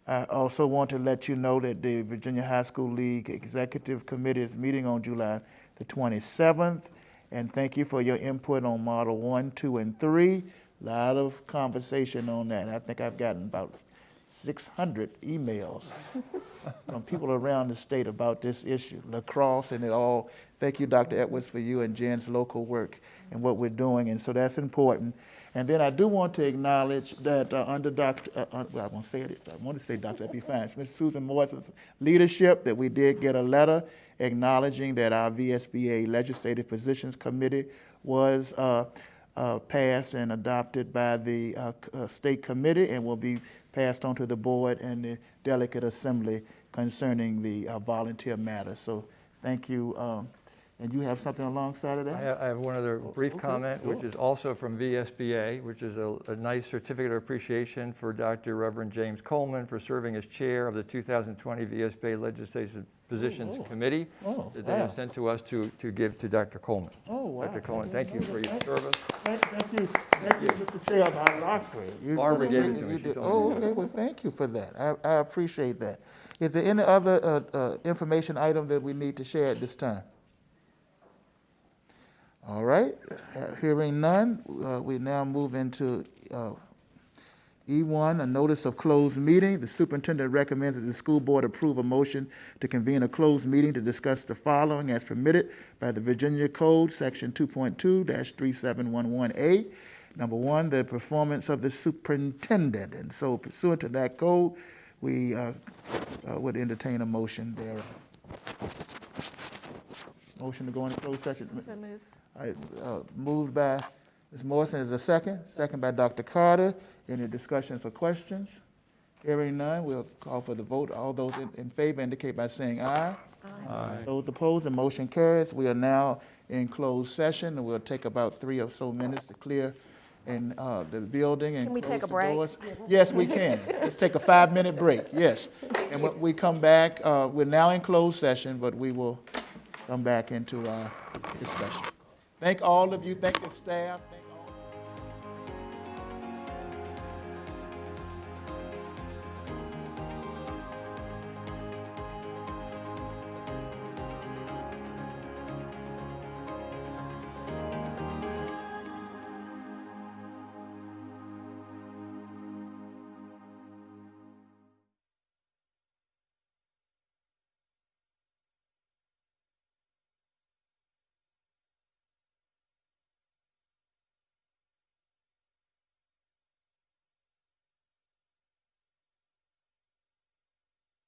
I also want to let you know that the Virginia High School League Executive Committee is meeting on July the 27th. And thank you for your input on Model 1, 2, and 3. A lot of conversation on that. I think I've gotten about 600 emails from people around the state about this issue, lacrosse and it all. Thank you, Dr. Edwards, for you and Jen's local work and what we're doing. And so that's important. And then I do want to acknowledge that under Dr. I want to say Dr. That'd be fine. Ms. Susan Morris's leadership, that we did get a letter acknowledging that our VSBA Legislative Positions Committee was passed and adopted by the state committee and will be passed on to the board and the delegate assembly concerning the volunteer matter. So thank you. And you have something alongside of that? I have one other brief comment, which is also from VSBA, which is a nice certificate of appreciation for Dr. Reverend James Coleman for serving as chair of the 2020 VSBA Legislative Positions Committee that they have sent to us to give to Dr. Coleman. Oh, wow. Dr. Coleman, thank you for your service. Thank you, Mr. Chair of our Rockford. Barbara gave it to me. She told me. Okay, well, thank you for that. I appreciate that. Is there any other information item that we need to share at this time? All right, hearing none, we now move into E1, a notice of closed meeting. The superintendent recommends that the school board approve a motion to convene a closed meeting to discuss the following as permitted by the Virginia Code, Section 2.2-3711A. Number one, the performance of the superintendent. And so pursuant to that code, we would entertain a motion there. Motion to go into closed session. So move. All right, moved by Ms. Morrison is a second. Second by Dr. Carter. Any discussions or questions? Hearing none, we'll call for the vote. All those in favor indicate by saying aye. Aye. Those opposed, the motion carries. We are now in closed session, and we'll take about 3 or so minutes to clear in the building and Can we close take a the break? doors. Yes, we can. Let's take a 5-minute break, yes. And when we come back, we're now in closed session, but we will come back into our discussion. Thank all of you. Thank the staff.